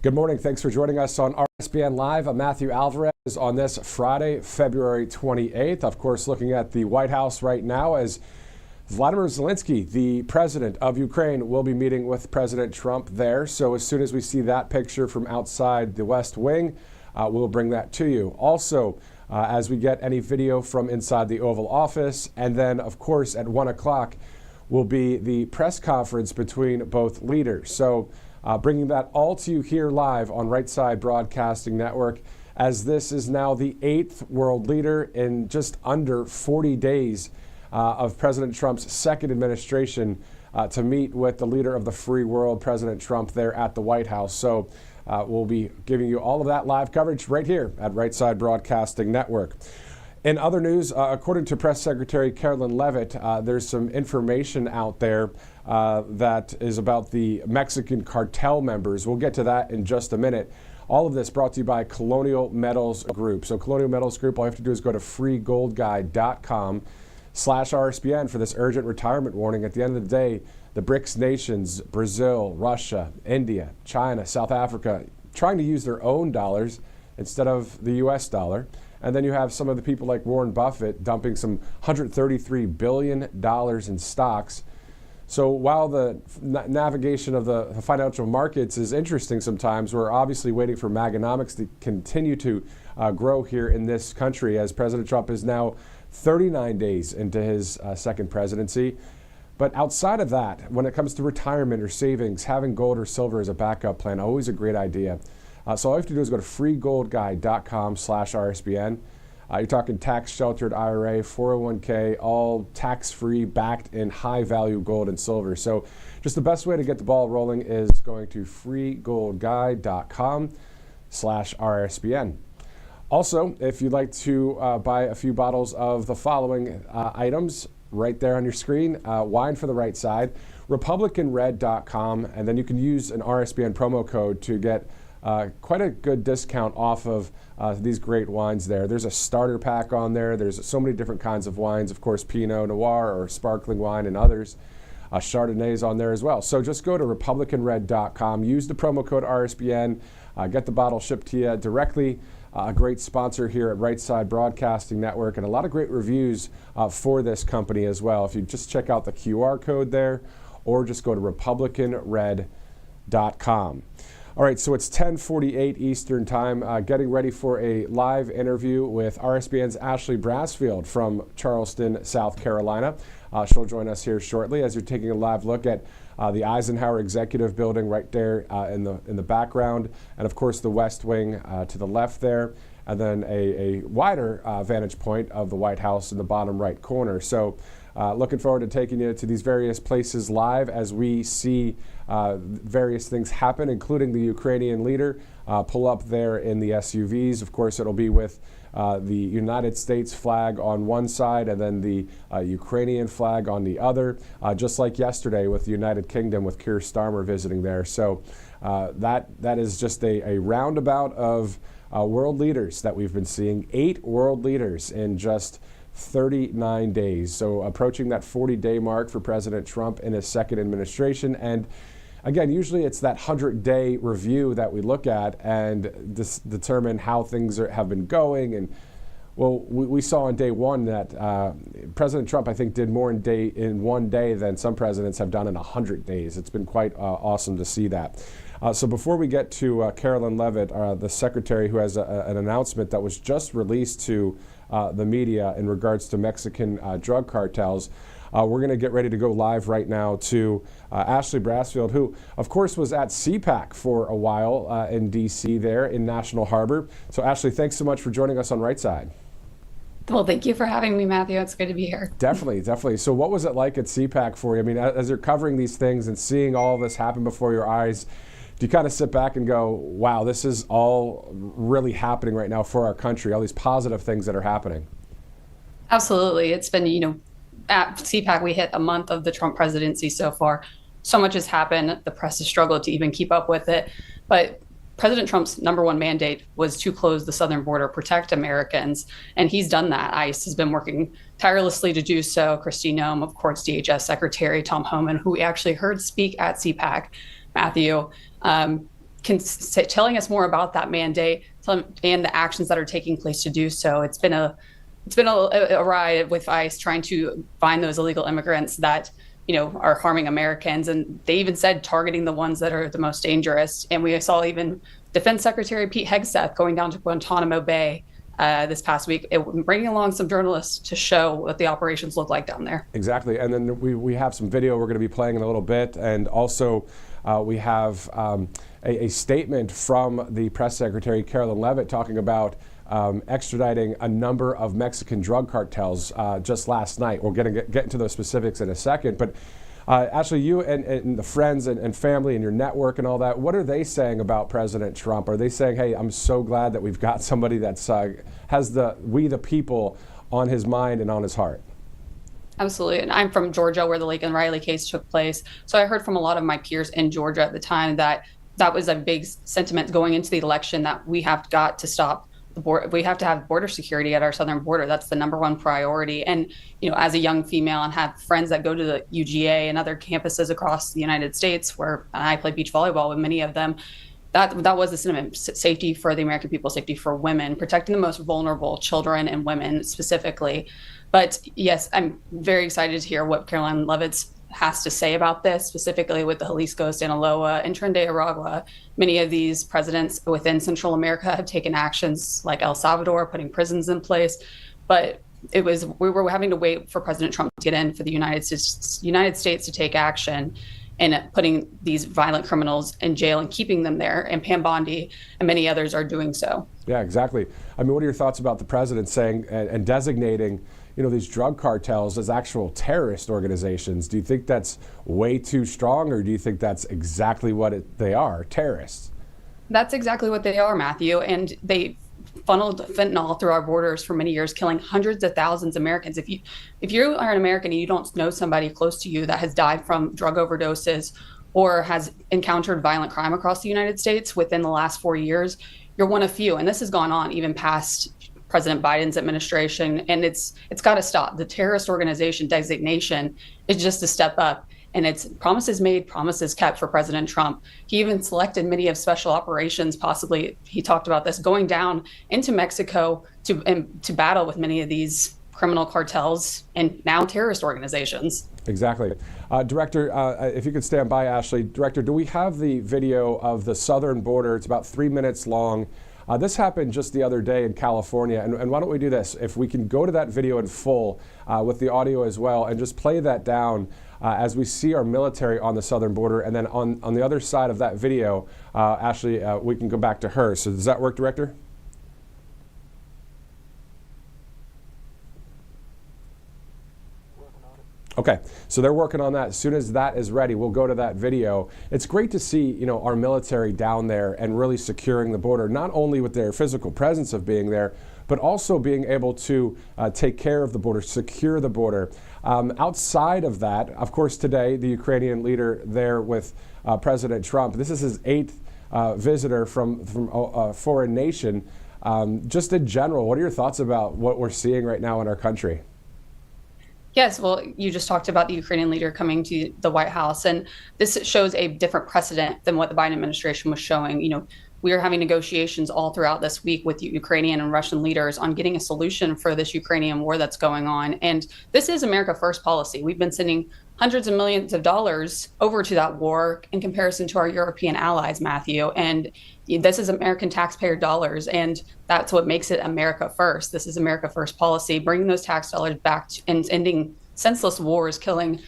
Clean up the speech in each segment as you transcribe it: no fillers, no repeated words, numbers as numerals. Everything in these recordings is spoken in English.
Good morning. Thanks for joining us on RSBN Live. I'm Matthew Alvarez on this Friday, February 28th. Of course, looking at the White House right now as Vladimir Zelenskyy, the president of Ukraine, will be meeting with President Trump there. So as soon as we see that picture from outside the West Wing, we'll bring that to you. Also, as we get any video from inside the Oval Office, and then, of course, at 1 o'clock will be the press conference between both leaders. So bringing that all to you here live on Right Side Broadcasting Network, as this is now the 8th world leader in just under 40 days of President Trump's second administration to meet with the leader of the free world, President Trump, there at the White House. So we'll be giving you all of that live coverage right here at Right Side Broadcasting Network. In other news, according to Press Secretary Carolyn Leavitt, there's some information out there that is about the Mexican cartel members. We'll get to that in just a minute. All of this brought to you by Colonial Metals Group. So Colonial Metals Group, all you have to do is go to freegoldguide.com/RSBN for this urgent retirement warning. At the end of the day, the BRICS nations, Brazil, Russia, India, China, South Africa, trying to use their own dollars instead of the U.S. dollar. And then you have some of the people like Warren Buffett dumping some $133 billion in stocks. So while the navigation of the financial markets is interesting sometimes, we're obviously waiting for Maganomics to continue to grow here in this country, as President Trump is now 39 days into his second presidency. But outside of that, when it comes to retirement or savings, having gold or silver as a backup plan, always a great idea. So all you have to do is go to freegoldguide.com/RSBN. You're talking tax-sheltered IRA, 401k, all tax-free, backed in high-value gold and silver. So just the best way to get the ball rolling is going to freegoldguide.com/RSBN. Also, if you'd like to buy a few bottles of the following items right there on your screen, wine for the right side, republicanred.com, and then you can use an RSBN promo code to get quite a good discount off of these great wines there. There's a starter pack on there. There's so many different kinds of wines, of course, Pinot Noir or sparkling wine and others. Chardonnay's on there as well. So just go to republicanred.com, use the promo code RSBN, get the bottle shipped to you directly. A great sponsor here at Right Side Broadcasting Network, and a lot of great reviews for this company as well. If you just check out the QR code there, or just go to republicanred.com. All right, so it's 10:48 Eastern Time, getting ready for a live interview with RSBN's Ashley Brassfield from Charleston, South Carolina. She'll join us here shortly as you're taking a live look at the Eisenhower Executive Building right there in the background, and of course the West Wing to the left there, and then a wider vantage point of the White House in the bottom right corner. So looking forward to taking you to these various places live as we see various things happen, including the Ukrainian leader pull up there in the SUVs. Of course, it'll be with the United States flag on one side and then the Ukrainian flag on the other, just like yesterday with the United Kingdom with Keir Starmer visiting there. So that is just a roundabout of world leaders that we've been seeing. 8 world leaders in just 39 days. So approaching that 40-day mark for President Trump in his second administration. And again, usually it's that 100-day review that we look at and determine how things have been going. And well, we saw on day one that President Trump, I think, did more in one day than some presidents have done in 100 days. It's been quite awesome to see that. So before we get to Carolyn Leavitt, the secretary, who has an announcement that was just released to the media in regards to Mexican drug cartels, we're going to get ready to go live right now to Ashley Brassfield, who, of course, was at CPAC for a while in D.C. there in National Harbor. So, Ashley, thanks so much for joining us on Right Side. Well, thank you for having me, Matthew. It's good to be here. Definitely, definitely. So what was it like at CPAC for you? I mean, as you're covering these things and seeing all this happen before your eyes, do you kind of sit back and go, wow, this is all really happening right now for our country, all these positive things that are happening? Absolutely. It's been, at CPAC, we hit a month of the Trump presidency so far. So much has happened. The press has struggled to even keep up with it. But President Trump's #1 mandate was to close the southern border, protect Americans, and he's done that. ICE has been working tirelessly to do so. Kristi Noem, of course, DHS Secretary Tom Homan, who we actually heard speak at CPAC, Matthew, telling us more about that mandate and the actions that are taking place to do so. It's been a ride with ICE trying to find those illegal immigrants that are harming Americans, and they even said targeting the ones that are the most dangerous. And we saw even Defense Secretary Pete Hegseth going down to Guantanamo Bay this past week, bringing along some journalists to show what the operations look like down there. Exactly, and then we have some video we're going to be playing in a little bit, and also we have a statement from the press secretary, Carolyn Leavitt, talking about extraditing a number of Mexican drug cartels just last night. We're going to get into those specifics in a second, but Ashley, you and the friends and family and your network and all that, what are they saying about President Trump? Are they saying, hey, I'm so glad that we've got somebody that's has we the people on his mind and on his heart? Absolutely. And I'm from Georgia, where the Laken Riley case took place. So I heard from a lot of my peers in Georgia at the time that was a big sentiment going into the election, that we have got to stop the border. We have to have border security at our southern border. That's the number one priority. And, as a young female and have friends that go to the UGA and other campuses across the United States, where I play beach volleyball with many of them, that was the sentiment: safety for the American people, safety for women, protecting the most vulnerable, children and women specifically. But yes, I'm very excited to hear what Caroline Leavitt has to say about this, specifically with the Jalisco, Sinaloa, and Tren de Aragua. Many of these presidents within Central America have taken actions, like El Salvador, putting prisons in place. But we were having to wait for President Trump to get in for the United States to take action, and putting these violent criminals in jail and keeping them there. And Pam Bondi and many others are doing so. Yeah, exactly. I mean, what are your thoughts about the president saying and designating these drug cartels as actual terrorist organizations? Do you think that's way too strong, or do you think that's exactly what they are, terrorists? That's exactly what they are, Matthew. And they funneled fentanyl through our borders for many years, killing hundreds of thousands of Americans. If you are an American and you don't know somebody close to you that has died from drug overdoses or has encountered violent crime across the United States within the last 4 years, you're one of few. And this has gone on even past President Biden's administration, and it's got to stop. The terrorist organization designation is just a step up, and it's promises made, promises kept for President Trump. He even selected many of special operations, possibly, he talked about this, going down into Mexico to battle with many of these criminal cartels and now terrorist organizations. Exactly. Director, if you could stand by, Ashley. Director, do we have the video of the southern border? It's about 3 minutes long. This happened just the other day in California, and why don't we do this? If we can go to that video in full with the audio as well, and just play that down as we see our military on the southern border, and then on the other side of that video, Ashley, we can go back to her. So does that work, Director? Okay, so they're working on that. As soon as that is ready, we'll go to that video. It's great to see, our military down there and really securing the border, not only with their physical presence of being there, but also being able to take care of the border, secure the border. Outside of that, of course, today, the Ukrainian leader there with President Trump, this is his 8th visitor from a foreign nation. Just in general, what are your thoughts about what we're seeing right now in our country? Yes, well, you just talked about the Ukrainian leader coming to the White House, and this shows a different precedent than what the Biden administration was showing. We are having negotiations all throughout this week with Ukrainian and Russian leaders on getting a solution for this Ukrainian war that's going on. And this is America First policy. We've been sending hundreds of millions of dollars over to that war in comparison to our European allies, Matthew. And this is American taxpayer dollars, and that's what makes it America First. This is America First policy, bringing those tax dollars back and ending senseless wars, killing,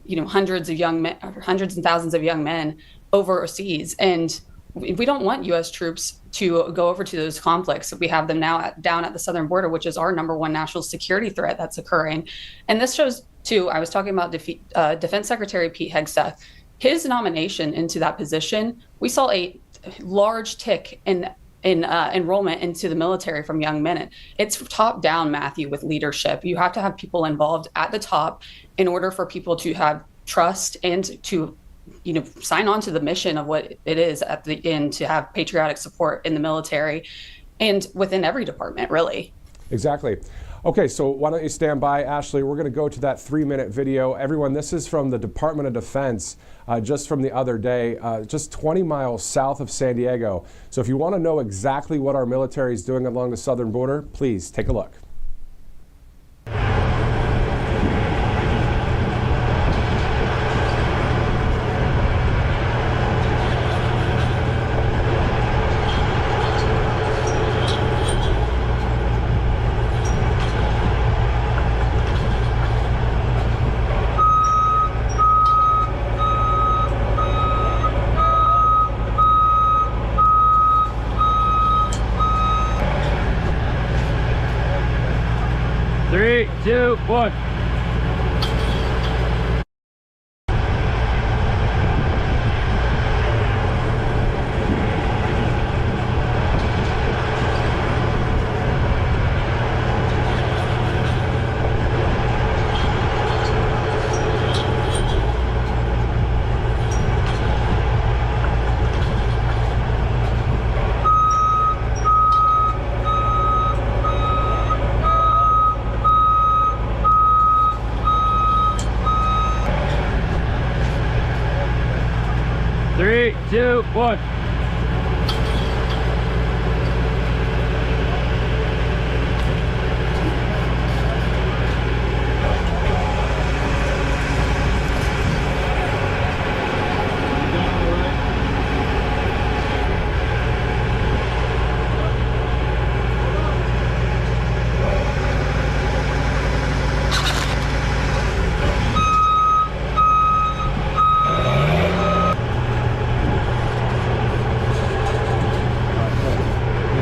hundreds and thousands of young men overseas. And we don't want U.S. troops to go over to those conflicts. We have them now down at the southern border, which is our number one national security threat that's occurring. And this shows, too, I was talking about Defense Secretary Pete Hegseth. His nomination into that position, we saw a large tick in enrollment into the military from young men. It's top down, Matthew, with leadership. You have to have people involved at the top in order for people to have trust and to sign on to the mission of what it is at the end, to have patriotic support in the military and within every department, really. Exactly. Okay, so why don't you stand by, Ashley? We're going to go to that 3-minute video. Everyone, this is from the Department of Defense just from the other day, just 20 miles south of San Diego. So if you want to know exactly what our military is doing along the southern border, please take a look. 3, 2, 1. Three, two, one.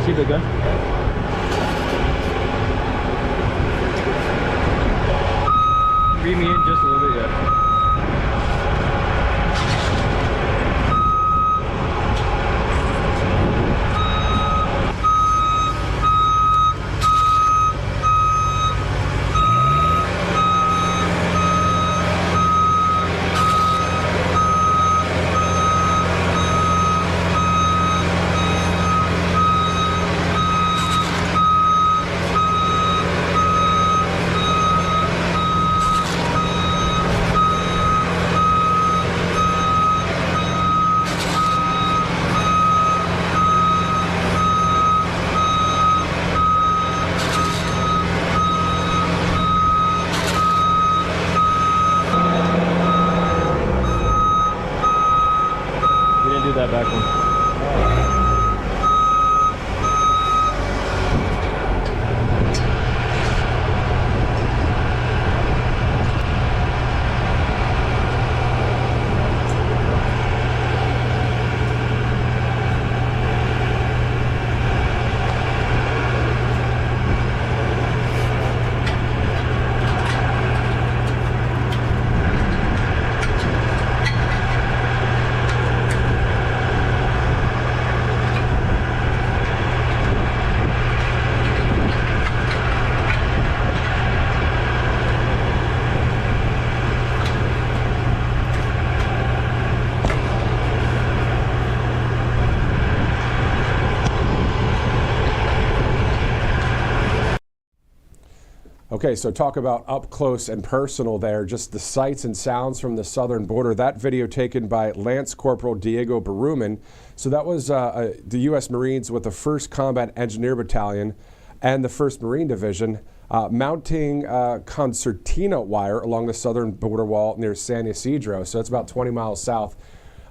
See the gun? Free me in just a little bit, yeah. You didn't do that back one. Okay, so talk about up close and personal there, just the sights and sounds from the southern border. That video taken by Lance Corporal Diego Baruman. So that was the U.S. Marines with the 1st Combat Engineer Battalion and the 1st Marine Division mounting concertina wire along the southern border wall near San Ysidro. So that's about 20 miles south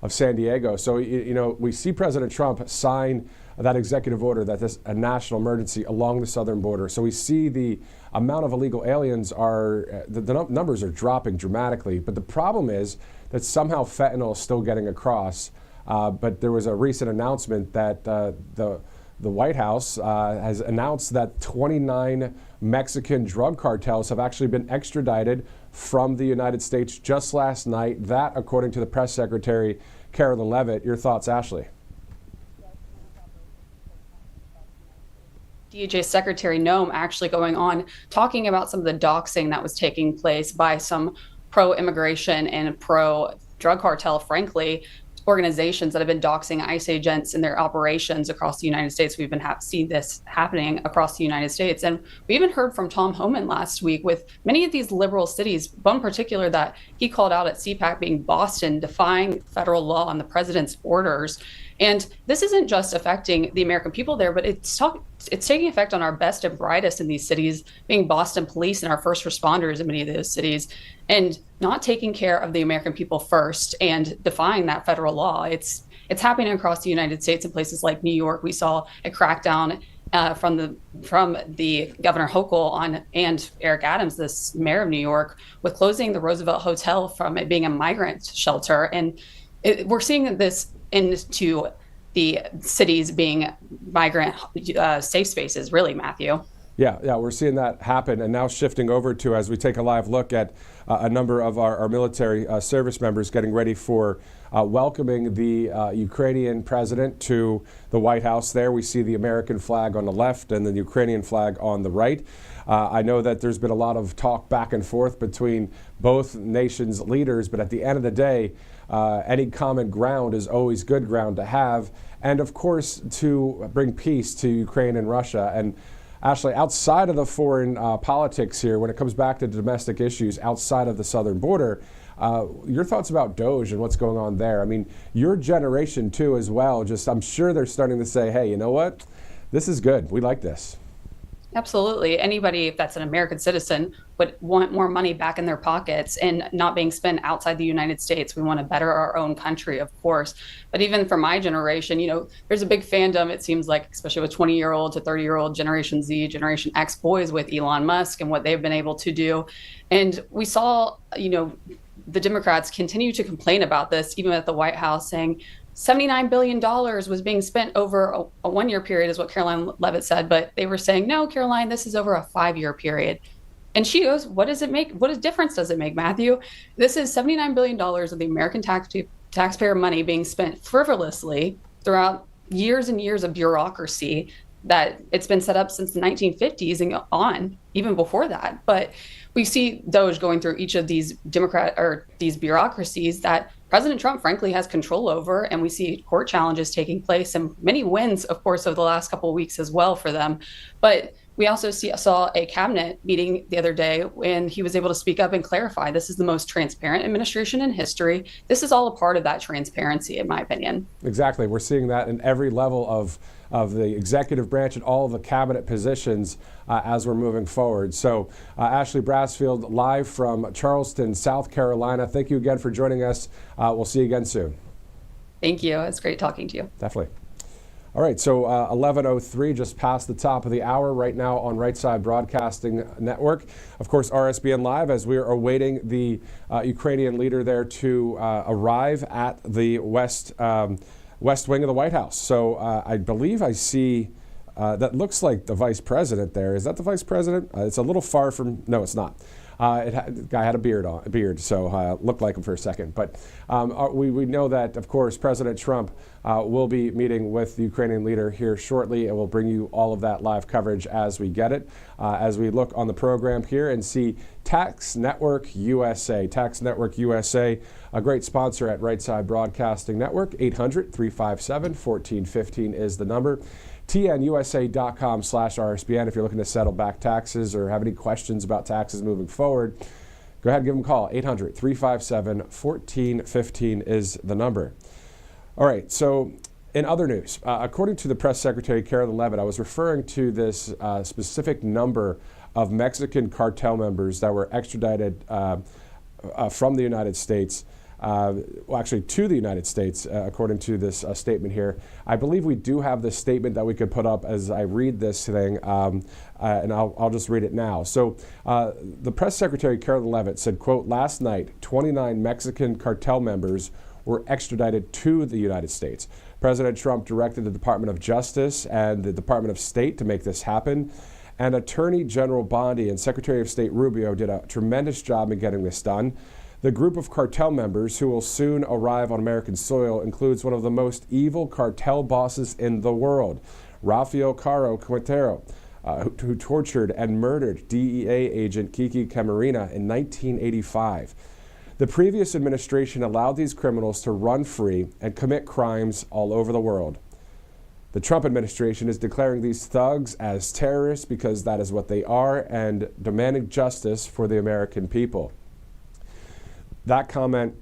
of San Diego. So, you know, we see President Trump sign that executive order that this a national emergency along the southern border. So we see the amount of illegal aliens are, the numbers are dropping dramatically. But the problem is that somehow fentanyl is still getting across. But there was a recent announcement that the White House has announced that 29 Mexican drug cartels have actually been extradited from the United States just last night. That, according to the press secretary, Carolyn Levitt. Your thoughts, Ashley? DOJ Secretary Noem actually going on talking about some of the doxing that was taking place by some pro-immigration and pro-drug cartel, frankly, organizations that have been doxing ICE agents in their operations across the United States. We've been seeing this happening across the United States. And we even heard from Tom Homan last week with many of these liberal cities, one particular that he called out at CPAC being Boston, defying federal law and the president's orders. And this isn't just affecting the American people there, but it's taking effect on our best and brightest in these cities, being Boston police and our first responders in many of those cities, and not taking care of the American people first and defying that federal law. It's happening across the United States in places like New York. We saw a crackdown from the Governor Hochul on and Eric Adams, this mayor of New York, with closing the Roosevelt Hotel from it being a migrant shelter. And we're seeing this into the cities being migrant safe spaces, really, Matthew. Yeah, we're seeing that happen. And now shifting over to, as we take a live look at a number of our military service members getting ready for welcoming the Ukrainian president to the White House there. We see the American flag on the left and the Ukrainian flag on the right. I know that there's been a lot of talk back and forth between both nations' leaders, but at the end of the day, any common ground is always good ground to have. And of course, to bring peace to Ukraine and Russia. And Ashley, outside of the foreign politics here, when it comes back to domestic issues outside of the southern border, your thoughts about DOGE and what's going on there? I mean, your generation too as well, I'm sure they're starting to say, hey, you know what? This is good. We like this. Absolutely. Anybody that's an American citizen would want more money back in their pockets and not being spent outside the United States. We want to better our own country, of course. But even for my generation, there's a big fandom, it seems like, especially with 20-year-old to 30-year-old Generation Z, Generation X boys with Elon Musk and what they've been able to do. And we saw, the Democrats continue to complain about this, even at the White House, saying $79 billion was being spent over a 1-year period, is what Caroline Leavitt said. But they were saying, no, Caroline, this is over a 5-year period. And she goes, what does it make? What difference does it make, Matthew? This is $79 billion of the American taxpayer money being spent frivolously throughout years and years of bureaucracy that it's been set up since the 1950s and on, even before that. But we see DOGE going through each of these these bureaucracies that President Trump, frankly, has control over, and we see court challenges taking place and many wins, of course, over the last couple of weeks as well for them. But we also saw a cabinet meeting the other day when he was able to speak up and clarify this is the most transparent administration in history. This is all a part of that transparency, in my opinion. Exactly. We're seeing that in every level of the executive branch and all of the cabinet positions as we're moving forward. So Ashley Brassfield, live from Charleston, South Carolina. Thank you again for joining us. We'll see you again soon. Thank you. It's great talking to you. Definitely. All right, so 11:03, just past the top of the hour right now on Right Side Broadcasting Network. Of course, RSBN Live, as we are awaiting the Ukrainian leader there to arrive at the West Wing of the White House. So I believe I see, that looks like the vice president there. Is that the vice president? It's a little far from, no, it's not. The guy had a beard, so looked like him for a second. But we know that, of course, President Trump will be meeting with the Ukrainian leader here shortly, and we'll bring you all of that live coverage as we get it. As we look on the program here and see Tax Network USA. Tax Network USA, a great sponsor at Right Side Broadcasting Network. 800-357-1415 is the number. tnusa.com/RSBN if you're looking to settle back taxes or have any questions about taxes moving forward. Go ahead and give them a call. 800-357-1415 is the number. All right, so in other news, according to the press secretary, Caroline Leavitt, I was referring to this specific number of Mexican cartel members that were extradited from the United States. Actually to the United States, according to this statement here. I believe we do have this statement that we could put up as I read this thing, and I'll just read it now. So the press secretary, Caroline Leavitt, said, quote, last night, 29 Mexican cartel members were extradited to the United States. President Trump directed the Department of Justice and the Department of State to make this happen. And Attorney General Bondi and Secretary of State Rubio did a tremendous job in getting this done. The group of cartel members who will soon arrive on American soil includes one of the most evil cartel bosses in the world, Rafael Caro Quintero, who tortured and murdered DEA agent Kiki Camarena in 1985. The previous administration allowed these criminals to run free and commit crimes all over the world. The Trump administration is declaring these thugs as terrorists because that is what they are, and demanding justice for the American people. That comment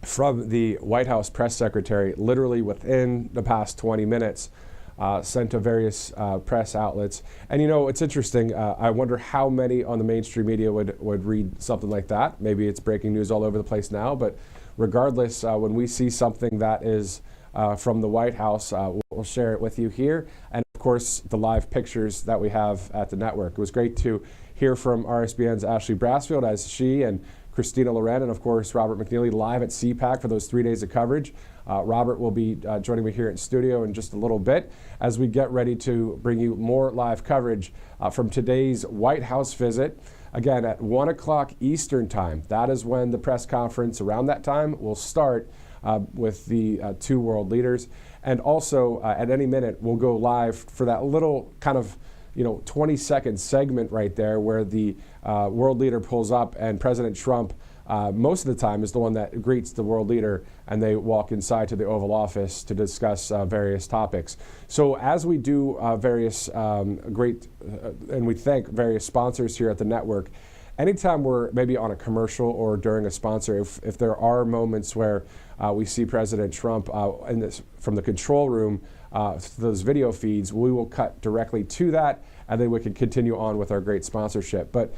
from the White House press secretary, literally within the past 20 minutes, sent to various press outlets. And you know, it's interesting. I wonder how many on the mainstream media would read something like that. Maybe it's breaking news all over the place now, but regardless, when we see something that is from the White House, we'll share it with you here. And of course, the live pictures that we have at the network. It was great to hear from RSBN's Ashley Brassfield as she and Christina Loren and of course Robert McNeely live at CPAC for those 3 days of coverage. Robert will be joining me here in studio in just a little bit as we get ready to bring you more live coverage from today's White House visit. Again, at 1 o'clock Eastern time. That is when the press conference around that time will start with the two world leaders. And also at any minute we'll go live for that little kind of 20-second segment right there where the world leader pulls up and President Trump most of the time is the one that greets the world leader and they walk inside to the Oval Office to discuss various topics. So as we do various and we thank various sponsors here at the network, anytime we're maybe on a commercial or during a sponsor, if there are moments where we see President Trump from the control room, those video feeds, we will cut directly to that, and then we can continue on with our great sponsorship. But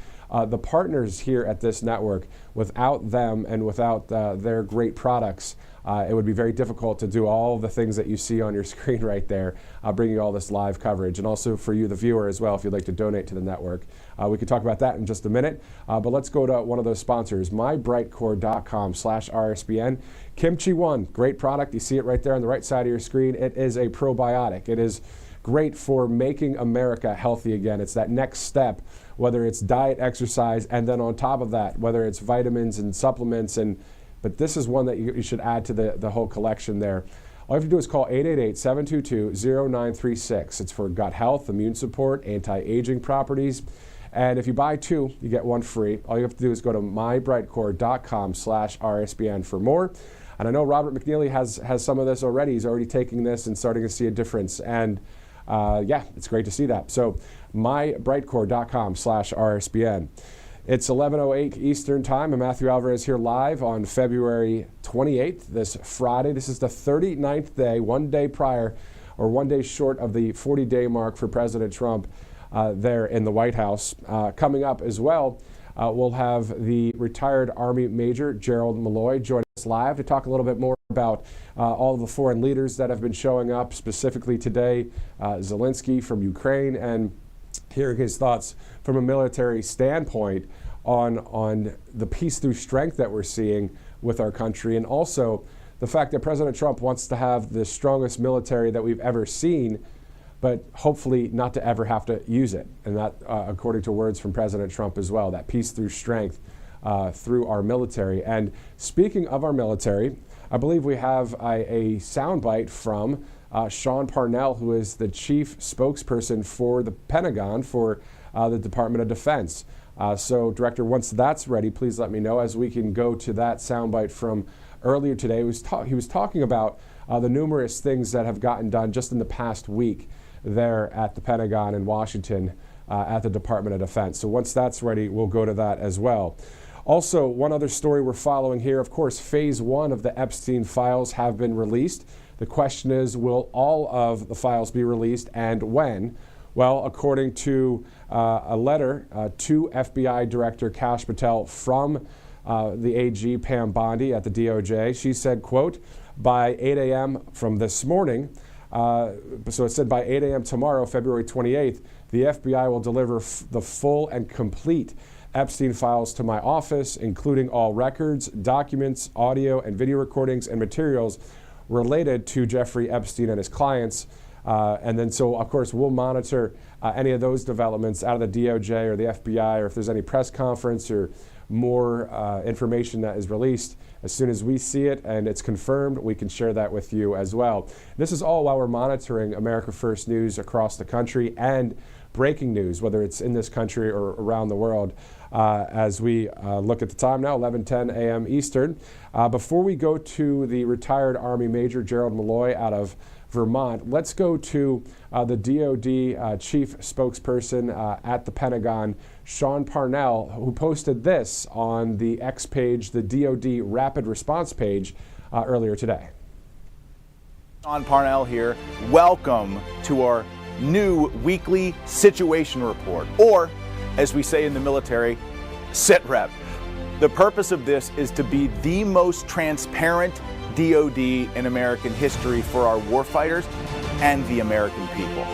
the partners here at this network, without them and without their great products, it would be very difficult to do all the things that you see on your screen right there, bringing all this live coverage. And also for you, the viewer, as well, if you'd like to donate to the network. We could talk about that in just a minute, but let's go to one of those sponsors, mybrightcore.com/RSBN. Kimchi One, great product. You see it right there on the right side of your screen. It is a probiotic. It is great for making America healthy again. It's that next step, whether it's diet, exercise, and then on top of that, whether it's vitamins and supplements. But this is one that you should add to the whole collection there. All you have to do is call 888-722-0936. It's for gut health, immune support, anti-aging properties. And if you buy two, you get one free. All you have to do is go to mybrightcore.com/RSBN for more. And I know Robert McNeely has some of this already. He's already taking this and starting to see a difference. And yeah, it's great to see that. So mybrightcore.com/RSBN. It's 11:08 Eastern Time, and Matthew Alvarez here live on February 28th, this Friday. This is the 39th day, 1 day prior, or 1 day short of the 40-day mark for President Trump there in the White House. Coming up as well, we'll have the retired Army Major Gerald Malloy join us live to talk a little bit more about all of the foreign leaders that have been showing up, specifically today, Zelenskyy from Ukraine, and hearing his thoughts from a military standpoint on the peace through strength that we're seeing with our country, and also the fact that President Trump wants to have the strongest military that we've ever seen, but hopefully not to ever have to use it. And that, according to words from President Trump as well, that peace through strength through our military. And speaking of our military, I believe we have a soundbite from Sean Parnell, who is the chief spokesperson for the Pentagon for the Department of Defense. So, Director, once that's ready, please let me know as we can go to that soundbite from earlier today. He was talking about the numerous things that have gotten done just in the past week there at the Pentagon in Washington at the Department of Defense. So once that's ready, we'll go to that as well. Also, one other story we're following here, of course, phase 1 of the Epstein files have been released. The question is, will all of the files be released and when? Well, according to a letter to FBI Director Kash Patel from the AG Pam Bondi at the DOJ, she said, quote, by 8 a.m. from this morning, so it said by 8 a.m. tomorrow, February 28th, the FBI will deliver the full and complete Epstein files to my office, including all records, documents, audio and video recordings and materials related to Jeffrey Epstein and his clients. And then so, of course, we'll monitor any of those developments out of the DOJ or the FBI, or if there's any press conference or more information that is released. As soon as we see it and it's confirmed, we can share that with you as well. This is all while we're monitoring America First news across the country and breaking news, whether it's in this country or around the world. as we look at the time now, 11:10 a.m. Eastern. Before we go to the retired Army Major Gerald Malloy out of Vermont, let's go to the DoD chief spokesperson at the Pentagon, Sean Parnell, who posted this on the X page, the DoD Rapid Response page, earlier today. Sean Parnell here. Welcome to our new weekly situation report, or as we say in the military, sit rep. The purpose of this is to be the most transparent DoD in American history for our warfighters and the American people.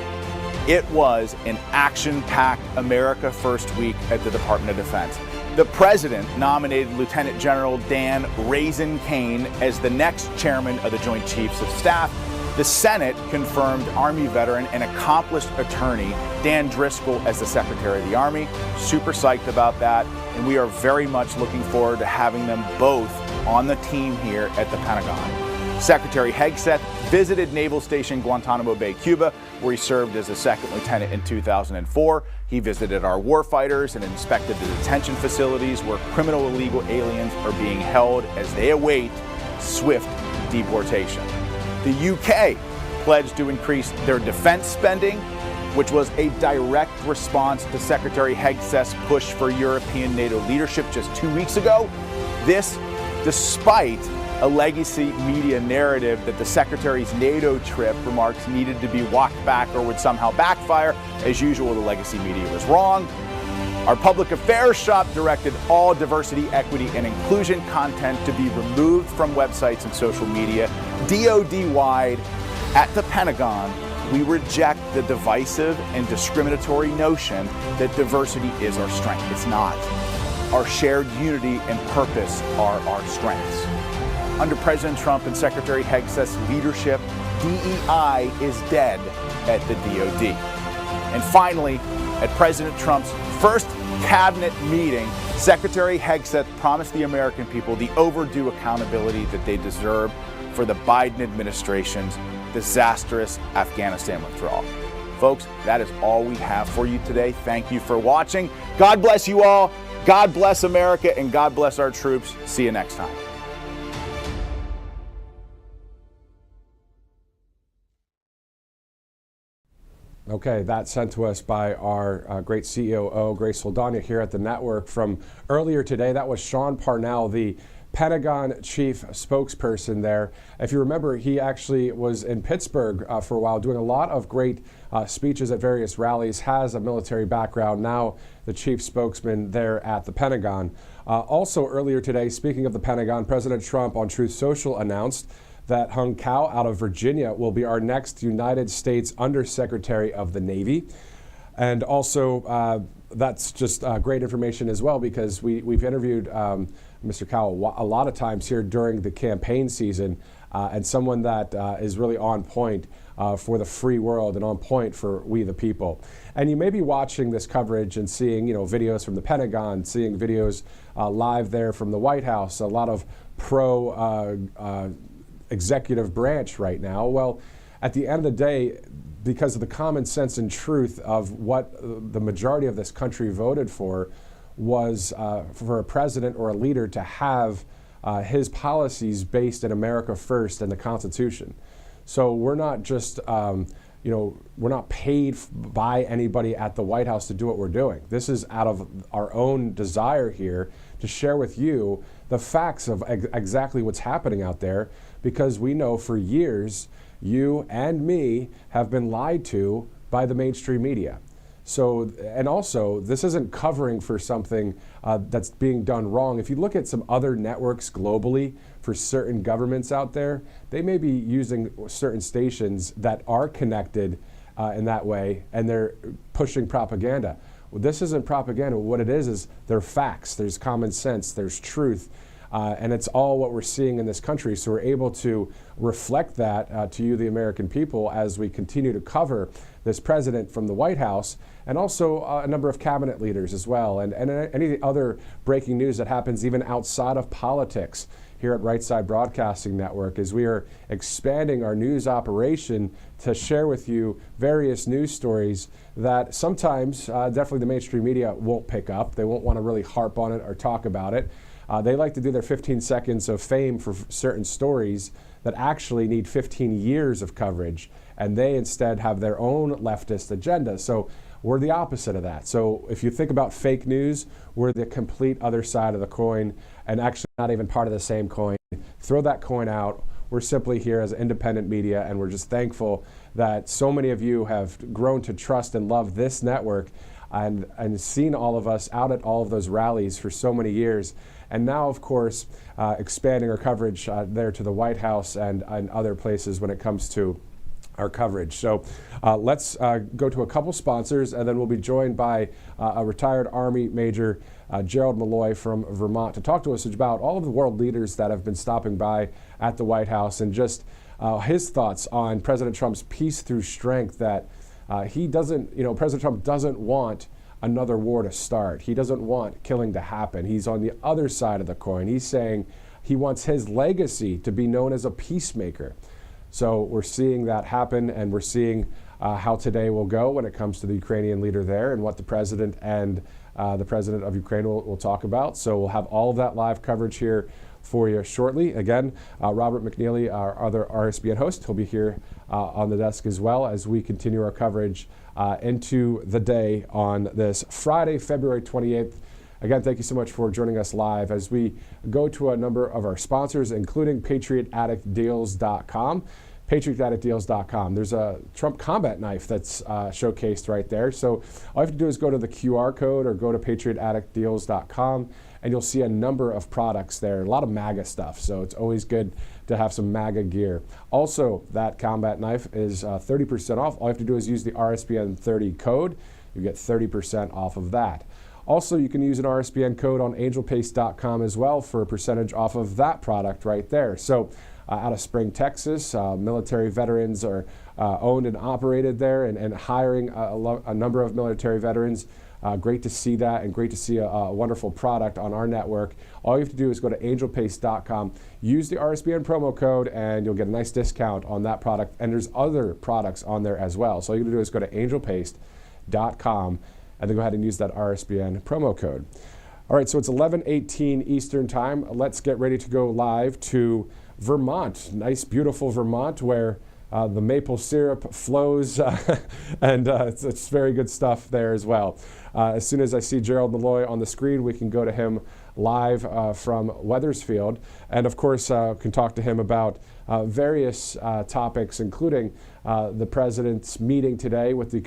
It was an action-packed America First week at the Department of Defense. The President nominated Lieutenant General Dan Raisin Kane as the next chairman of the Joint Chiefs of Staff. The Senate confirmed Army veteran and accomplished attorney Dan Driscoll as the Secretary of the Army. Super psyched about that, and we are very much looking forward to having them both on the team here at the Pentagon. Secretary Hegseth visited Naval Station Guantanamo Bay, Cuba, where he served as a second lieutenant in 2004. He visited our warfighters and inspected the detention facilities where criminal illegal aliens are being held as they await swift deportation. The UK pledged to increase their defense spending, which was a direct response to Secretary Hegseth's push for European NATO leadership just 2 weeks ago. This, despite a legacy media narrative that the Secretary's NATO trip remarks needed to be walked back or would somehow backfire. As usual, the legacy media was wrong. Our public affairs shop directed all diversity, equity, and inclusion content to be removed from websites and social media. DoD-wide, at the Pentagon, we reject the divisive and discriminatory notion that diversity is our strength. It's not. Our shared unity and purpose are our strengths. Under President Trump and Secretary Hegseth's leadership, DEI is dead at the DoD. And finally, at President Trump's first cabinet meeting, Secretary Hegseth promised the American people the overdue accountability that they deserve for the Biden administration's disastrous Afghanistan withdrawal. Folks, that is all we have for you today. Thank you for watching. God bless you all. God bless America, and God bless our troops. See you next time. Okay, that's sent to us by our great COO, Grace Soldania, here at the network from earlier today. That was Sean Parnell, the Pentagon chief spokesperson there. If you remember, he actually was in Pittsburgh for a while doing a lot of great speeches at various rallies, has a military background, now the chief spokesman there at the Pentagon. Also earlier today, speaking of the Pentagon, President Trump on Truth Social announced that Hung Kao out of Virginia will be our next United States Undersecretary of the Navy. And also, that's just great information as well, because we've interviewed Mr. Kao a lot of times here during the campaign season, and someone that is really on point for the free world and on point for we the people. And you may be watching this coverage and seeing, videos from the Pentagon, seeing videos live there from the White House, a lot of pro executive branch right now. Well, at the end of the day, because of the common sense and truth of what the majority of this country voted for, was for a president or a leader to have his policies based in America first and the Constitution. So we're not just, we're not paid by anybody at the White House to do what we're doing. This is out of our own desire here to share with you the facts of exactly what's happening out there, because we know for years you and me have been lied to by the mainstream media. So, and also, this isn't covering for something that's being done wrong. If you look at some other networks globally for certain governments out there, they may be using certain stations that are connected in that way, and they're pushing propaganda. Well, this isn't propaganda. What it is they're facts. There's common sense. There's truth. And it's all what we're seeing in this country. So we're able to reflect that to you, the American people, as we continue to cover this president from the White House, and also a number of cabinet leaders as well, and any other breaking news that happens even outside of politics here at Right Side Broadcasting Network, as we are expanding our news operation to share with you various news stories that sometimes definitely the mainstream media won't pick up. They won't want to really harp on it or talk about it. They like to do their 15 seconds of fame for certain stories that actually need 15 years of coverage, and they instead have their own leftist agenda. So we're the opposite of that. So if you think about fake news, we're the complete other side of the coin, and actually not even part of the same coin. Throw that coin out. We're simply here as independent media, and we're just thankful that so many of you have grown to trust and love this network and seen all of us out at all of those rallies for so many years. And now, of course, expanding our coverage there to the White House and other places when it comes to our coverage. So let's go to a couple sponsors, and then we'll be joined by a retired Army Major, Gerald Malloy from Vermont, to talk to us about all of the world leaders that have been stopping by at the White House, and just his thoughts on President Trump's peace through strength, that he doesn't, President Trump doesn't want another war to start. He doesn't want killing to happen. He's on the other side of the coin. He's saying he wants his legacy to be known as a peacemaker. So we're seeing that happen, and we're seeing how today will go when it comes to the Ukrainian leader there, and what the president and the president of Ukraine will talk about. So we'll have all of that live coverage here for you shortly. Again, Robert McNeely, our other RSBN host, he'll be here on the desk as well as we continue our coverage into the day on this Friday, February 28th. Again, thank you so much for joining us live as we go to a number of our sponsors, including PatriotAddictDeals.com. PatriotAddictDeals.com. There's a Trump combat knife that's showcased right there. So all you have to do is go to the QR code or go to PatriotAddictDeals.com, and you'll see a number of products there, a lot of MAGA stuff. So it's always good to have some MAGA gear. Also, that combat knife is 30% off. All you have to do is use the RSBN 30 code. You get 30% off of that. Also, you can use an RSBN code on angelpaste.com as well for a percentage off of that product right there. So out of Spring, Texas, military veterans are owned and operated there, and hiring a number of military veterans. Great to see that, and great to see a wonderful product on our network. All you have to do is go to angelpaste.com, use the RSBN promo code, and you'll get a nice discount on that product. And there's other products on there as well. So all you have to do is go to angelpaste.com and then go ahead and use that RSBN promo code. All right, so it's 11:18 Eastern Time. Let's get ready to go live to Vermont. Nice, beautiful Vermont, where the maple syrup flows, and it's very good stuff there as well. As soon as I see Gerald Malloy on the screen, we can go to him live from Wethersfield, and of course can talk to him about various topics, including the president's meeting today with the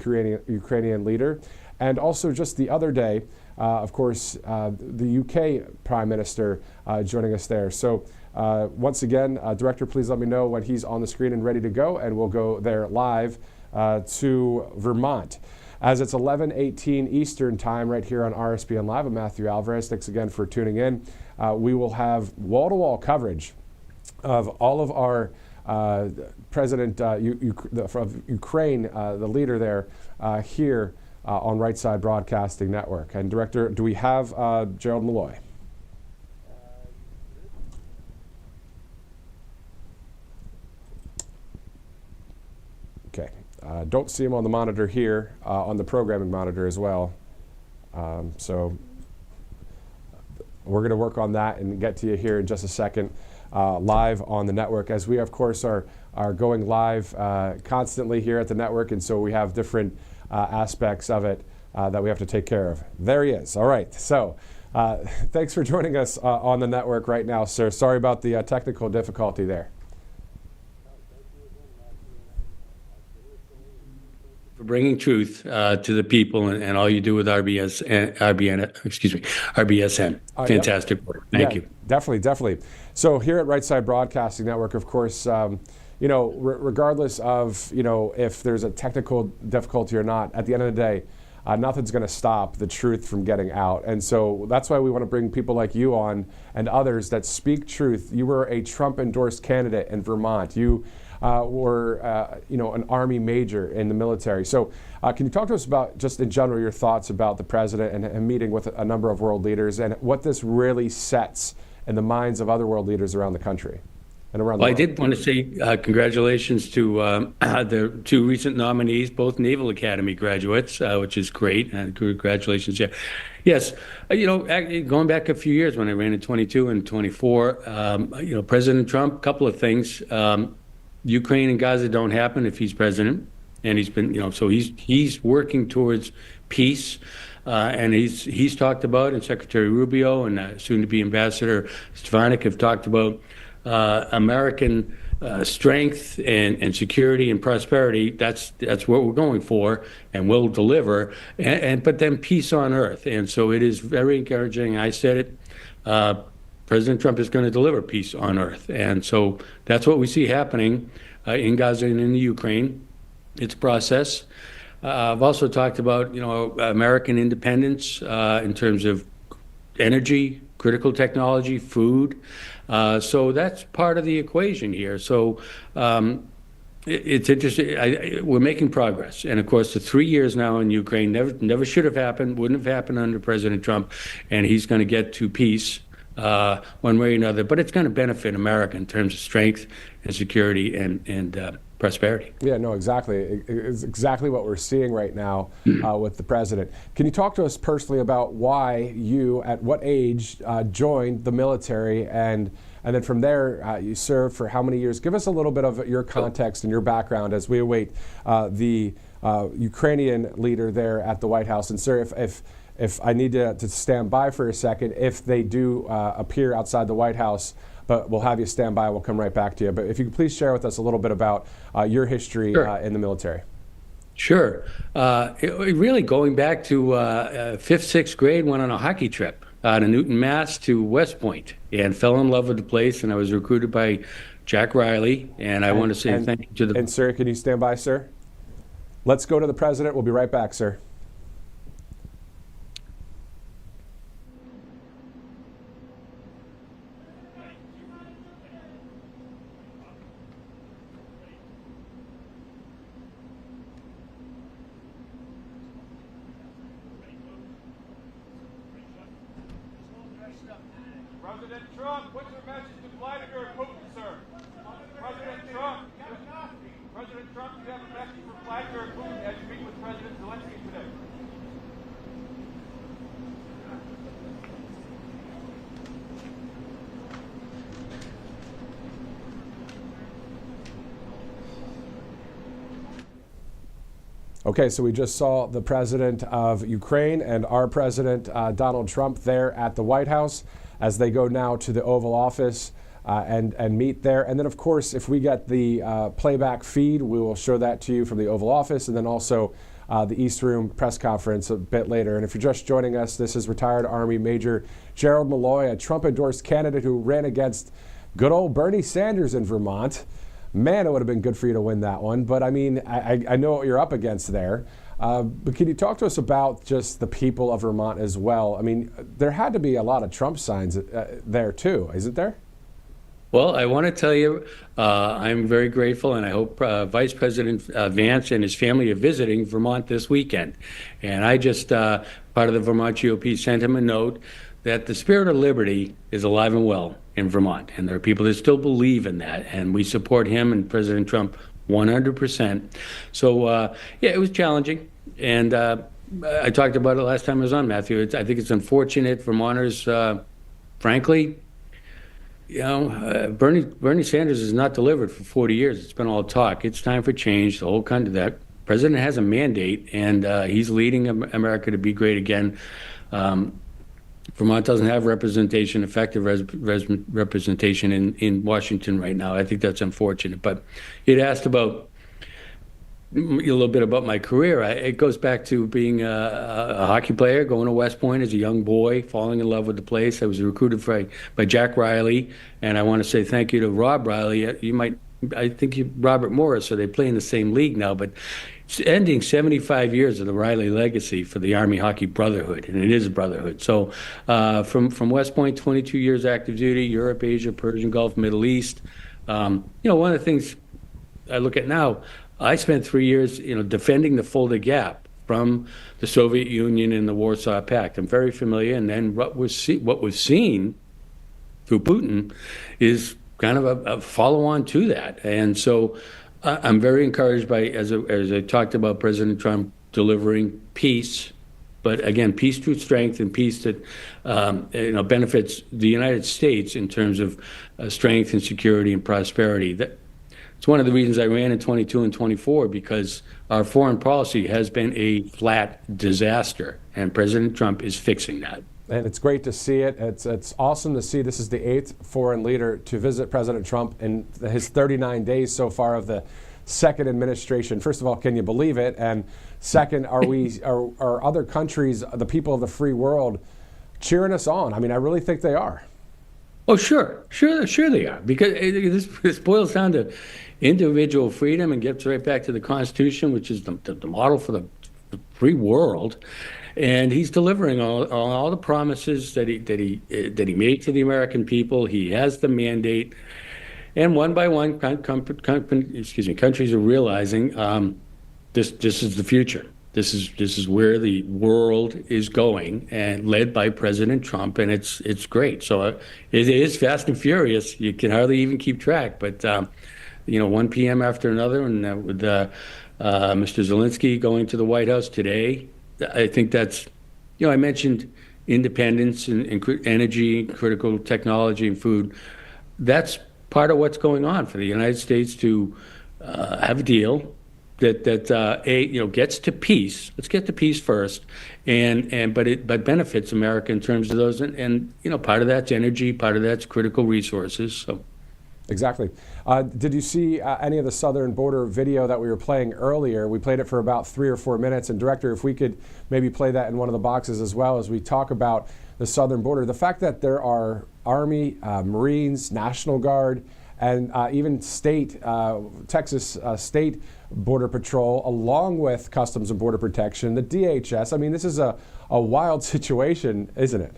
Ukrainian leader, and also just the other day, of course, the UK Prime Minister joining us there. So once again, Director, please let me know when he's on the screen and ready to go, and we'll go there live to Vermont. As it's 11:18 Eastern Time right here on RSBN Live, I'm Matthew Alvarez. Thanks again for tuning in. We will have wall-to-wall coverage of all of our President of Ukraine, the leader there, here on Right Side Broadcasting Network. And Director, do we have Gerald Malloy? Okay. Don't see him on the monitor here, on the programming monitor as well. So we're going to work on that and get to you here in just a second, live on the network, as we, of course, are going live constantly here at the network, and so we have different aspects of it that we have to take care of. There he is. All right. So thanks for joining us on the network right now, sir. Sorry about the technical difficulty there. For bringing truth to the people, and all you do with RSBN. Fantastic work. Thank you. Definitely. So here at Right Side Broadcasting Network, of course, regardless of, if there's a technical difficulty or not, at the end of the day, nothing's going to stop the truth from getting out. And so that's why we want to bring people like you on and others that speak truth. You were a Trump-endorsed candidate in Vermont. You were, an Army major in the military. So can you talk to us about, just in general, your thoughts about the president and meeting with a number of world leaders and what this really sets in the minds of other world leaders around the country and around the world? I did want to say congratulations to the two recent nominees, both Naval Academy graduates, which is great. Congratulations. Yeah. Yes. Going back a few years when I ran in 22 and 24, President Trump, a couple of things. Ukraine and Gaza don't happen if he's president. And he's been, so he's working towards peace. And he's talked about, and Secretary Rubio and soon-to-be Ambassador Stefanik have talked about American strength and security and prosperity. That's what we're going for, and we'll deliver. But then peace on earth. And so it is very encouraging. I said it. President Trump is going to deliver peace on earth. And so that's what we see happening in Gaza and in the Ukraine. It's a process. I've also talked about, American independence in terms of energy, critical technology, food. So that's part of the equation here. So it's interesting. We're making progress. And of course, the 3 years now in Ukraine never should have happened, wouldn't have happened under President Trump. And he's going to get to peace one way or another. But it's going to benefit America in terms of strength and security and prosperity. Yeah, no, exactly. It's exactly what we're seeing right now with the president. Can you talk to us personally about why you, at what age, joined the military, and then from there you served for how many years? Give us a little bit of your context and your background as we await the Ukrainian leader there at the White House. And sir, if I need to stand by for a second, if they do appear outside the White House, but we'll have you stand by. We'll come right back to you. But if you could please share with us a little bit about your history in the military. Sure. Really going back to fifth, sixth grade, went on a hockey trip out of Newton, Mass to West Point and fell in love with the place. And I was recruited by Jack Riley. And I want to say thank you to the... And sir, can you stand by, sir? Let's go to the president. We'll be right back, sir. President Trump, what's your message to Vladimir Putin, sir? President Trump, do you have a message for Vladimir Putin as you meet with President Zelenskyy today? Okay, so we just saw the president of Ukraine and our president, Donald Trump, there at the White House as they go now to the Oval Office and meet there. And then, of course, if we get the playback feed, we will show that to you from the Oval Office, and then also the East Room press conference a bit later. And if you're just joining us, this is retired Army Major Gerald Malloy, a Trump-endorsed candidate who ran against good old Bernie Sanders in Vermont. Man, it would have been good for you to win that one. But I mean, I know what you're up against there. But can you talk to us about just the people of Vermont as well? I mean, there had to be a lot of Trump signs there too, isn't there? Well, I want to tell you, I'm very grateful, and I hope Vice President Vance and his family are visiting Vermont this weekend. And I just, part of the Vermont GOP, sent him a note that the spirit of liberty is alive and well in Vermont. And there are people that still believe in that. And we support him and President Trump 100%. So, yeah, it was challenging. And I talked about it last time I was on, Matthew. I think it's unfortunate Vermonters, frankly, Bernie Sanders has not delivered for 40 years. It's been all talk. It's time for change, the whole kind of that. President has a mandate, and he's leading America to be great again. Vermont doesn't have representation, effective representation in Washington right now. I think that's unfortunate. But it asked about a little bit about my career. It goes back to being a hockey player, going to West Point as a young boy, falling in love with the place. I was recruited by Jack Riley, and I want to say thank you to Rob Riley. I think Robert Morris, so they play in the same league now. But ending 75 years of the Riley legacy for the Army Hockey Brotherhood, and it is a brotherhood. So from West Point, 22 years active duty, Europe, Asia, Persian Gulf, Middle East. One of the things I look at now, I spent 3 years, defending the Fulda Gap from the Soviet Union and the Warsaw Pact. I'm very familiar, and then what was seen through Putin is kind of a follow-on to that. And so I'm very encouraged by, as I talked about, President Trump delivering peace, but again, peace through strength, and peace that benefits the United States in terms of strength and security and prosperity. It's one of the reasons I ran in 22 and 24, because our foreign policy has been a flat disaster, and President Trump is fixing that. And it's great to see it. It's awesome to see this is the 8th foreign leader to visit President Trump in his 39 days so far of the second administration. First of all, can you believe it? And second, are other countries, the people of the free world, cheering us on? I mean, I really think they are. Oh, sure they are, because this boils down to individual freedom and gets right back to the Constitution, which is the model for the free world. And he's delivering all the promises that he made to the American people. He has the mandate, and one by one, countries are realizing this is the future. This is where the world is going, and led by President Trump, and it's great. So it is fast and furious. You can hardly even keep track. But 1 p.m. after another, and with Mr. Zelenskyy going to the White House today. I think that's, I mentioned independence and energy, critical technology, and food. That's part of what's going on for the United States to have a deal that gets to peace. Let's get to peace first, but benefits America in terms of those, and part of that's energy, part of that's critical resources. So. Exactly. Did you see any of the southern border video that we were playing earlier? We played it for about 3 or 4 minutes. And Director, if we could maybe play that in one of the boxes as well, as we talk about the southern border. The fact that there are Army, Marines, National Guard, and even Texas State Border Patrol, along with Customs and Border Protection, the DHS. I mean, this is a wild situation, isn't it?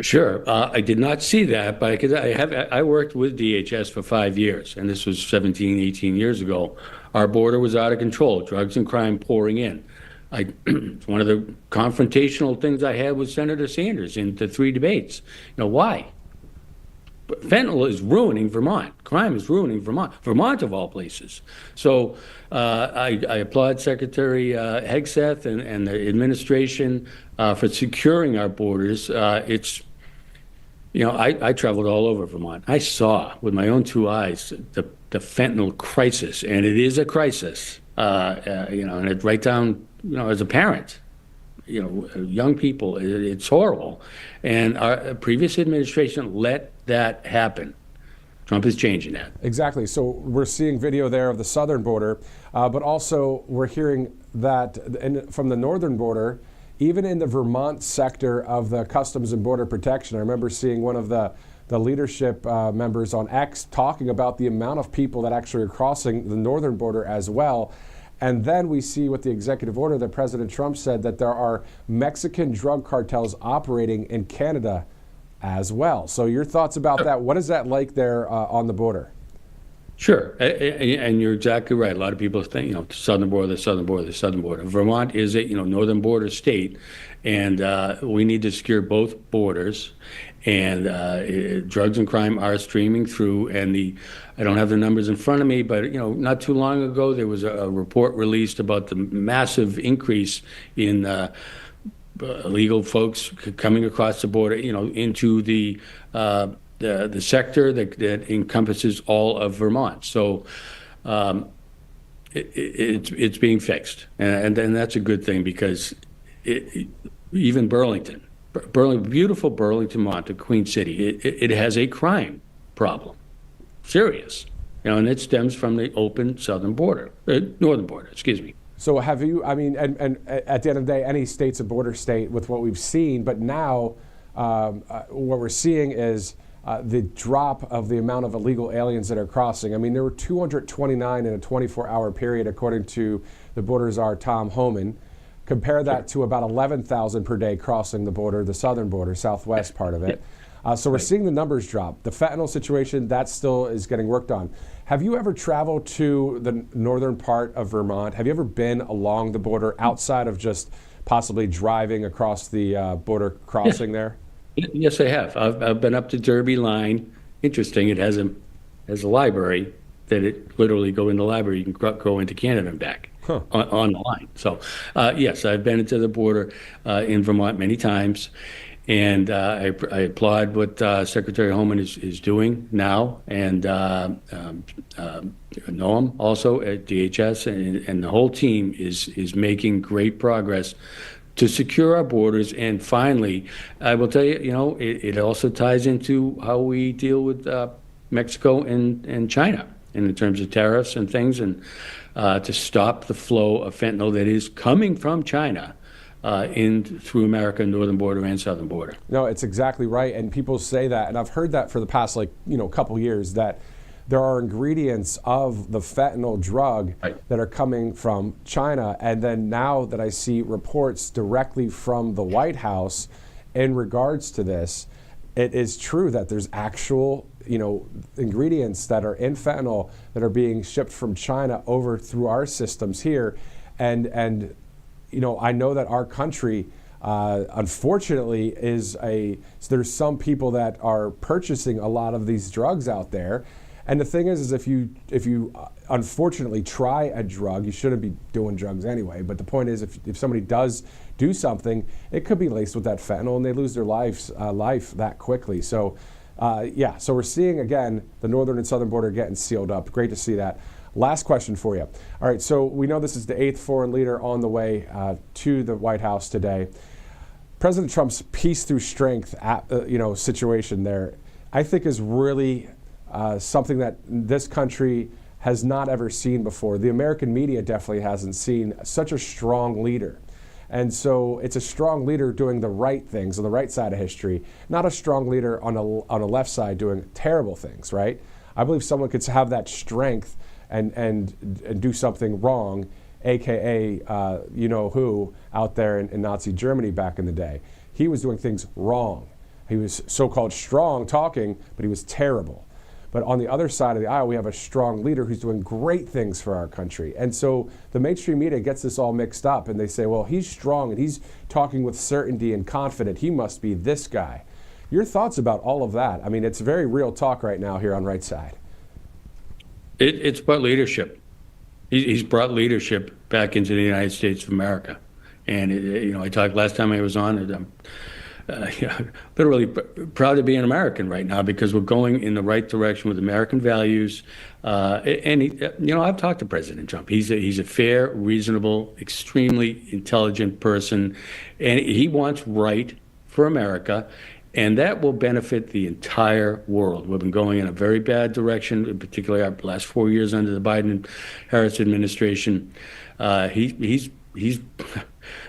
Sure. I did not see that, but because I worked with DHS for 5 years, and this was 17, 18 years ago. Our border was out of control, drugs and crime pouring in. It's one of the confrontational things I had with Senator Sanders in the 3 debates. Why? Fentanyl is ruining Vermont. Crime is ruining Vermont of all places. So I applaud Secretary Hegseth and the administration for securing our borders. I traveled all over Vermont. I saw with my own 2 eyes the fentanyl crisis, and it is a crisis. And it right down, as a parent. Young people, it's horrible. And our previous administration let that happen. Trump is changing that. Exactly. So we're seeing video there of the southern border, but also we're hearing that from the northern border, even in the Vermont sector of the Customs and Border Protection. I remember seeing one of the leadership members on X talking about the amount of people that actually are crossing the northern border as well. And then we see with the executive order that President Trump said that there are Mexican drug cartels operating in Canada as well. So your thoughts about that? What is that like there on the border? Sure, and you're exactly right. A lot of people think, the southern border, the southern border, the southern border. Vermont is a, northern border state, and we need to secure both borders. And drugs and crime are streaming through, and I don't have the numbers in front of me, but not too long ago there was a report released about the massive increase in illegal folks coming across the border, into the sector that encompasses all of Vermont. So it's being fixed, and that's a good thing, because even Burlington, beautiful Burlington, Vermont, Queen City, it has a crime problem, serious, and it stems from the open southern border, northern border, excuse me. So have you, and at the end of the day, any state's a border state with what we've seen, but now what we're seeing is the drop of the amount of illegal aliens that are crossing. I mean, there were 229 in a 24-hour period, according to the border czar Tom Homan. Compare that to about 11,000 per day crossing the border, the southern border, southwest part of it. So we're seeing the numbers drop. The fentanyl situation, that still is getting worked on. Have you ever traveled to the northern part of Vermont? Have you ever been along the border outside of just possibly driving across the border crossing there? Yes, I have. I've been up to Derby Line. Interesting, it has a library that it literally go in the library. You can go into Canada and back on the line. So, yes, I've been into the border in Vermont many times. And I applaud what Secretary Homan is doing now, and Noam also at DHS, and the whole team is making great progress to secure our borders. And finally, I will tell you, it also ties into how we deal with Mexico and China in terms of tariffs and things, and to stop the flow of fentanyl that is coming from China through America, northern border and southern border. No, it's exactly right. And people say that, and I've heard that for the past couple years, that there are ingredients of the fentanyl drug that are coming from China. And then now that I see reports directly from the White House in regards to this, it is true that there's actual ingredients that are in fentanyl that are being shipped from China over through our systems here. And I know that our country, unfortunately, there's some people that are purchasing a lot of these drugs out there. And the thing is if you unfortunately try a drug, you shouldn't be doing drugs anyway. But the point is, if somebody does do something, it could be laced with that fentanyl, and they lose their life that quickly. So, so we're seeing, again, the northern and southern border getting sealed up. Great to see that. Last question for you. All right, so we know this is the 8th foreign leader on the way to the White House today. President Trump's peace through strength, situation there, I think is really something that this country has not ever seen before. The American media definitely hasn't seen such a strong leader. And so it's a strong leader doing the right things on the right side of history, not a strong leader on the left side doing terrible things, right? I believe someone could have that strength and do something wrong, AKA who out there in Nazi Germany back in the day. He was doing things wrong. He was so-called strong talking, but he was terrible. But on the other side of the aisle, we have a strong leader who's doing great things for our country. And so the mainstream media gets this all mixed up, and they say, well, he's strong and he's talking with certainty and confident. He must be this guy. Your thoughts about all of that? I mean, it's very real talk right now here on Right Side. It's about leadership. He's brought leadership back into the United States of America. And, I talked last time I was on it. I'm literally proud to be an American right now, because we're going in the right direction with American values. I've talked to President Trump. He's a fair, reasonable, extremely intelligent person, and he wants right for America. And that will benefit the entire world. We've been going in a very bad direction, in particular our last 4 years under the Biden-Harris administration. He's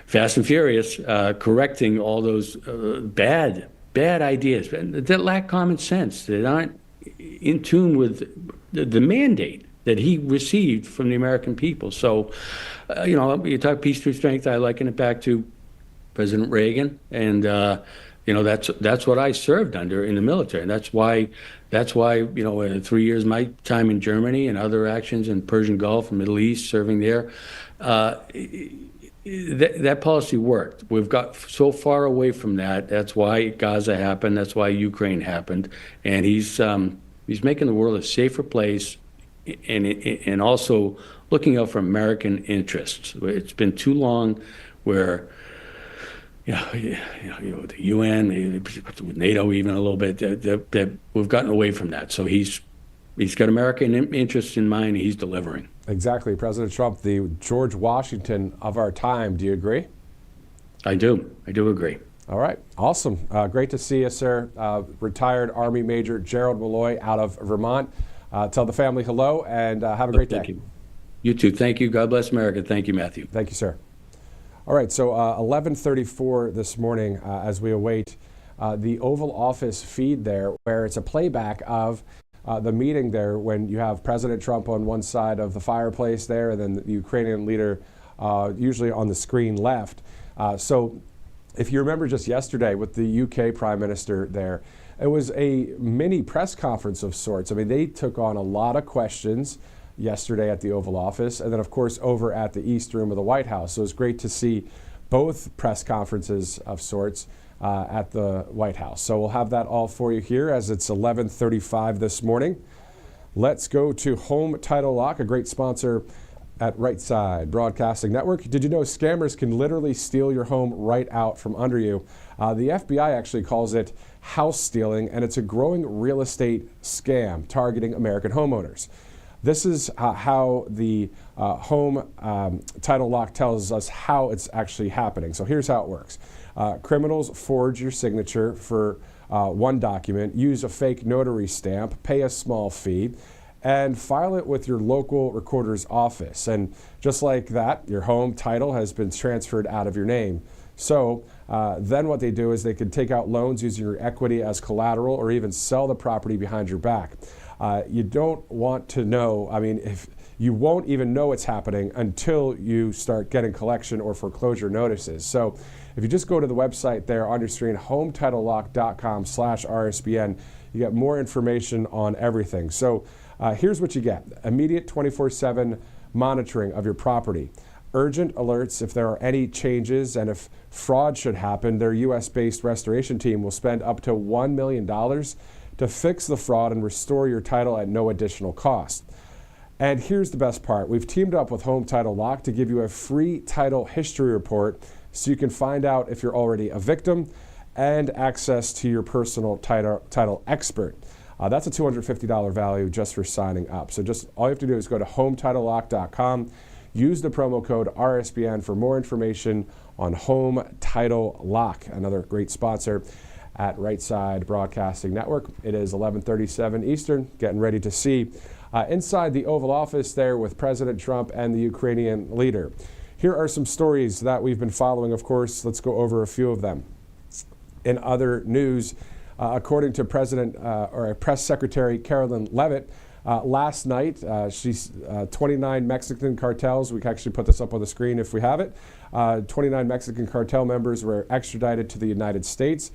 fast and furious, correcting all those bad ideas that lack common sense, that aren't in tune with the mandate that he received from the American people. So, you talk peace through strength, I liken it back to President Reagan, and that's what I served under in the military, and that's why 3 years my time in Germany and other actions in Persian Gulf and Middle East, serving there, that policy worked. We've got so far away from that. That's why Gaza happened. That's why Ukraine happened, and he's making the world a safer place, and also looking out for American interests. It's been too long where the UN, with NATO even a little bit, that we've gotten away from that. So he's got American interests in mind, and he's delivering. Exactly. President Trump, the George Washington of our time. Do you agree? I do agree. All right. Awesome. Great to see you, sir. Retired Army Major Gerald Malloy out of Vermont. Tell the family hello, and have a great day. Thank you. You too. Thank you. God bless America. Thank you, Matthew. Thank you, sir. All right, so 11:34 this morning as we await the Oval Office feed there, where it's a playback of the meeting there when you have President Trump on one side of the fireplace there, and then the Ukrainian leader usually on the screen left. So if you remember just yesterday with the UK Prime Minister there, it was a mini press conference of sorts. I mean, they took on a lot of questions yesterday at the Oval Office, and then of course over at the East Room of the White House. So it was great to see both press conferences of sorts at the White House. So we'll have that all for you here as it's 11:35 this morning. Let's go to Home Title Lock, a great sponsor at Right Side Broadcasting Network. Did you know scammers can literally steal your home right out from under you? The FBI actually calls it house stealing, and it's a growing real estate scam targeting American homeowners. This is how the Home Title Lock tells us how it's actually happening. So here's how it works. Criminals forge your signature for one document, use a fake notary stamp, pay a small fee, and file it with your local recorder's office. And just like that, your home title has been transferred out of your name. So then what they do is they can take out loans using your equity as collateral or even sell the property behind your back. You don't want to know, I mean, if you won't even know it's happening until you start getting collection or foreclosure notices. So if you just go to the website there on your screen, hometitlelock.com/RSBN, you get more information on everything. So here's what you get. Immediate 24/7 monitoring of your property. Urgent alerts if there are any changes, and if fraud should happen, their U.S.-based restoration team will spend up to $1 million to fix the fraud and restore your title at no additional cost. And here's the best part. We've teamed up with Home Title Lock to give you a free title history report so you can find out if you're already a victim and access to your personal title expert. That's a $250 value just for signing up. So just all you have to do is go to hometitlelock.com, use the promo code RSBN for more information on Home Title Lock, another great sponsor at Right Side Broadcasting Network. It is 11:37 Eastern, getting ready to see inside the Oval Office there with President Trump and the Ukrainian leader. Here are some stories that we've been following, of course. Let's go over a few of them. In other news, according to Press Secretary Carolyn Leavitt, last night, 29 Mexican cartels, we can actually put this up on the screen if we have it, 29 Mexican cartel members were extradited to the United States.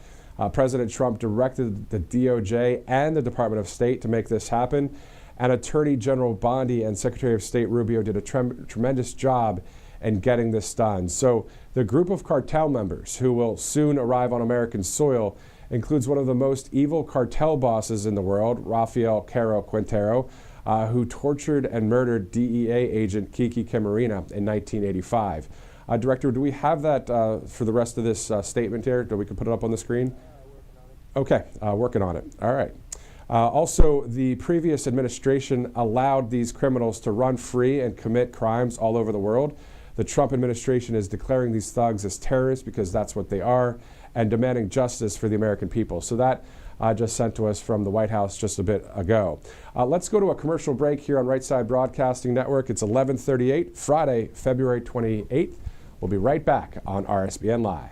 President Trump directed the DOJ and the Department of State to make this happen, and Attorney General Bondi and Secretary of State Rubio did a tremendous job in getting this done. So the group of cartel members who will soon arrive on American soil includes one of the most evil cartel bosses in the world, Rafael Caro Quintero, who tortured and murdered DEA agent Kiki Camarena in 1985. Director, do we have that for the rest of this statement here? Do we can put it up on the screen? Okay, working on it. All right. Also, the previous administration allowed these criminals to run free and commit crimes all over the world. The Trump administration is declaring these thugs as terrorists because that's what they are, and demanding justice for the American people. So that just sent to us from the White House just a bit ago. Let's go to a commercial break here on Right Side Broadcasting Network. It's 11:38, Friday, February 28th. We'll be right back on RSBN Live.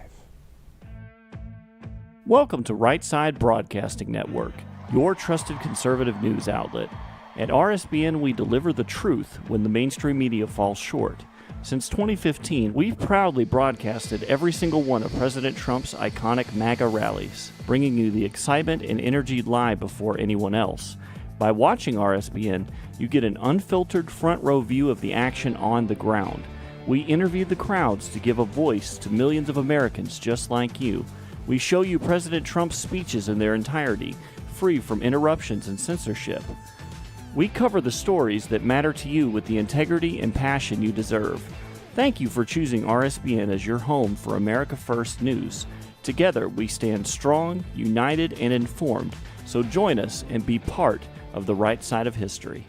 Welcome to Right Side Broadcasting Network, your trusted conservative news outlet. At RSBN, we deliver the truth when the mainstream media falls short. Since 2015, we've proudly broadcasted every single one of President Trump's iconic MAGA rallies, bringing you the excitement and energy live before anyone else. By watching RSBN, you get an unfiltered front row view of the action on the ground. We interview the crowds to give a voice to millions of Americans just like you. We show you President Trump's speeches in their entirety, free from interruptions and censorship. We cover the stories that matter to you with the integrity and passion you deserve. Thank you for choosing RSBN as your home for America First News. Together, we stand strong, united, and informed. So join us and be part of the right side of history.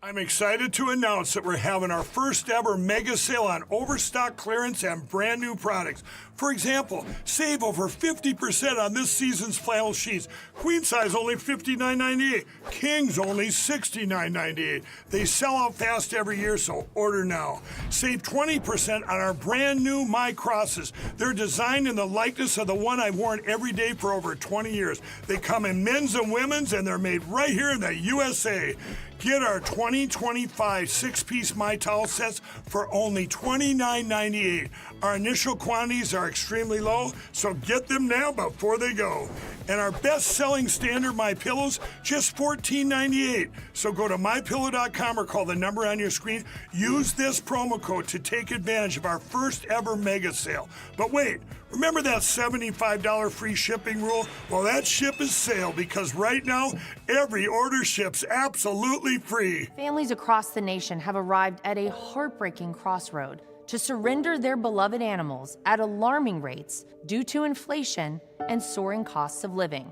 I'm excited to announce that we're having our first ever mega sale on overstock clearance and brand new products. For example, save over 50% on this season's flannel sheets. Queen size only $59.98. Kings only $69.98. They sell out fast every year, so order now. Save 20% on our brand new My Crosses. They're designed in the likeness of the one I've worn every day for over 20 years. They come in men's and women's, and they're made right here in the USA. Get our 2025 six-piece My Towel sets for only $29.98. Our initial quantities are extremely low, so get them now before they go. And our best-selling standard My Pillows, just $14.98. So go to mypillow.com or call the number on your screen. Use this promo code to take advantage of our first ever mega sale. But wait, remember that $75 free shipping rule? Well, that ship is sailed because right now, every order ships absolutely free. Families across the nation have arrived at a heartbreaking crossroad to surrender their beloved animals at alarming rates due to inflation and soaring costs of living.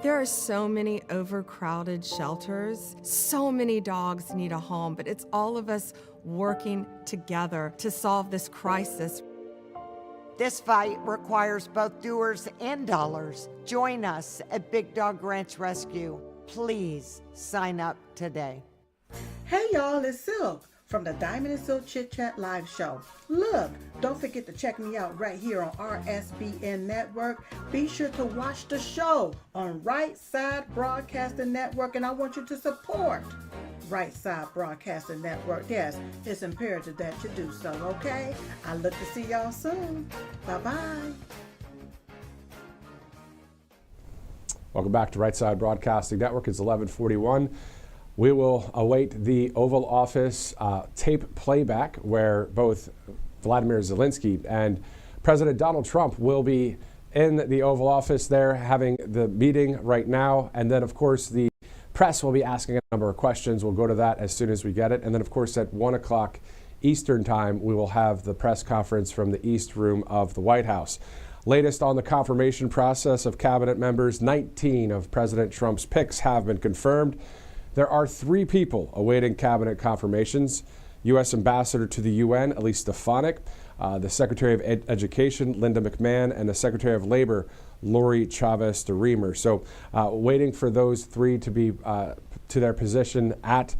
There are so many overcrowded shelters. So many dogs need a home, but it's all of us working together to solve this crisis. This fight requires both doers and dollars. Join us at Big Dog Ranch Rescue. Please sign up today. Hey y'all, it's Silk from the Diamond and Silk Chit Chat live show. Look, don't forget to check me out right here on RSBN Network. Be sure to watch the show on Right Side Broadcasting Network, and I want you to support Right Side Broadcasting Network. Yes, it's imperative that you do so, okay? I look to see y'all soon. Bye-bye. Welcome back to Right Side Broadcasting Network. It's 11:41. We will await the Oval Office tape playback where both Vladimir Zelenskyy and President Donald Trump will be in the Oval Office there having the meeting right now. And then, of course, the press will be asking a number of questions. We'll go to that as soon as we get it. And then, of course, at 1 o'clock Eastern time, we will have the press conference from the East Room of the White House. Latest on the confirmation process of cabinet members, 19 of President Trump's picks have been confirmed. There are 3 people awaiting cabinet confirmations: U.S. Ambassador to the UN, Elise Stefanik, the Secretary of Education, Linda McMahon, and the Secretary of Labor, Lori Chavez de Reamer. So waiting for those 3 to be to their position at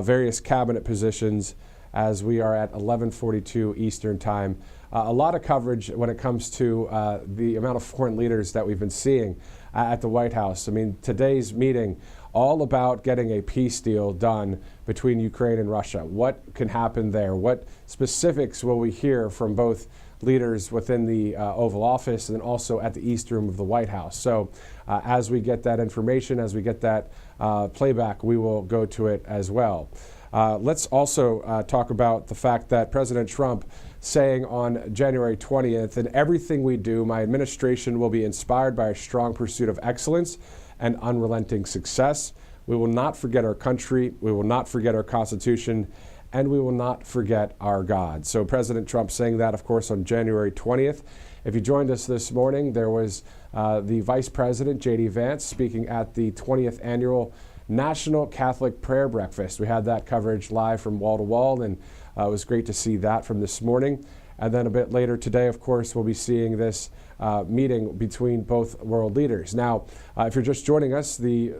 various cabinet positions as we are at 11:42 Eastern time. A lot of coverage when it comes to the amount of foreign leaders that we've been seeing at the White House. I mean, today's meeting, all about getting a peace deal done between Ukraine and Russia. What can happen there? What specifics will we hear from both leaders within the Oval Office and also at the East Room of the White House? So as we get that information, as we get that playback, we will go to it as well. Let's also talk about the fact that President Trump saying on January 20th, "In everything we do, my administration will be inspired by a strong pursuit of excellence and unrelenting success. We will not forget our country, we will not forget our Constitution, and we will not forget our God." So President Trump saying that, of course, on January 20th. If you joined us this morning, there was the Vice President, J.D. Vance, speaking at the 20th Annual National Catholic Prayer Breakfast. We had that coverage live from wall to wall, and it was great to see that from this morning. And then a bit later today, of course, we'll be seeing this meeting between both world leaders. Now, if you're just joining us, the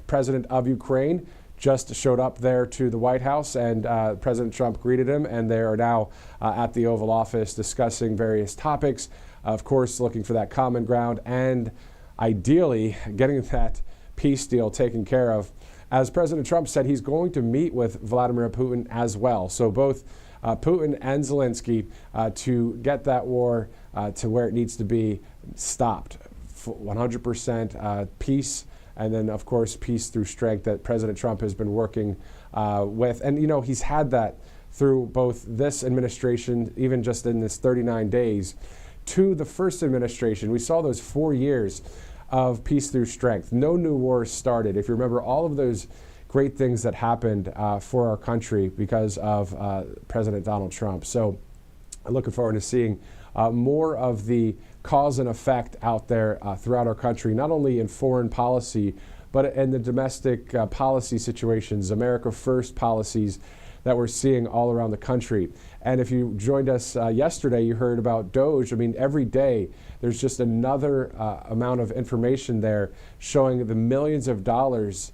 president of Ukraine just showed up there to the White House, and President Trump greeted him, and they are now at the Oval Office discussing various topics, of course, looking for that common ground and ideally getting that peace deal taken care of. As President Trump said, he's going to meet with Vladimir Putin as well. So both Putin and Zelenskyy to get that war to where it needs to be stopped. 100% peace, and then, of course, peace through strength that President Trump has been working with. And, you know, he's had that through both this administration, even just in this 39 days, to the first administration. We saw those 4 years of peace through strength. No new wars started. If you remember all of those great things that happened for our country because of President Donald Trump. So I'm looking forward to seeing more of the cause and effect out there throughout our country, not only in foreign policy, but in the domestic policy situations, America First policies that we're seeing all around the country. And if you joined us yesterday, you heard about Doge. I mean, every day there's just another amount of information there showing the millions of dollars,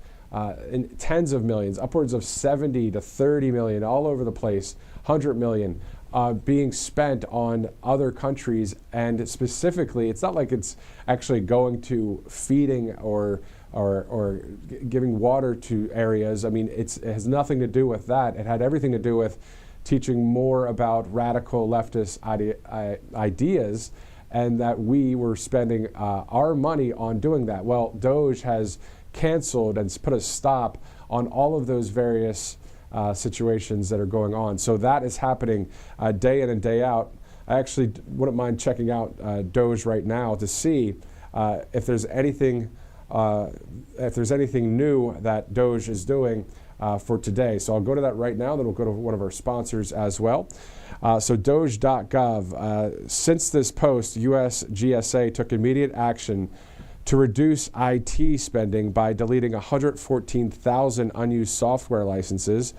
in tens of millions, upwards of 70 to 30 million all over the place, 100 million being spent on other countries. And specifically, it's not like it's actually going to feeding or giving water to areas. I mean, it has nothing to do with that. It had everything to do with teaching more about radical leftist ideas, and that we were spending our money on doing that. Well, Doge has canceled and put a stop on all of those various situations that are going on. So that is happening day in and day out. I actually wouldn't mind checking out Doge right now to see if there's anything new that Doge is doing for today. So I'll go to that right now, then we'll go to one of our sponsors as well. So Doge.gov, since this post, US GSA took immediate action to reduce IT spending by deleting 114,000 unused software licenses.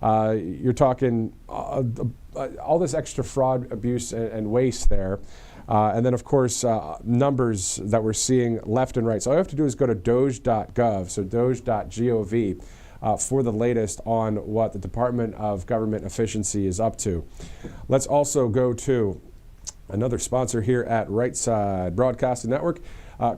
You're talking all this extra fraud, abuse, and waste there. And then, of course, numbers that we're seeing left and right. So all you have to do is go to Doge.gov, so Doge.gov, for the latest on what the Department of Government Efficiency is up to. Let's also go to another sponsor here at Right Side Broadcasting Network,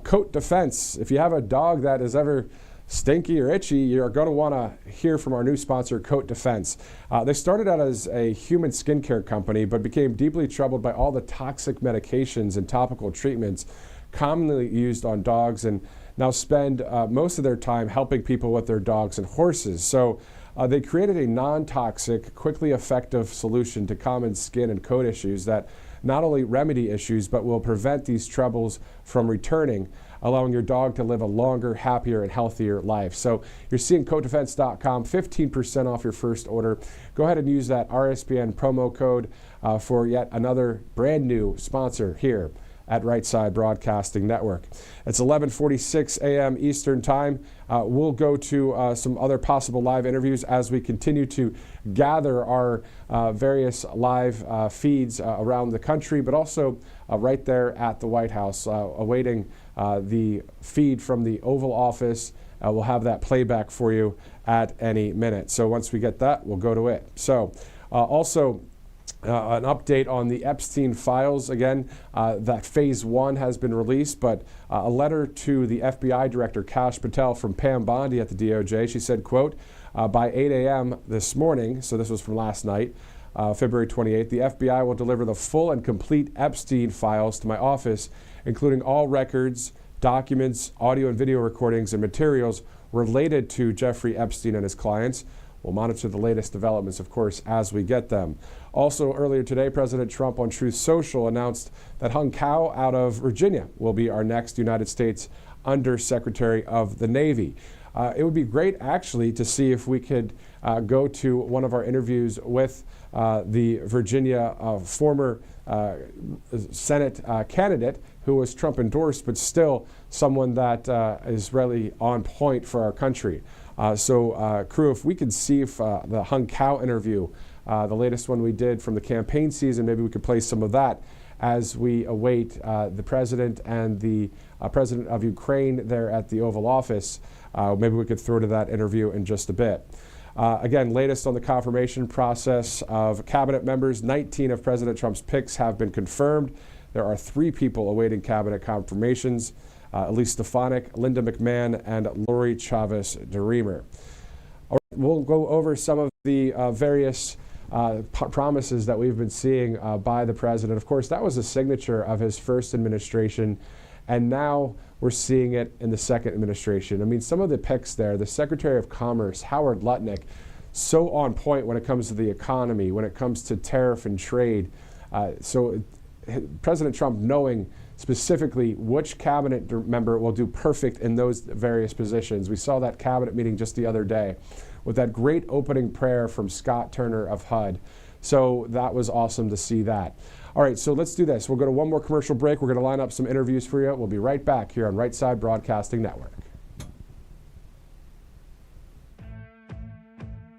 Coat Defense. If you have a dog that is ever stinky or itchy, you're going to want to hear from our new sponsor, Coat Defense. They started out as a human skincare company, but became deeply troubled by all the toxic medications and topical treatments commonly used on dogs, and now spend most of their time helping people with their dogs and horses. So they created a non-toxic, quickly effective solution to common skin and coat issues that not only remedy issues, but will prevent these troubles from returning, allowing your dog to live a longer, happier, and healthier life. So you're seeing CoatDefense.com, 15% off your first order. Go ahead and use that RSBN promo code for yet another brand new sponsor here at Right Side Broadcasting Network. It's 11:46 a.m. Eastern Time. We'll go to some other possible live interviews as we continue to gather our various live feeds around the country, but also right there at the White House, awaiting the feed from the Oval Office. We'll have that playback for you at any minute. So once we get that, we'll go to it. So also, an update on the Epstein files. Again, that phase 1 has been released, but a letter to the FBI Director Kash Patel from Pam Bondi at the DOJ. She said, quote, by 8 a.m. this morning, so this was from last night, February 28th, the FBI will deliver the full and complete Epstein files to my office, including all records, documents, audio and video recordings, and materials related to Jeffrey Epstein and his clients. We'll monitor the latest developments, of course, as we get them. Also, earlier today, President Trump on Truth Social announced that Hung Cao out of Virginia will be our next United States Undersecretary of the Navy. It would be great, actually, to see if we could go to one of our interviews with the Virginia former Senate candidate who was Trump endorsed, but still someone that is really on point for our country. So, crew, if we could see if the Hung Cao interview, the latest one we did from the campaign season, maybe we could play some of that as we await the president and the president of Ukraine there at the Oval Office. Maybe we could throw to that interview in just a bit. Again, latest on the confirmation process of cabinet members. 19 of President Trump's picks have been confirmed. There are 3 people awaiting cabinet confirmations. Elise Stefanik, Linda McMahon, and Lori Chavez DeReamer. We'll go over some of the various promises that we've been seeing by the president. Of course, that was a signature of his first administration, and now we're seeing it in the second administration. I mean, some of the picks there, the Secretary of Commerce, Howard Lutnick, so on point when it comes to the economy, when it comes to tariff and trade. So President Trump knowing specifically which cabinet member will do perfect in those various positions. We saw that cabinet meeting just the other day with that great opening prayer from Scott Turner of HUD. So that was awesome to see that. All right, so let's do this. We'll go to one more commercial break. We're going to line up some interviews for you. We'll be right back here on Right Side Broadcasting Network.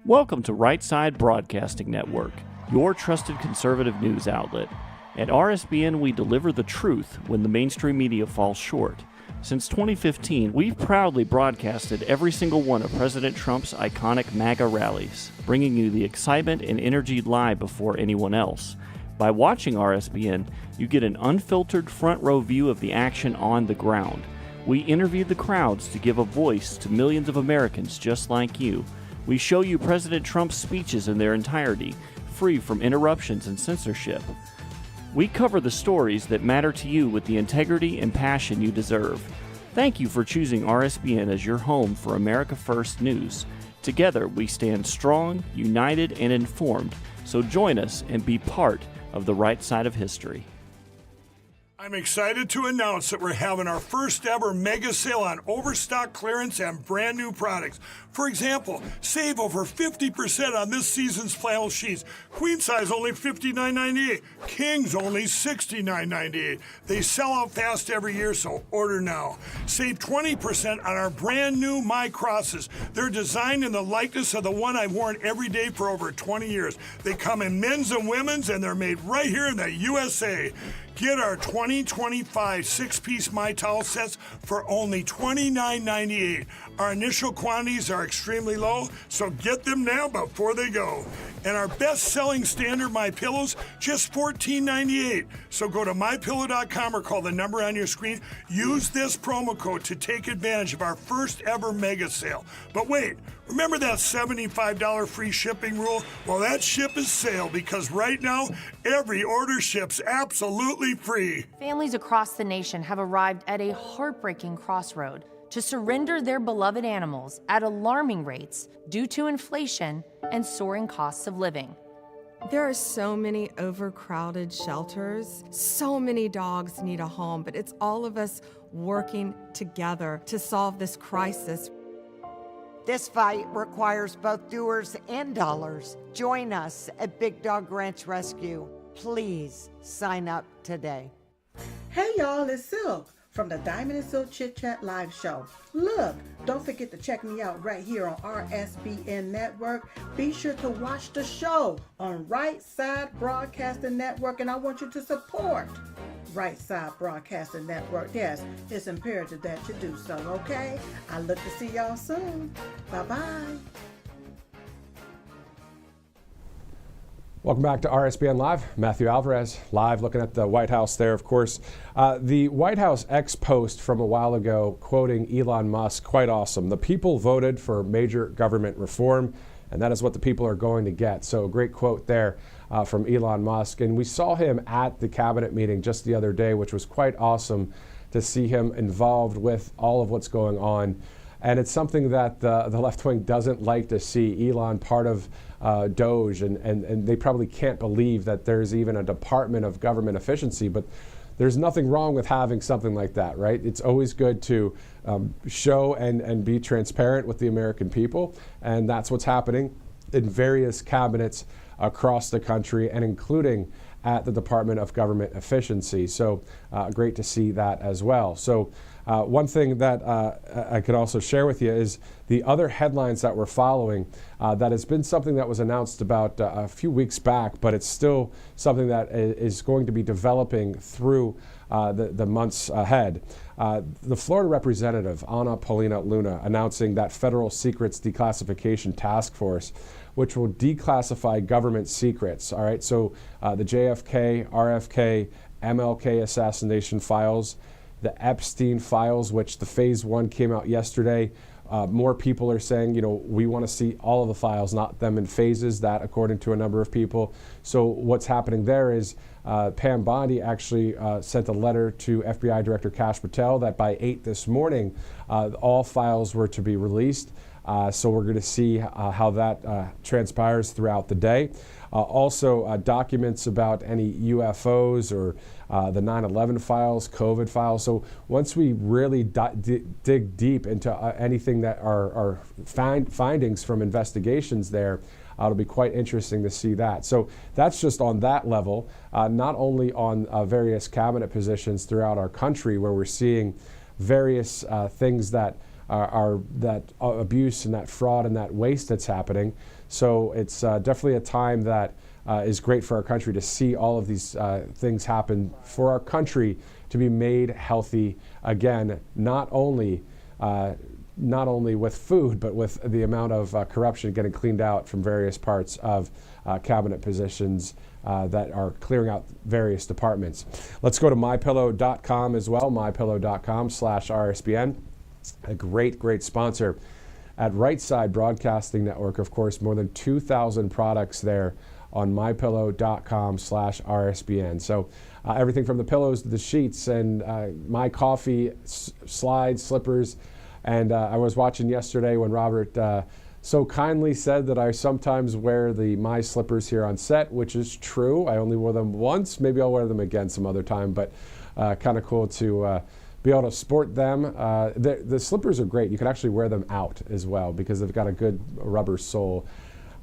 Welcome to Right Side Broadcasting Network, your trusted conservative news outlet. At RSBN, we deliver the truth when the mainstream media falls short. Since 2015, we've proudly broadcasted every single one of President Trump's iconic MAGA rallies, bringing you the excitement and energy live before anyone else. By watching RSBN, you get an unfiltered front row view of the action on the ground. We interview the crowds to give a voice to millions of Americans just like you. We show you President Trump's speeches in their entirety, free from interruptions and censorship. We cover the stories that matter to you with the integrity and passion you deserve. Thank you for choosing RSBN as your home for America First News. Together, we stand strong, united, and informed, so join us and be part of the right side of history. I'm excited to announce that we're having our first ever mega sale on overstock clearance and brand new products. For example, save over 50% on this season's flannel sheets. Queen size only $59.98. Kings only $69.98. They sell out fast every year, so order now. Save 20% on our brand new My Crosses. They're designed in the likeness of the one I've worn every day for over 20 years. They come in men's and women's, and they're made right here in the USA. Get our 2025 6-piece My Towel sets for only $29.98. Our initial quantities are extremely low, so get them now before they go. And our best-selling standard My Pillows, just $14.98. So go to mypillow.com or call the number on your screen. Use this promo code to take advantage of our first ever mega sale. But wait, remember that $75 free shipping rule? Well, that ship is sailed because right now, every order ships absolutely free. Families across the nation have arrived at a heartbreaking crossroad to surrender their beloved animals at alarming rates due to inflation and soaring costs of living. There are so many overcrowded shelters. So many dogs need a home, but it's all of us working together to solve this crisis. This fight requires both doers and dollars. Join us at Big Dog Ranch Rescue. Please sign up today. Hey y'all, it's Silk from the Diamond and Silk Chit Chat live show. Look, don't forget to check me out right here on RSBN Network. Be sure to watch the show on Right Side Broadcasting Network, and I want you to support Right Side Broadcasting Network. Yes, it's imperative that you do so, okay? I look to see y'all soon. Bye-bye. Welcome back to RSBN Live. Matthew Alvarez, live looking at the White House there, of course. The White House X post from a while ago quoting Elon Musk, quite awesome. The people voted for major government reform, and that is what the people are going to get. So a great quote there from Elon Musk. And we saw him at the cabinet meeting just the other day, which was quite awesome to see him involved with all of what's going on. And it's something that the left wing doesn't like to see. Elon part of Doge, and they probably can't believe that there's even a Department of Government Efficiency, but there's nothing wrong with having something like that, right? It's always good to show and be transparent with the American people, and that's what's happening in various cabinets across the country, and including at the Department of Government Efficiency. So great to see that as well. So one thing that I could also share with you is the other headlines that we're following. That has been something that was announced about a few weeks back, but it's still something that is going to be developing through the months ahead. The Florida representative, Ana Paulina Luna, announcing that Federal Secrets Declassification Task Force, which will declassify government secrets. All right, so the JFK, RFK, MLK assassination files, the Epstein files, which the phase 1 came out yesterday. More people are saying, we want to see all of the files, not them in phases, that according to a number of people. So what's happening there is Pam Bondi actually sent a letter to FBI Director Kash Patel that by 8 this morning, all files were to be released. So we're going to see how that transpires throughout the day. Also, documents about any UFOs or the 9/11 files, COVID files. So once we really dig deep into anything that are findings from investigations there, it'll be quite interesting to see that. So that's just on that level, not only on various cabinet positions throughout our country where we're seeing various things that that abuse and that fraud and that waste that's happening. So it's definitely a time that is great for our country to see all of these things happen for our country to be made healthy again, not only with food, but with the amount of corruption getting cleaned out from various parts of cabinet positions that are clearing out various departments. Let's go to mypillow.com as well, mypillow.com/RSBN. A great sponsor at Right Side Broadcasting Network. Of course, more than 2,000 products there on mypillow.com/RSBN. So everything from the pillows to the sheets and my coffee, slides, slippers. And I was watching yesterday when Robert so kindly said that I sometimes wear my slippers here on set, which is true. I only wore them once. Maybe I'll wear them again some other time, but kind of cool to be able to sport them. The slippers are great. You can actually wear them out as well because they've got a good rubber sole.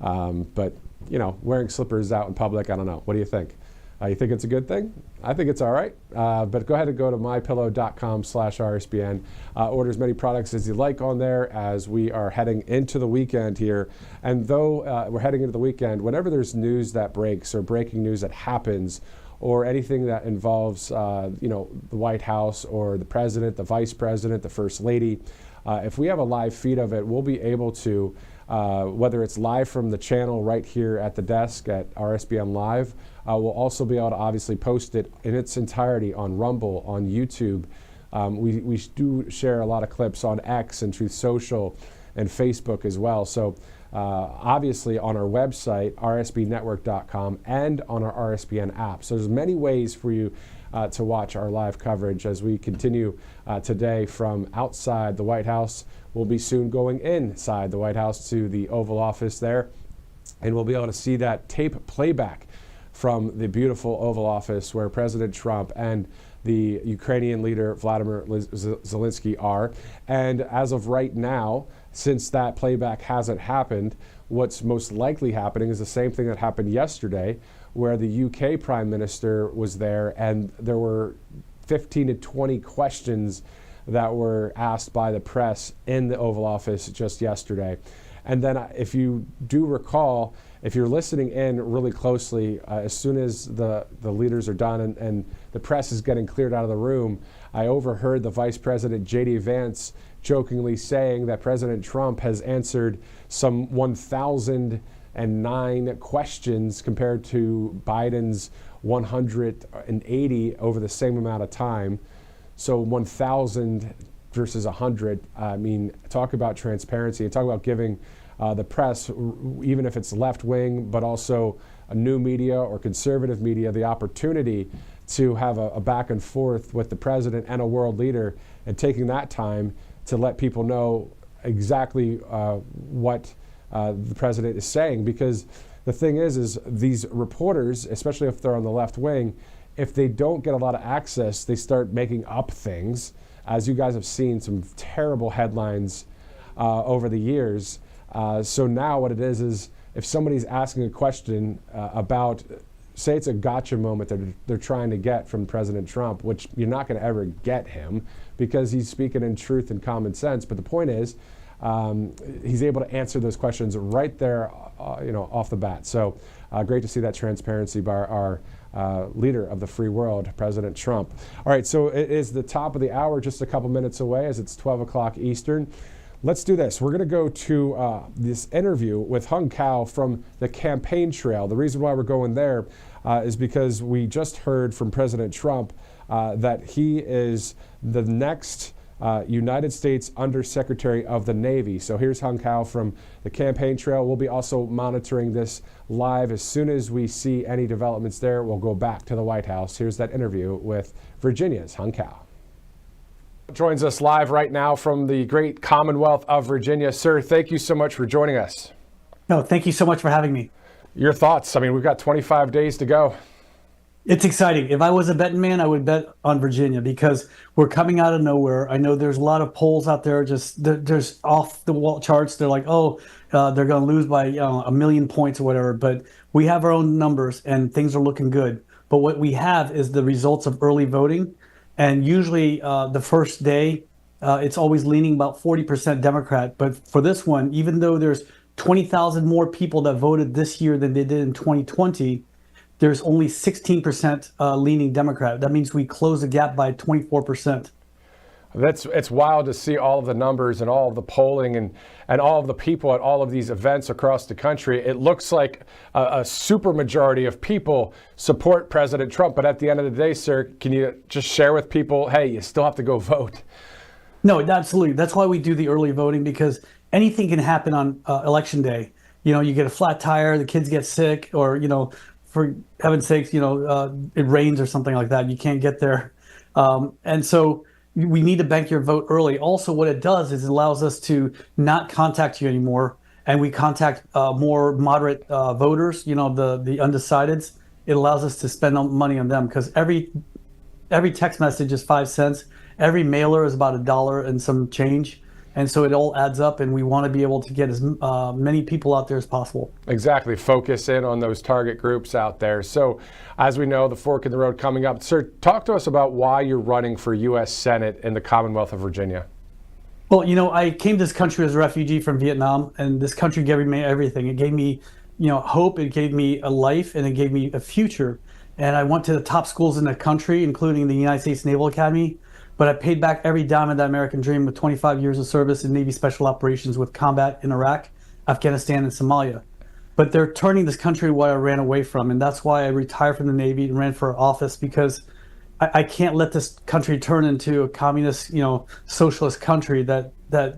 But, you know, wearing slippers out in public, I don't know. What do you think? You think it's a good thing? I think it's all right. But go ahead and go to mypillow.com/RSBN. Order as many products as you like on there as we are heading into the weekend here. And though we're heading into the weekend, whenever there's news that breaks or breaking news that happens, or anything that involves, the White House or the president, the vice president, the first lady, if we have a live feed of it, we'll be able to, whether it's live from the channel right here at the desk at RSBN Live, we'll also be able to obviously post it in its entirety on Rumble, on YouTube. We do share a lot of clips on X and Truth Social and Facebook as well. So obviously on our website, rsbnetwork.com, and on our RSBN app. So there's many ways for you to watch our live coverage as we continue today from outside the White House. We'll be soon going inside the White House to the Oval Office there, and we'll be able to see that tape playback from the beautiful Oval Office where President Trump and the Ukrainian leader Vladimir Zelenskyy are. And as of right now, since that playback hasn't happened, what's most likely happening is the same thing that happened yesterday, where the UK Prime Minister was there and there were 15 to 20 questions that were asked by the press in the Oval Office just yesterday. And then if you do recall, if you're listening in really closely, as soon as the leaders are done and the press is getting cleared out of the room, I overheard the Vice President J.D. Vance jokingly saying that President Trump has answered some 1,009 questions compared to Biden's 180 over the same amount of time. So 1,000 versus 100. I mean, talk about transparency and talk about giving the press, even if it's left wing, but also a new media or conservative media, the opportunity to have a back and forth with the president and a world leader, and taking that time to let people know exactly what the president is saying. Because the thing is these reporters, especially if they're on the left wing, if they don't get a lot of access, they start making up things. As you guys have seen, some terrible headlines over the years. So now what it is if somebody's asking a question about, say it's a gotcha moment that they're trying to get from President Trump, which you're not going to ever get him because he's speaking in truth and common sense. But the point is, he's able to answer those questions right there, off the bat. So great to see that transparency by our leader of the free world, President Trump. All right, so it is the top of the hour, just a couple minutes away as it's 12 o'clock Eastern. Let's do this. We're going to go to this interview with Hung Kao from the campaign trail. The reason why we're going there is because we just heard from President Trump that he is the next United States Undersecretary of the Navy. So here's Hung Kao from the campaign trail. We'll be also monitoring this live. As soon as we see any developments there, we'll go back to the White House. Here's that interview with Virginia's Hung Kao. Joins us live right now from the great Commonwealth of Virginia. Sir, thank you so much for joining us. No, thank you so much for having me. Your thoughts? I mean, we've got 25 days to go. It's exciting. If I was a betting man, I would bet on Virginia because we're coming out of nowhere. I know there's a lot of polls out there, there's off the wall charts. They're like, they're going to lose by 1 million points or whatever. But we have our own numbers and things are looking good. But what we have is the results of early voting. And usually the first day it's always leaning about 40% Democrat. But for this one, even though there's 20,000 more people that voted this year than they did in 2020, there's only 16% leaning Democrat. That means we close the gap by 24%. It's wild to see all of the numbers and all of the polling and all of the people at all of these events across the country. It looks like a super majority of people support President Trump. But at the end of the day, sir, can you just share with people, hey, you still have to go vote? No, absolutely. That's why we do the early voting, because anything can happen on election day. You know, you get a flat tire, the kids get sick, or, you know, for heaven's sakes, you know, it rains or something like that. You can't get there. And so we need to bank your vote early. Also, what it does is it allows us to not contact you anymore, and we contact more moderate voters, you know, the undecideds. It allows us to spend money on them, because every text message is 5 cents. Every mailer is about $1 and some change. And so it all adds up, and we want to be able to get as many people out there as possible. Exactly. Focus in on those target groups out there. So as we know, the fork in the road coming up. Sir, talk to us about why you're running for U.S. Senate in the Commonwealth of Virginia. Well, you know, I came to this country as a refugee from Vietnam, and this country gave me everything. It gave me, you know, hope. It gave me a life, and it gave me a future. And I went to the top schools in the country, including the United States Naval Academy. But I paid back every dime of that American dream with 25 years of service in Navy Special Operations with combat in Iraq, Afghanistan, and Somalia. But they're turning this country what I ran away from, and that's why I retired from the Navy and ran for office, because I can't let this country turn into a communist, you know, socialist country that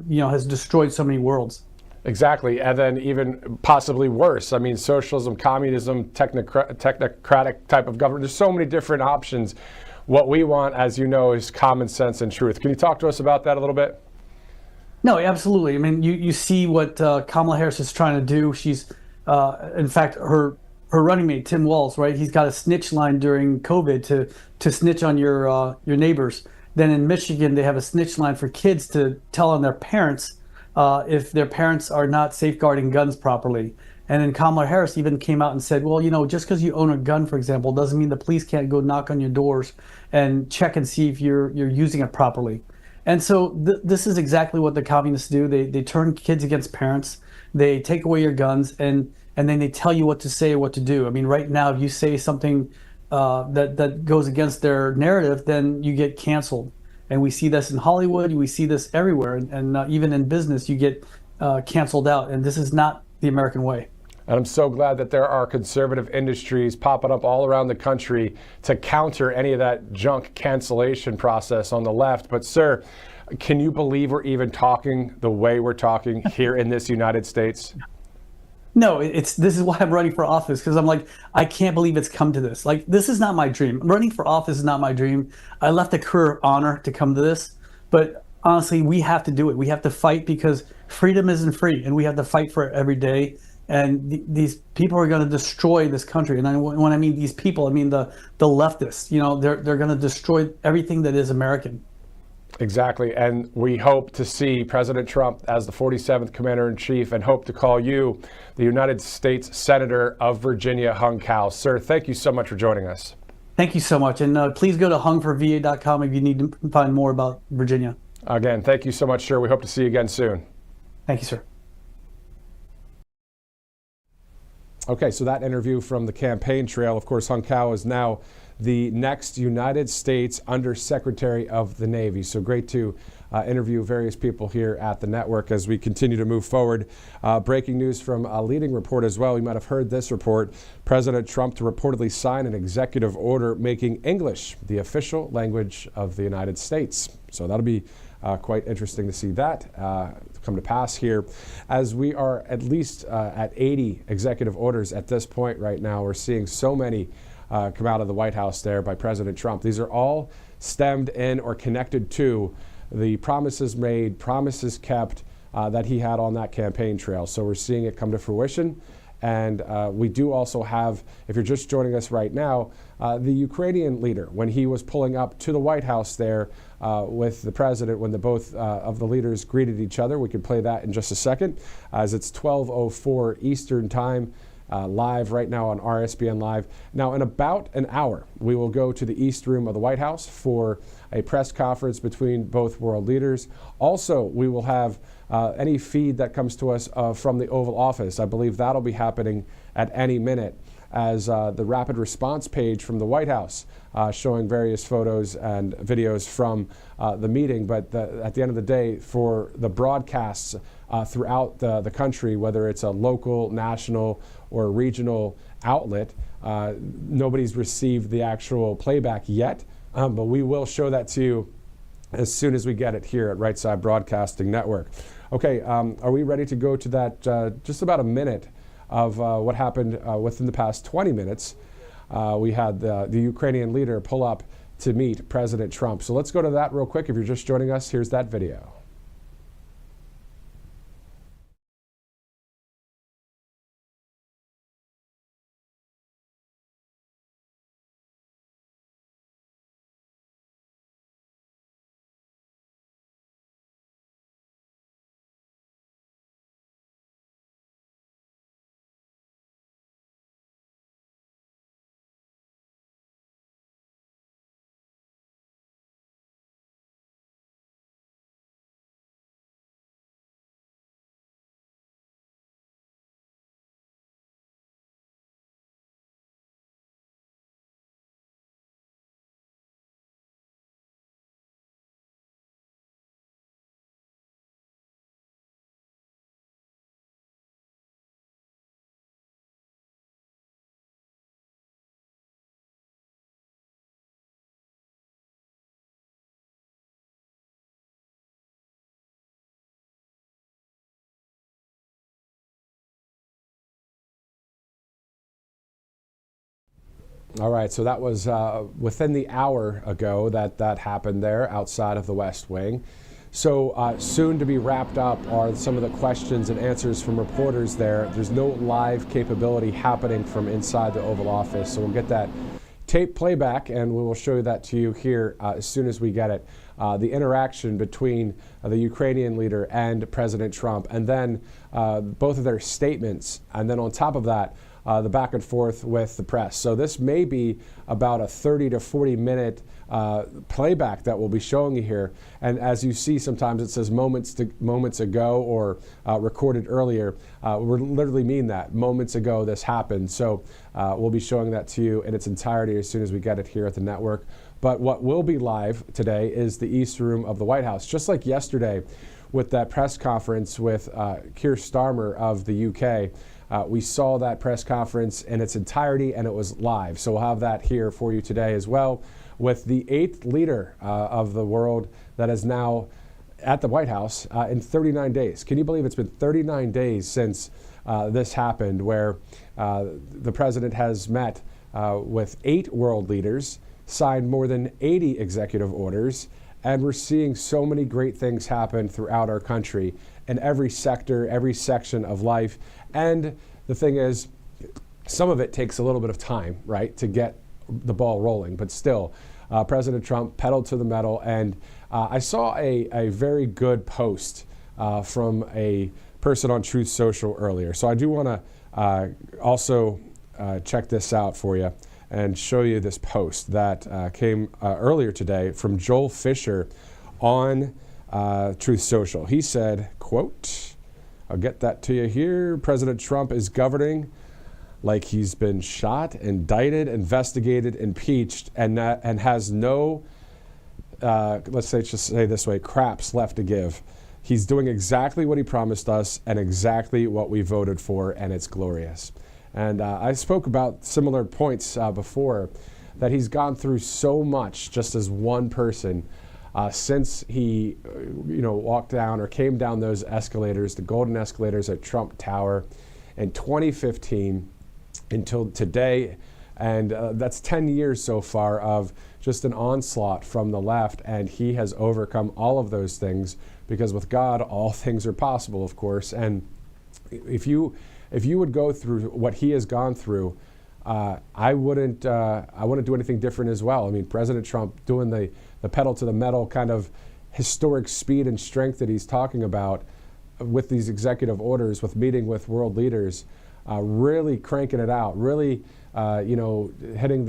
you know has destroyed so many worlds. Exactly, and then even possibly worse. I mean, socialism, communism, technocratic type of government. There's so many different options. What we want, as you know, is common sense and truth. Can you talk to us about that a little bit? No, absolutely. I mean, you see what Kamala Harris is trying to do. She's, in fact, her running mate, Tim Walz, right? He's got a snitch line during COVID to snitch on your neighbors. Then in Michigan, they have a snitch line for kids to tell on their parents if their parents are not safeguarding guns properly. And then Kamala Harris even came out and said, well, you know, just because you own a gun, for example, doesn't mean the police can't go knock on your doors and check and see if you're using it properly. And so this is exactly what the communists do. They turn kids against parents. They take away your guns, and then they tell you what to say or what to do. I mean, right now, if you say something that goes against their narrative, then you get canceled. And we see this in Hollywood. We see this everywhere. And even in business, you get canceled out. And this is not the American way. And I'm so glad that there are conservative industries popping up all around the country to counter any of that junk cancellation process on the left. But sir, can you believe we're even talking the way we're talking here in this United States? No, this is why I'm running for office, because I'm like, I can't believe it's come to this. Like, this is not my dream. Running for office is not my dream. I left a career of honor to come to this. But honestly, we have to do it. We have to fight, because freedom isn't free, and we have to fight for it every day. And these people are going to destroy this country. And when I mean these people, I mean the leftists. You know, they're going to destroy everything that is American. Exactly. And we hope to see President Trump as the 47th Commander-in-Chief, and hope to call you the United States Senator of Virginia, Hung Kao. Sir, thank you so much for joining us. Thank you so much. And please go to hungforva.com if you need to find more about Virginia. Again, thank you so much, sir. We hope to see you again soon. Thank you, sir. Okay, so that interview from the campaign trail. Of course, Hung Kao is now the next United States Undersecretary of the Navy. So great to interview various people here at the network as we continue to move forward. Breaking news from a leading report as well. You might have heard this report. President Trump to reportedly sign an executive order making English the official language of the United States. So that'll be quite interesting to see that come to pass here, as we are at least at 80 executive orders at this point right now. We're seeing so many come out of the White House there by President Trump. These are all stemmed in or connected to the promises made, promises kept that he had on that campaign trail. So we're seeing it come to fruition. And we do also have, if you're just joining us right now, the Ukrainian leader, when he was pulling up to the White House there with the president, when the both of the leaders greeted each other. We could play that in just a second, as it's 12:04 Eastern Time, live right now on RSBN Live. Now, in about an hour, we will go to the East Room of the White House for a press conference between both world leaders. Also, we will have any feed that comes to us from the Oval Office. I believe that'll be happening at any minute, as the rapid response page from the White House showing various photos and videos from the meeting. But at the end of the day, for the broadcasts throughout the country, whether it's a local, national, or regional outlet, nobody's received the actual playback yet, but we will show that to you as soon as we get it here at Right Side Broadcasting Network. Okay, are we ready to go to that just about a minute of what happened within the past 20 minutes? We had the Ukrainian leader pull up to meet President Trump. So let's go to that real quick. If you're just joining us, here's that video. All right, so that was within the hour ago that happened there outside of the West Wing. So soon to be wrapped up are some of the questions and answers from reporters there. There's no live capability happening from inside the Oval Office, so we'll get that tape playback and we will show that to you here as soon as we get it. The interaction between the Ukrainian leader and President Trump, and then both of their statements, and then on top of that, the back and forth with the press. So this may be about a 30 to 40 minute playback that we'll be showing you here. And as you see, sometimes it says moments ago or recorded earlier. We literally mean that. Moments ago this happened. So we'll be showing that to you in its entirety as soon as we get it here at the network. But what will be live today is the East Room of the White House. Just like yesterday with that press conference with Keir Starmer of the UK. We saw that press conference in its entirety and it was live. So we'll have that here for you today as well, with the 8th leader of the world that is now at the White House in 39 days. Can you believe it's been 39 days since this happened, where the president has met with 8 world leaders, signed more than 80 executive orders, and we're seeing so many great things happen throughout our country in every sector, every section of life. And the thing is, some of it takes a little bit of time, right, to get the ball rolling. But still, President Trump pedaled to the metal. And I saw a very good post from a person on Truth Social earlier. So I do want to also check this out for you and show you this post that came earlier today from Joel Fisher on Truth Social. He said, quote, I'll get that to you here. President Trump is governing like he's been shot, indicted, investigated, impeached, and has no, let's just say this way, craps left to give. He's doing exactly what he promised us and exactly what we voted for, and it's glorious. And I spoke about similar points before, that he's gone through so much just as one person since he, walked down or came down those escalators, the golden escalators at Trump Tower in 2015 until today. And that's 10 years so far of just an onslaught from the left. And he has overcome all of those things, because with God, all things are possible, of course. And if you would go through what he has gone through, I wouldn't do anything different as well. I mean, President Trump doing the pedal to the metal kind of historic speed and strength that he's talking about with these executive orders, with meeting with world leaders. really cranking it out, really, hitting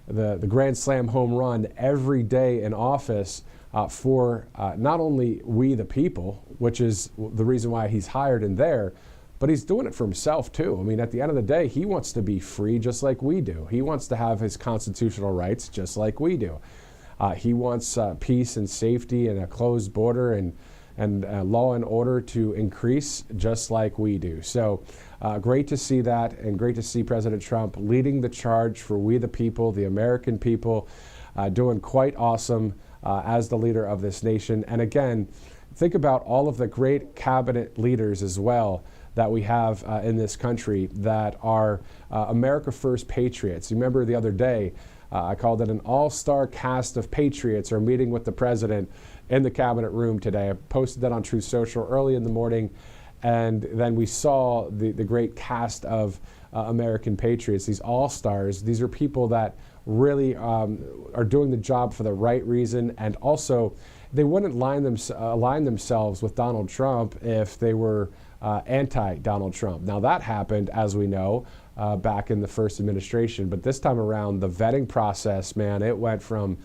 the grand slam home run every day in office for not only we the people, which is the reason why he's hired in there, but he's doing it for himself too. I mean, at the end of the day, he wants to be free just like we do. He wants to have his constitutional rights just like we do. He wants peace and safety and a closed border and law and order to increase just like we do. So great to see that, and great to see President Trump leading the charge for we the people, the American people, doing quite awesome as the leader of this nation. And again, think about all of the great cabinet leaders as well that we have in this country that are America First patriots. You remember the other day, I called it an all-star cast of patriots are meeting with the president in the cabinet room today. I posted that on Truth Social early in the morning, and then we saw the great cast of American patriots, these all-stars. These are people that really are doing the job for the right reason, and also they wouldn't align themselves with Donald Trump if they were anti-Donald Trump. Now that happened, as we know, back in the first administration, but this time around, the vetting process, man, it went from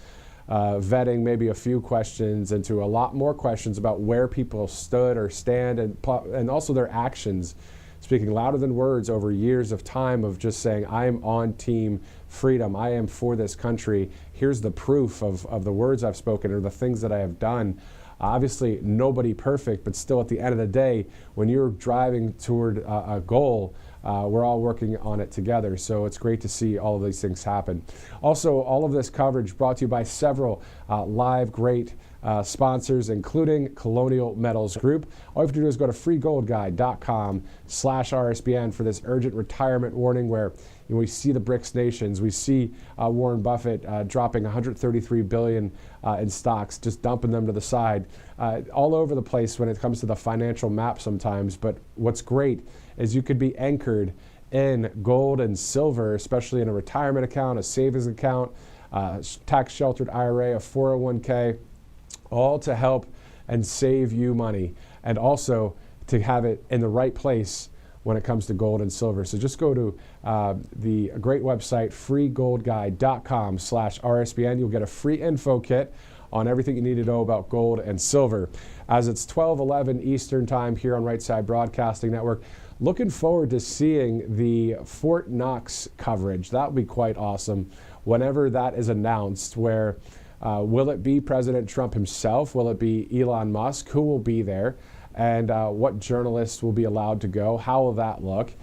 vetting maybe a few questions into a lot more questions about where people stood or stand, and also their actions, speaking louder than words over years of time of just saying, I am on team freedom, I am for this country, here's the proof of the words I've spoken or the things that I have done. Obviously, nobody perfect, but still at the end of the day, when you're driving toward a goal, we're all working on it together. So it's great to see all of these things happen. Also, all of this coverage brought to you by several live great sponsors, including Colonial Metals Group. All you have to do is go to freegoldguy.com/RSBN for this urgent retirement warning where we see the BRICS nations, we see Warren Buffett dropping $133 billion in stocks, just dumping them to the side, all over the place when it comes to the financial map sometimes. But what's great is you could be anchored in gold and silver, especially in a retirement account, a savings account, tax-sheltered IRA, a 401k, all to help and save you money, and also to have it in the right place when it comes to gold and silver. So just go to the great website, freegoldguy.com/RSBN. You'll get a free info kit on everything you need to know about gold and silver. As it's 12:11 Eastern Time here on Right Side Broadcasting Network, looking forward to seeing the Fort Knox coverage. That would be quite awesome whenever that is announced, where will it be President Trump himself? Will it be Elon Musk? Who will be there? And what journalists will be allowed to go? How will that look?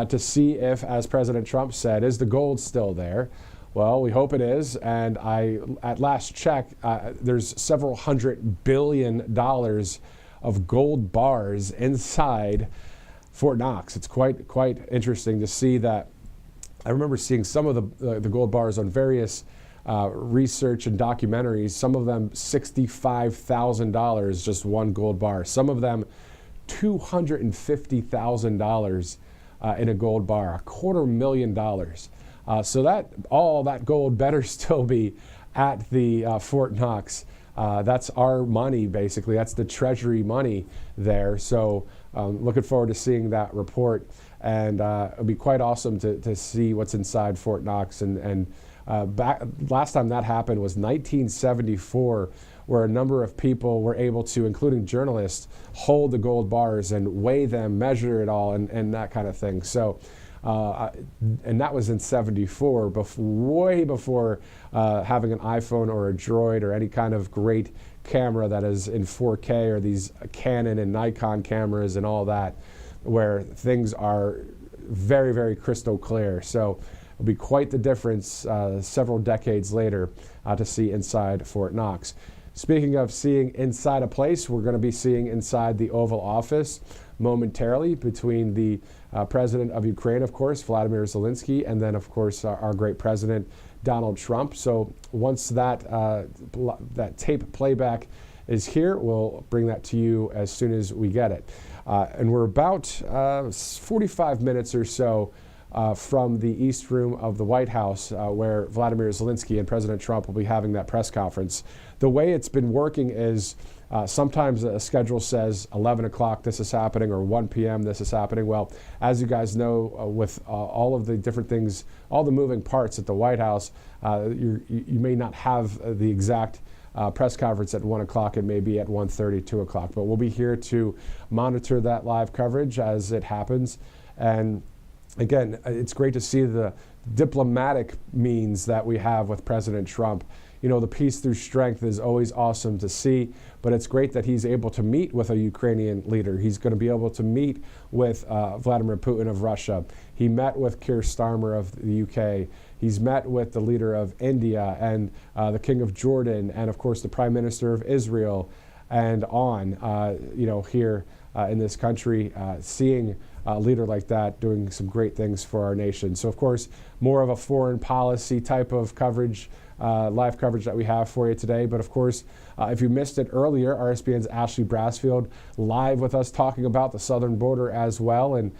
To see if, as President Trump said, is the gold still there? Well, we hope it is. And at last check, there's several $100 billion of gold bars inside Fort Knox. It's quite interesting to see that. I remember seeing some of the gold bars on various research and documentaries, some of them $65,000, just one gold bar. Some of them $250,000 in a gold bar, $250,000. So that all that gold better still be at the Fort Knox. That's our money, basically. That's the Treasury money there. So looking forward to seeing that report. And it'll be quite awesome to see what's inside Fort Knox. Last time that happened was 1974, where a number of people were able to, including journalists, hold the gold bars and weigh them, measure it all, and that kind of thing. So, and that was in 74, way before having an iPhone or a Droid or any kind of great camera that is in 4K, or these Canon and Nikon cameras and all that, where things are very, very crystal clear. So it'll be quite the difference several decades later to see inside Fort Knox. Speaking of seeing inside a place, we're going to be seeing inside the Oval Office momentarily between the president of Ukraine, of course, Vladimir Zelenskyy, and then, of course, our great president, Donald Trump. So once that tape playback is here, we'll bring that to you as soon as we get it. And we're about 45 minutes or so from the East Room of the White House, where Vladimir Zelenskyy and President Trump will be having that press conference. The way it's been working is Sometimes a schedule says 11 o'clock this is happening, or 1 p.m. this is happening. Well, as you guys know, with all of the different things, all the moving parts at the White House, you may not have the exact press conference at 1 o'clock. It may be at 1:30, 2 o'clock. But we'll be here to monitor that live coverage as it happens. And again, it's great to see the diplomatic means that we have with President Trump. You know, the peace through strength is always awesome to see, but it's great that he's able to meet with a Ukrainian leader. He's going to be able to meet with Vladimir Putin of Russia. He met with Keir Starmer of the UK. He's met with the leader of India and the King of Jordan, and of course the Prime Minister of Israel, and on, here in this country, seeing a leader like that doing some great things for our nation. So of course, more of a foreign policy type of coverage, live coverage that we have for you today. But of course, if you missed it earlier, RSBN's Ashley Brassfield live with us talking about the southern border as well, and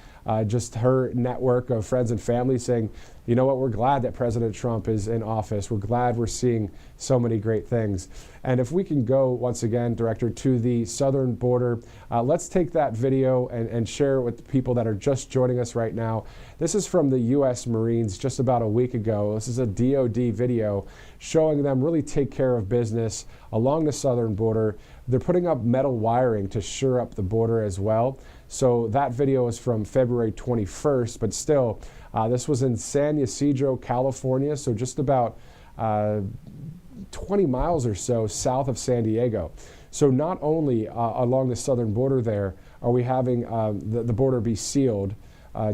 just her network of friends and family saying, you know what, we're glad that President Trump is in office. We're glad we're seeing so many great things. And if we can go once again, Director, to the southern border, let's take that video and share it with the people that are just joining us right now. This is from the U.S. Marines just about a week ago. This is a DoD video showing them really take care of business along the southern border. They're putting up metal wiring to shore up the border as well. So that video is from February 21st, but still, this was in San Ysidro, California, so just about 20 miles or so south of San Diego. So not only along the southern border there are we having the border be sealed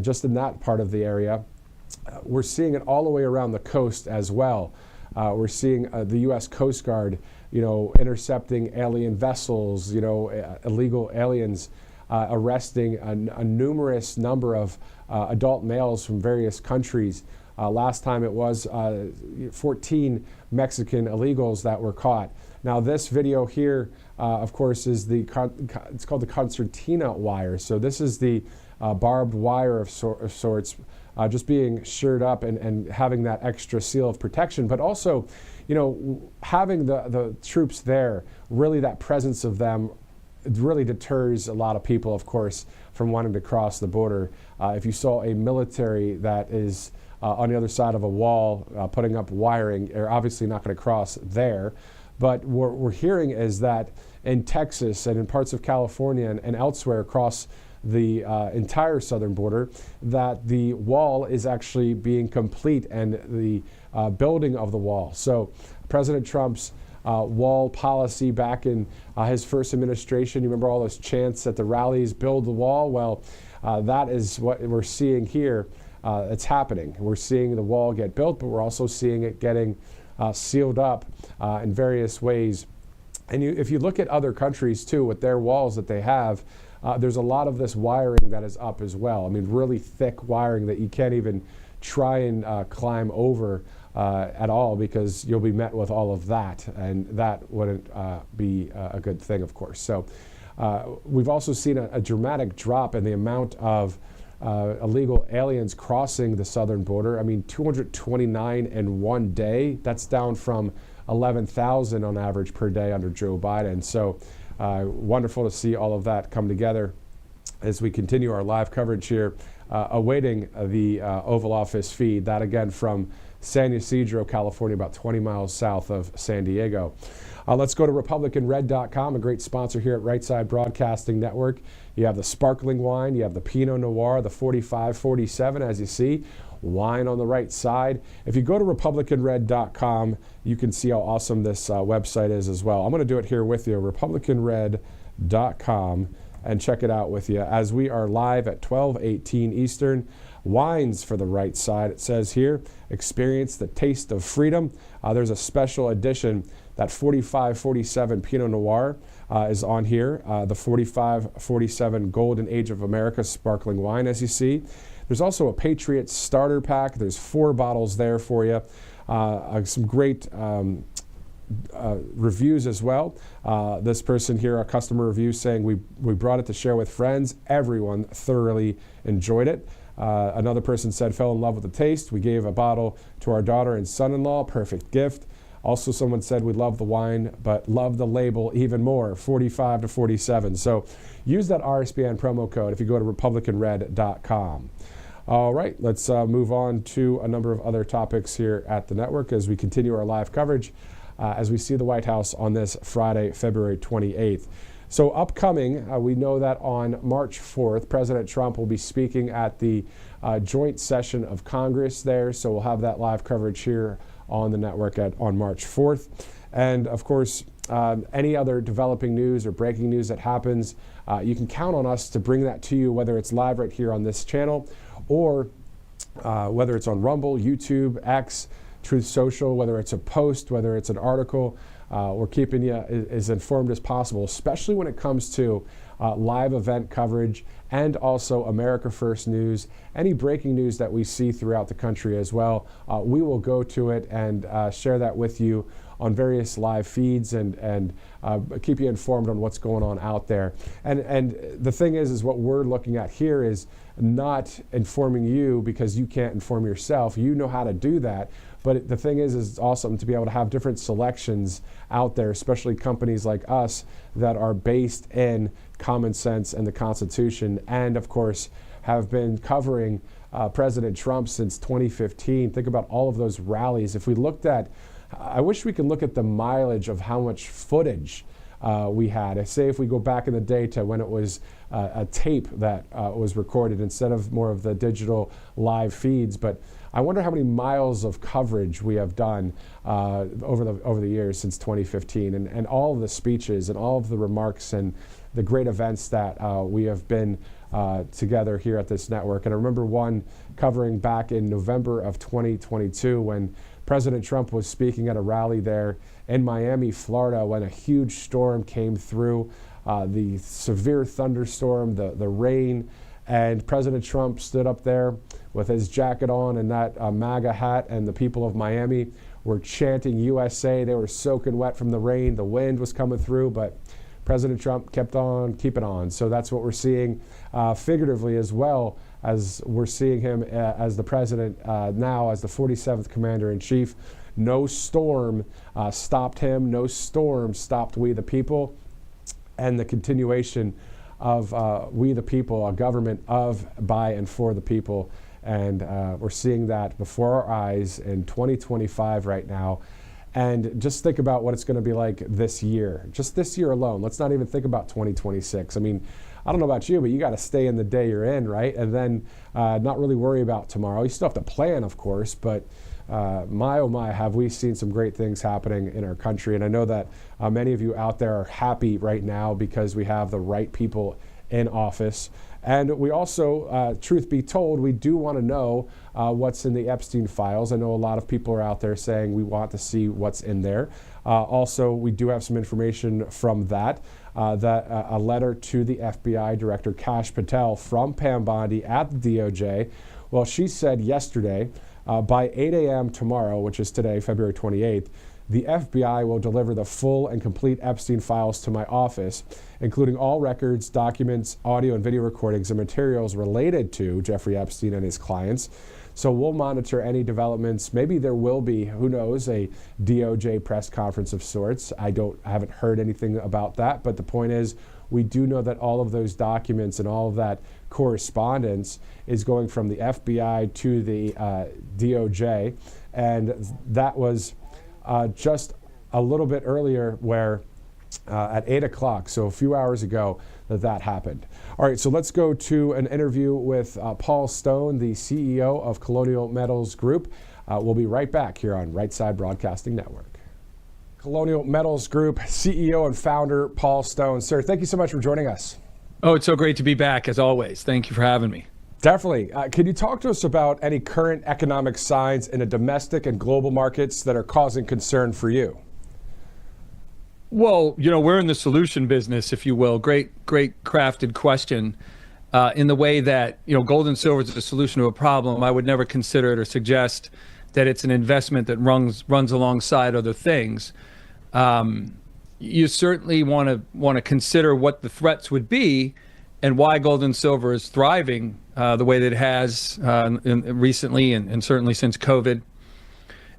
just in that part of the area, we're seeing it all the way around the coast as well. We're seeing the U.S. Coast Guard, intercepting alien vessels, illegal aliens, arresting a numerous number of adult males from various countries. Last time it was 14 Mexican illegals that were caught. Now this video here, of course, is it's called the concertina wire. So this is the barbed wire of sorts, just being shored up and having that extra seal of protection, but also, having the troops there, really that presence of them really deters a lot of people, of course, from wanting to cross the border. If you saw a military that is on the other side of a wall putting up wiring, you're obviously not going to cross there. But what we're hearing is that in Texas and in parts of California and elsewhere across the entire southern border, that the wall is actually being complete and the building of the wall. So President Trump's wall policy back in his first administration, you remember all those chants at the rallies, build the wall? Well, that is what we're seeing here. It's happening. We're seeing the wall get built, but we're also seeing it getting sealed up in various ways. And if you look at other countries too, with their walls that they have, there's a lot of this wiring that is up as well. I mean, really thick wiring that you can't even try and climb over at all, because you'll be met with all of that, and that wouldn't be a good thing, of course. So we've also seen a dramatic drop in the amount of illegal aliens crossing the southern border. I mean, 229 in one day. That's down from 11,000 on average per day under Joe Biden. So wonderful to see all of that come together as we continue our live coverage here, awaiting the Oval Office feed. That again from San Ysidro, California, about 20 miles south of San Diego. Let's go to RepublicanRed.com, a great sponsor here at Right Side Broadcasting Network. You have the sparkling wine, you have the Pinot Noir, the 45-47, as you see, wine on the right side. If you go to RepublicanRed.com, you can see how awesome this website is as well. I'm going to do it here with you, RepublicanRed.com, and check it out with you as we are live at 12:18 Eastern. Wines for the right side, it says here, experience the taste of freedom. There's a special edition, that 45-47 Pinot Noir is on here. The 45-47 Golden Age of America sparkling wine, as you see. There's also a Patriot starter pack. There's 4 bottles there for you. Some great reviews as well. This person here, a customer review, saying we brought it to share with friends. Everyone thoroughly enjoyed it. Another person said, fell in love with the taste. We gave a bottle to our daughter and son-in-law. Perfect gift. Also, someone said we love the wine, but love the label even more, 45 to 47. So use that RSBN promo code if you go to republicanred.com. All right, let's move on to a number of other topics here at the network as we continue our live coverage as we see the White House on this Friday, February 28th. So upcoming, we know that on March 4th, President Trump will be speaking at the joint session of Congress there. So we'll have that live coverage here on the network on March 4th. And of course, any other developing news or breaking news that happens, you can count on us to bring that to you, whether it's live right here on this channel or whether it's on Rumble, YouTube, X, Truth Social, whether it's a post, whether it's an article. We're keeping you as informed as possible, especially when it comes to live event coverage and also America First news. Any breaking news that we see throughout the country as well, we will go to it and share that with you on various live feeds and keep you informed on what's going on out there. And the thing is what we're looking at here is not informing you because you can't inform yourself. You know how to do that. But the thing is it's awesome to be able to have different selections out there, especially companies like us that are based in common sense and the Constitution, and of course have been covering President Trump since 2015. Think about all of those rallies. If we looked at, I wish we could look at the mileage of how much footage we had. I say if we go back in the day to when it was a tape that was recorded instead of more of the digital live feeds, but I wonder how many miles of coverage we have done over the years since 2015, and all of the speeches and all of the remarks and the great events that we have been together here at this network. And I remember one covering back in November of 2022 when President Trump was speaking at a rally there in Miami, Florida, when a huge storm came through, the severe thunderstorm, the rain, and President Trump stood up there with his jacket on and that MAGA hat, and the people of Miami were chanting USA. They were soaking wet from the rain. The wind was coming through, but President Trump kept on keeping on. So that's what we're seeing figuratively as well as we're seeing him as the president now as the 47th Commander-in-Chief. No storm stopped him. No storm stopped we the people. And the continuation of we the people, a government of, by, and for the people. And we're seeing that before our eyes in 2025 right now. And just think about what it's going to be like this year, just this year alone. Let's not even think about 2026. I mean, I don't know about you, but you got to stay in the day you're in, right? And then not really worry about tomorrow. You still have to plan, of course, but my, oh my, have we seen some great things happening in our country. And I know that many of you out there are happy right now because we have the right people in office. And we also, truth be told, we do want to know what's in the Epstein files. I know a lot of people are out there saying we want to see what's in there. Also, we do have some information from that a letter to the FBI Director Kash Patel from Pam Bondi at the DOJ. Well, she said yesterday, by 8 a.m. tomorrow, which is today, February 28th, the FBI will deliver the full and complete Epstein files to my office, including all records, documents, audio and video recordings, and materials related to Jeffrey Epstein and his clients. So we'll monitor any developments. Maybe there will be, who knows, a DOJ press conference of sorts. I haven't heard anything about that, but the point is, we do know that all of those documents and all of that correspondence is going from the FBI to the DOJ, and that was just a little bit earlier where at 8 o'clock, so a few hours ago, that happened. All right, so let's go to an interview with Paul Stone, the CEO of Colonial Metals Group. We'll be right back here on Right Side Broadcasting Network. Colonial Metals Group CEO and founder Paul Stone. Sir, thank you so much for joining us. Oh, it's so great to be back, as always. Thank you for having me. Definitely. Can you talk to us about any current economic signs in the domestic and global markets that are causing concern for you? Well, we're in the solution business, if you will. Great crafted question. In the way that, gold and silver is a solution to a problem, I would never consider it or suggest that it's an investment that runs alongside other things. You certainly want to consider what the threats would be and why gold and silver is thriving the way that it has recently and certainly since COVID,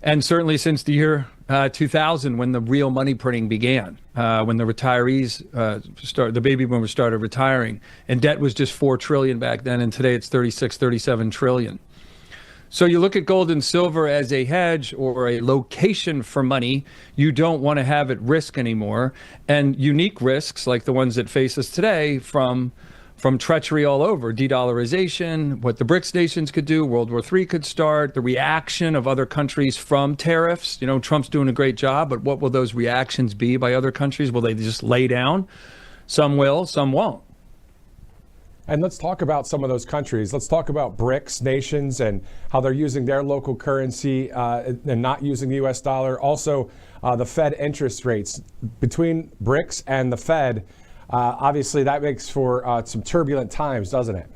and certainly since the year 2000 when the real money printing began, when the retirees the baby boomers started retiring, and debt was just 4 trillion back then, and today it's 36, 37 trillion. So you look at gold and silver as a hedge or a location for money you don't want to have at risk anymore, and unique risks like the ones that face us today from treachery all over, de-dollarization, what the BRICS nations could do, World War III could start, the reaction of other countries from tariffs. You know, Trump's doing a great job, but what will those reactions be by other countries? Will they just lay down? Some will, some won't. And let's talk about some of those countries. Let's talk about BRICS nations and how they're using their local currency and not using the U.S. dollar. Also, the Fed interest rates between BRICS and the Fed. Obviously, that makes for some turbulent times, doesn't it?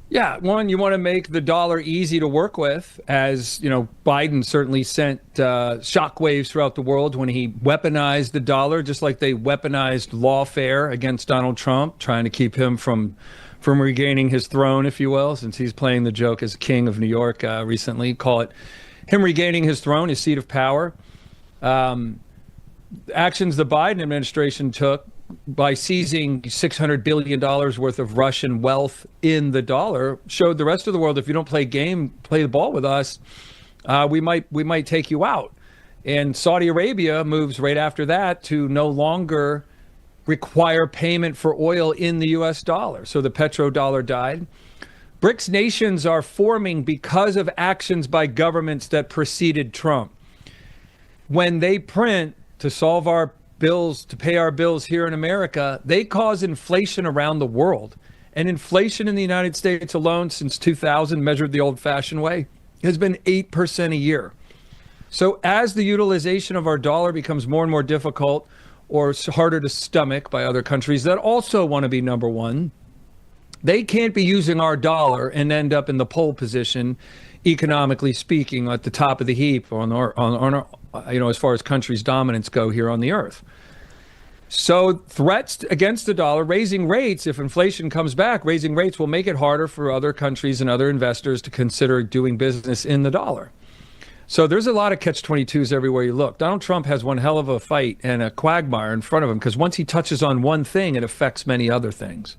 Yeah, one, you want to make the dollar easy to work with, as you know, Biden certainly sent shockwaves throughout the world when he weaponized the dollar, just like they weaponized lawfare against Donald Trump, trying to keep him from regaining his throne, if you will, since he's playing the joke as king of New York recently. Call it him regaining his throne, his seat of power. Actions the Biden administration took by seizing $600 billion worth of Russian wealth in the dollar showed the rest of the world, if you don't play the ball with us, we might take you out. And Saudi Arabia moves right after that to no longer require payment for oil in the U.S. dollar. So the petrodollar died. BRICS nations are forming because of actions by governments that preceded Trump. When they print to solve our bills, to pay our bills here in America, they cause inflation around the world. And inflation in the United States alone since 2000, measured the old-fashioned way, has been 8% a year. So as the utilization of our dollar becomes more and more difficult or harder to stomach by other countries that also want to be number one, they can't be using our dollar and end up in the pole position, economically speaking, at the top of the heap on our as far as countries' dominance go here on the earth. So threats against the dollar, raising rates, if inflation comes back, raising rates will make it harder for other countries and other investors to consider doing business in the dollar. So there's a lot of catch-22s everywhere you look. Donald Trump has one hell of a fight and a quagmire in front of him, because once he touches on one thing, it affects many other things.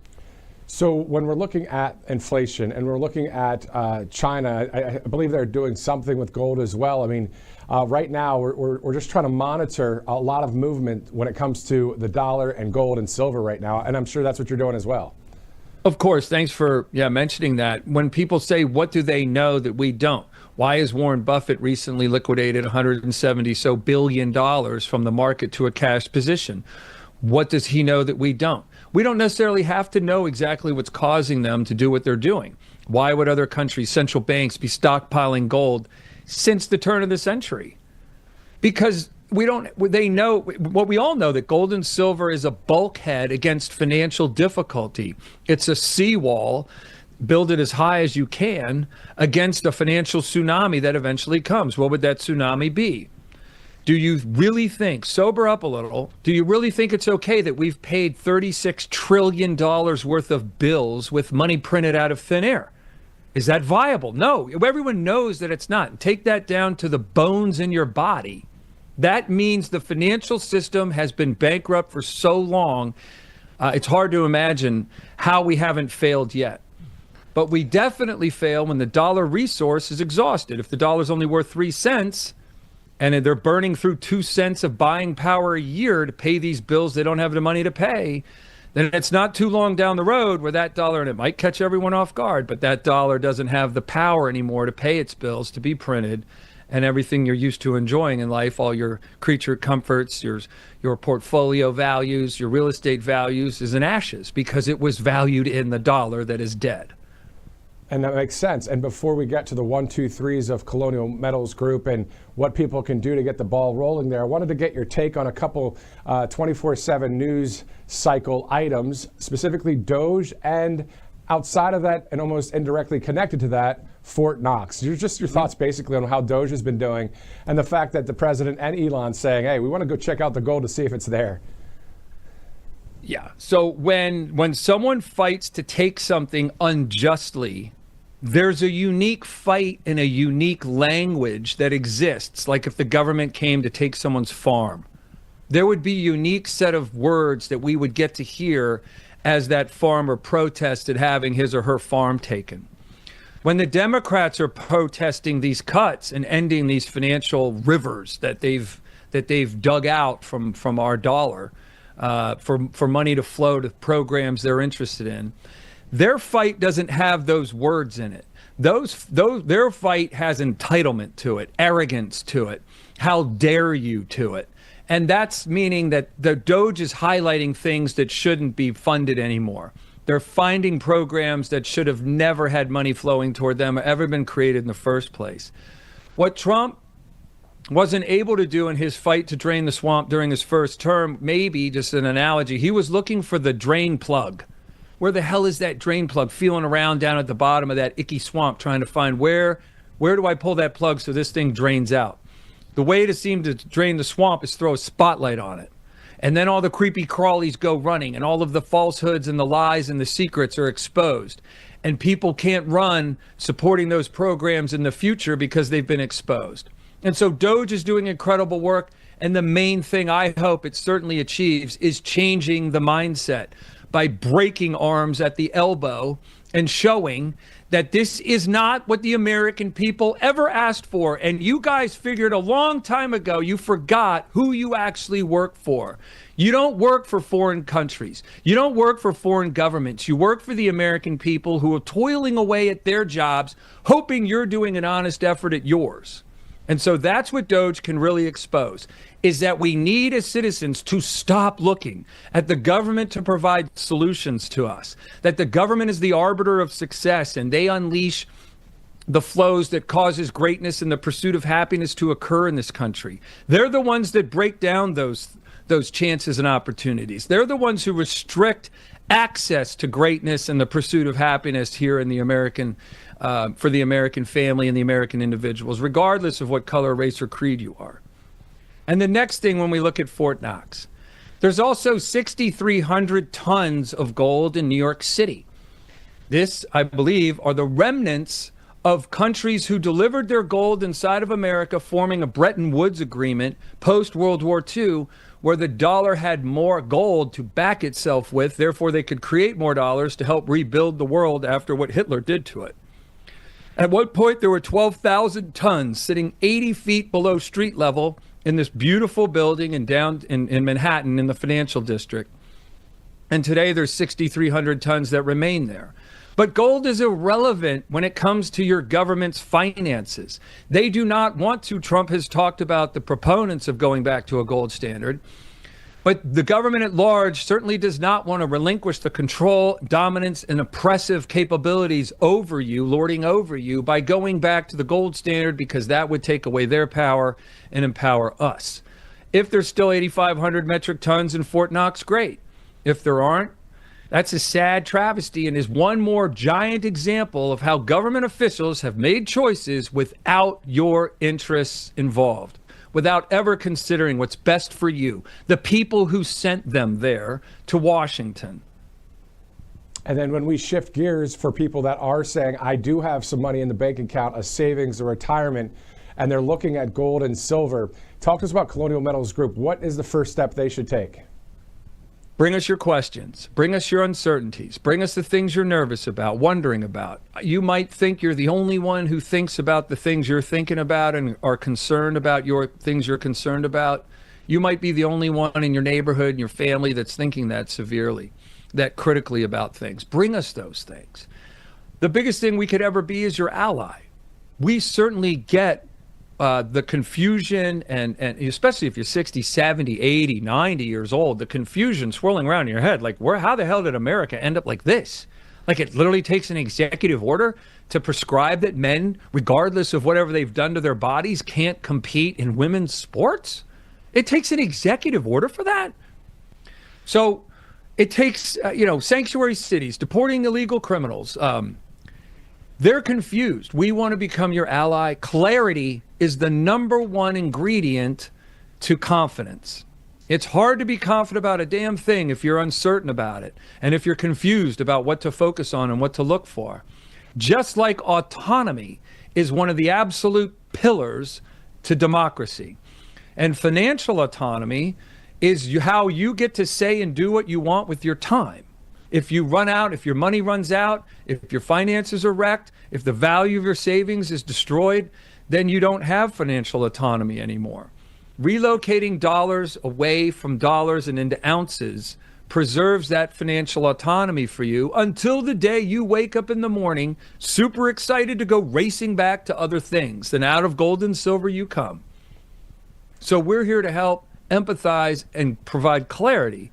So when we're looking at inflation and we're looking at China, I believe they're doing something with gold as well. I mean, right now we're just trying to monitor a lot of movement when it comes to the dollar and gold and silver right now. And I'm sure that's what you're doing as well. Of course. Thanks for mentioning that. When people say, what do they know that we don't? Why has Warren Buffett recently liquidated $170 billion from the market to a cash position? What does he know that we don't? We don't necessarily have to know exactly what's causing them to do what they're doing. Why would other countries, central banks, be stockpiling gold since the turn of the century? Because they know what we all know, that gold and silver is a bulkhead against financial difficulty. It's a seawall. Build it as high as you can against a financial tsunami that eventually comes. What would that tsunami be? Do you really think, sober up a little, do you really think it's okay that we've paid $36 trillion worth of bills with money printed out of thin air? Is that viable? No, everyone knows that it's not. Take that down to the bones in your body. That means the financial system has been bankrupt for so long, it's hard to imagine how we haven't failed yet. But we definitely fail when the dollar resource is exhausted. If the dollar's only worth 3 cents, and they're burning through 2 cents of buying power a year to pay these bills they don't have the money to pay, then it's not too long down the road where that dollar, and it might catch everyone off guard, but that dollar doesn't have the power anymore to pay its bills, to be printed, and everything you're used to enjoying in life, all your creature comforts, your portfolio values, your real estate values, is in ashes because it was valued in the dollar that is dead. And that makes sense. And before we get to the 1, 2, 3s of Colonial Metals Group and what people can do to get the ball rolling there, I wanted to get your take on a couple 24/7 news cycle items, specifically Doge, and outside of that and almost indirectly connected to that, Fort Knox. Your thoughts basically on how Doge has been doing and the fact that the president and Elon saying, hey, we want to go check out the gold to see if it's there. Yeah. So when someone fights to take something unjustly there's a unique fight and a unique language that exists. Like if the government came to take someone's farm, there would be a unique set of words that we would get to hear as that farmer protested having his or her farm taken. When the Democrats are protesting these cuts and ending these financial rivers that they've dug out from our dollar for money to flow to programs they're interested in, their fight doesn't have those words in it. Their fight has entitlement to it, arrogance to it, how dare you to it. And that's meaning that the Doge is highlighting things that shouldn't be funded anymore. They're finding programs that should have never had money flowing toward them or ever been created in the first place. What Trump wasn't able to do in his fight to drain the swamp during his first term, maybe just an analogy, he was looking for the drain plug. Where the hell is that drain plug? Feeling around down at the bottom of that icky swamp, trying to find where do I pull that plug so this thing drains out? The way to seem to drain the swamp is throw a spotlight on it. And then all the creepy crawlies go running and all of the falsehoods and the lies and the secrets are exposed. And people can't run supporting those programs in the future because they've been exposed. And so Doge is doing incredible work. And the main thing I hope it certainly achieves is changing the mindset by breaking arms at the elbow and showing that this is not what the American people ever asked for. And you guys figured a long time ago, you forgot who you actually work for. You don't work for foreign countries. You don't work for foreign governments. You work for the American people who are toiling away at their jobs, hoping you're doing an honest effort at yours. And so that's what Doge can really expose, is that we need as citizens to stop looking at the government to provide solutions to us, that the government is the arbiter of success and they unleash the flows that causes greatness and the pursuit of happiness to occur in this country. They're the ones that break down those chances and opportunities. They're the ones who restrict access to greatness and the pursuit of happiness here in the American for the American family and the American individuals, regardless of what color, race, or creed you are. And the next thing, when we look at Fort Knox, there's also 6,300 tons of gold in New York City. This, I believe, are the remnants of countries who delivered their gold inside of America, forming a Bretton Woods agreement post-World War II, where the dollar had more gold to back itself with, therefore they could create more dollars to help rebuild the world after what Hitler did to it. At one point, there were 12,000 tons sitting 80 feet below street level in this beautiful building in Manhattan in the financial district. And today there's 6,300 tons that remain there. But gold is irrelevant when it comes to your government's finances. They do not want to. Trump has talked about the proponents of going back to a gold standard. But the government at large certainly does not want to relinquish the control, dominance, and oppressive capabilities over you, lording over you, by going back to the gold standard, because that would take away their power and empower us. If there's still 8,500 metric tons in Fort Knox, great. If there aren't, that's a sad travesty and is one more giant example of how government officials have made choices without your interests involved, without ever considering what's best for you, the people who sent them there to Washington. And then when we shift gears for people that are saying, I do have some money in the bank account, a savings, a retirement, and they're looking at gold and silver, talk to us about Colonial Metals Group. What is the first step they should take? Bring us your questions. Bring us your uncertainties. Bring us the things you're nervous about, wondering about. You might think you're the only one who thinks about the things you're thinking about and are concerned about your things you're concerned about. You might be the only one in your neighborhood and your family that's thinking that severely, that critically about things. Bring us those things. The biggest thing we could ever be is your ally. We certainly get the confusion, and especially if you're 60, 70, 80, 90 years old, the confusion swirling around in your head, like, how the hell did America end up like this? Like, it literally takes an executive order to prescribe that men, regardless of whatever they've done to their bodies, can't compete in women's sports? It takes an executive order for that? So it takes, sanctuary cities, deporting illegal criminals. They're confused. We want to become your ally. Clarity is the number one ingredient to confidence. It's hard to be confident about a damn thing if you're uncertain about it and if you're confused about what to focus on and what to look for. just like autonomy is one of the absolute pillars to democracy. And financial autonomy is how you get to say and do what you want with your time. If you run out, if your money runs out, if your finances are wrecked, if the value of your savings is destroyed, then you don't have financial autonomy anymore. Relocating dollars away from dollars and into ounces preserves that financial autonomy for you until the day you wake up in the morning super excited to go racing back to other things. Then out of gold and silver you come. So we're here to help empathize and provide clarity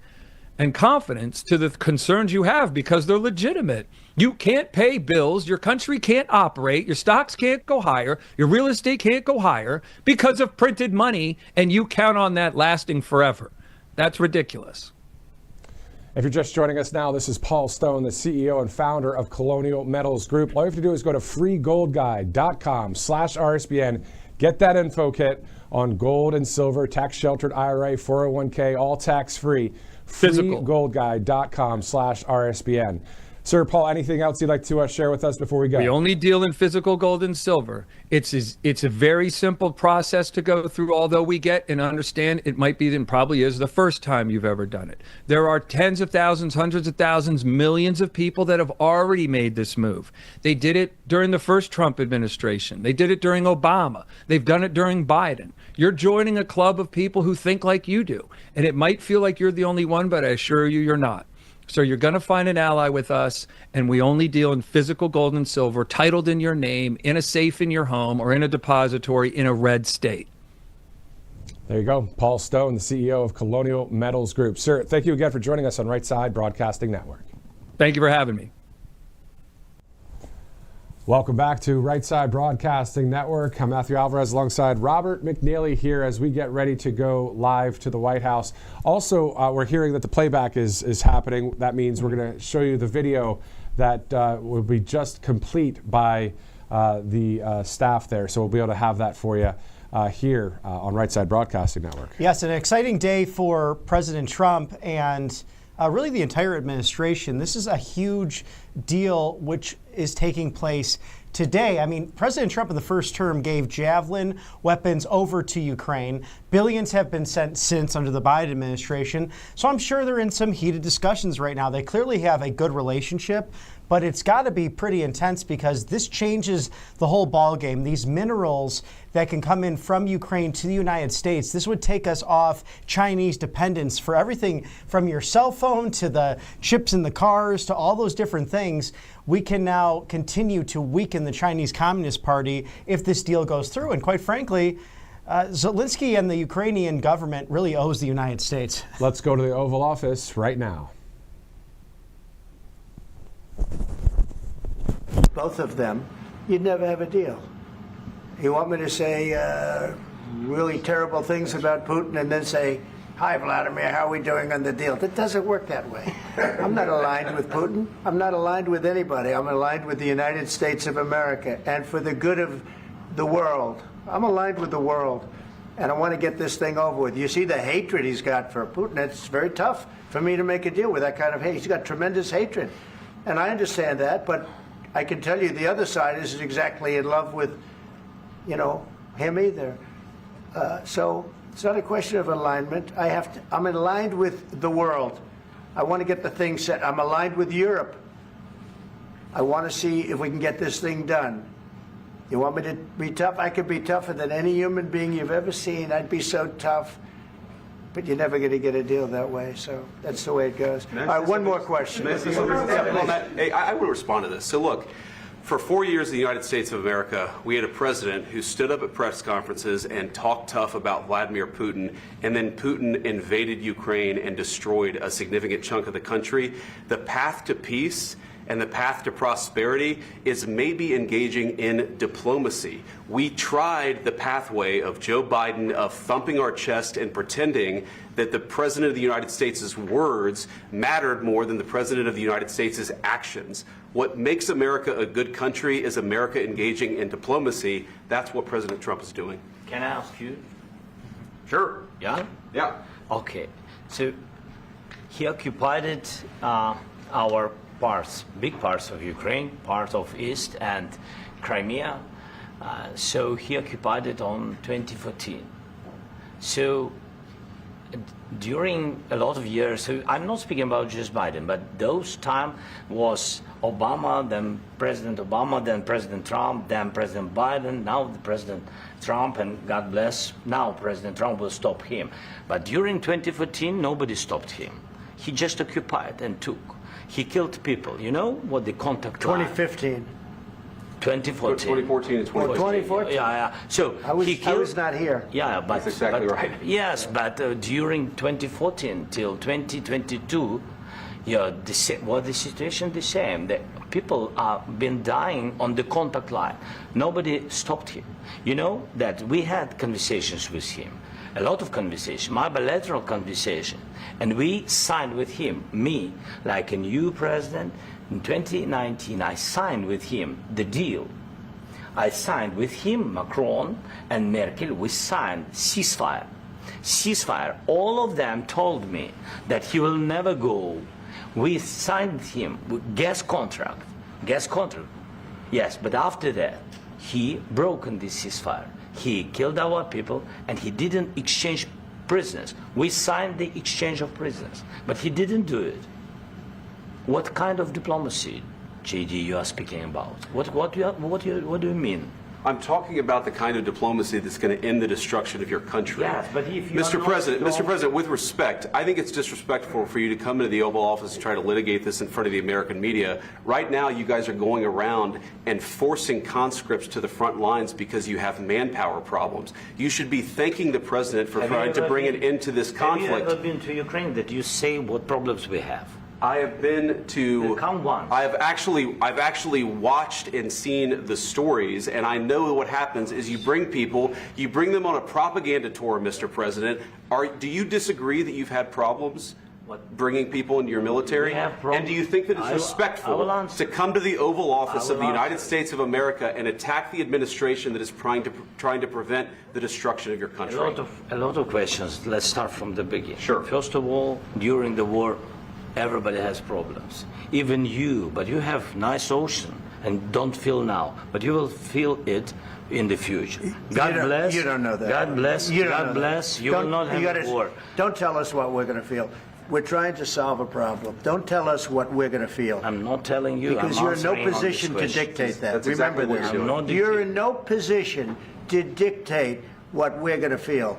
and confidence to the concerns you have, because they're legitimate. You can't pay bills, your country can't operate, your stocks can't go higher, your real estate can't go higher because of printed money, and you count on that lasting forever. That's ridiculous. If you're just joining us now, this is Paul Stone, the CEO and founder of Colonial Metals Group. All you have to do is go to freegoldguide.com/RSBN. Get that info kit on gold and silver, tax-sheltered IRA, 401k, all tax-free. freegoldguide.com/RSBN. Sir Paul, anything else you'd like to share with us before we go? We only deal in physical gold and silver. It's a very simple process to go through, although we get and understand it might be and probably is the first time you've ever done it. There are tens of thousands, hundreds of thousands, millions of people that have already made this move. They did it during the first Trump administration. They did it during Obama. They've done it during Biden. You're joining a club of people who think like you do. And it might feel like you're the only one, but I assure you, you're not. So you're going to find an ally with us, and we only deal in physical gold and silver, titled in your name, in a safe in your home, or in a depository in a red state. There you go. Paul Stone, the CEO of Colonial Metals Group. Sir, thank you again for joining us on Right Side Broadcasting Network. Thank you for having me. Welcome back to Right Side Broadcasting Network. I'm Matthew Alvarez alongside Robert McNeely here as we get ready to go live to the White House. Also, we're hearing that the playback is happening. That means we're going to show you the video that will be just complete by the staff there. So we'll be able to have that for you here on Right Side Broadcasting Network. Yes, an exciting day for President Trump and really the entire administration. This is a huge deal which is taking place today. I mean, President Trump in the first term gave Javelin weapons over to Ukraine. Billions have been sent since under the Biden administration. So I'm sure they're in some heated discussions right now. They clearly have a good relationship, but it's got to be pretty intense because this changes the whole ballgame. These minerals that can come in from Ukraine to the United States, this would take us off Chinese dependence for everything from your cell phone to the chips in the cars to all those different things. We can now continue to weaken the Chinese Communist Party if this deal goes through. And quite frankly, Zelenskyy and the Ukrainian government really owes the United States. Let's go to the Oval Office right now. Both of them, you'd never have a deal. You want me to say really terrible things about Putin and then say, "Hi, Vladimir, how are we doing on the deal?" That doesn't work that way. I'm not aligned with Putin. I'm not aligned with anybody. I'm aligned with the United States of America and for the good of the world. I'm aligned with the world, and I want to get this thing over with. You see the hatred he's got for Putin. It's very tough for me to make a deal with that kind of hate. He's got tremendous hatred, and I understand that, but I can tell you the other side isn't exactly in love with, him either. So it's not a question of alignment. I'm aligned with the world. I want to get the thing set. I'm aligned with Europe. I want to see if we can get this thing done. You want me to be tough? I could be tougher than any human being you've ever seen. I'd be so tough. But you're never going to get a deal that way, so that's the way it goes. All right, one more question. Hey, I want to respond to this. So look, for 4 years in the United States of America, we had a president who stood up at press conferences and talked tough about Vladimir Putin, and then Putin invaded Ukraine and destroyed a significant chunk of the country. The path to peace and the path to prosperity is maybe engaging in diplomacy. We tried the pathway of Joe Biden of thumping our chest and pretending that the President of the United States' words mattered more than the President of the United States' actions. What makes America a good country is America engaging in diplomacy. That's what President Trump is doing. Can I ask you? Sure. Yeah? Yeah. Okay. So he occupied our parts, big parts of Ukraine, part of East and Crimea. So he occupied it on 2014. So during a lot of years, so I'm not speaking about just Biden, but those time was Obama, then President Obama, then President Trump, then President Biden, now the President Trump, and God bless, now President Trump will stop him. But during 2014, nobody stopped him. He just occupied and took. He killed people. You know what the contact 2015. 2014. 2014 and 2014. 2014. Yeah. So I was not here. Yeah, but that's exactly right. Yes, but during 2014 till 2022, the situation the same. The people have been dying on the contact line. Nobody stopped him. You know that we had conversations with him, a lot of conversation, my bilateral conversation, and we signed with him, me, like a new president. In 2019, I signed with him the deal. I signed with him, Macron and Merkel, we signed ceasefire. Ceasefire. All of them told me that he will never go. We signed him with gas contract. Gas contract. Yes, but after that, he broken this ceasefire. He killed our people and he didn't exchange prisoners. We signed the exchange of prisoners, but he didn't do it. What kind of diplomacy, JD, you are speaking about? What do you mean? I'm talking about the kind of diplomacy that's going to end the destruction of your country. Yes, but if you Mr. President, with respect, I think it's disrespectful for you to come into the Oval Office and try to litigate this in front of the American media. Right now, you guys are going around and forcing conscripts to the front lines because you have manpower problems. You should be thanking the President for trying to bring an end to this conflict. Have you ever been to Ukraine that you say what problems we have? I have been to. Come one. I've actually watched and seen the stories, and I know what happens is you bring people, you bring them on a propaganda tour, Mr. President. Do you disagree that you've had problems bringing people into your military? And do you think that it's respectful to come to the Oval Office of the United States of America and attack the administration that is trying to prevent the destruction of your country? A lot of questions. Let's start from the beginning. Sure. First of all, during the war, everybody has problems, even you, but you have nice ocean and don't feel now, but you will feel it in the future. God bless. You don't know that. God bless. God bless. You will not have a war. Don't tell us what we're going to feel. We're trying to solve a problem. Don't tell us what we're going to feel. I'm not telling you. Because you're in no position to dictate that. That's Remember exactly this. You're in no position to dictate what we're going to feel.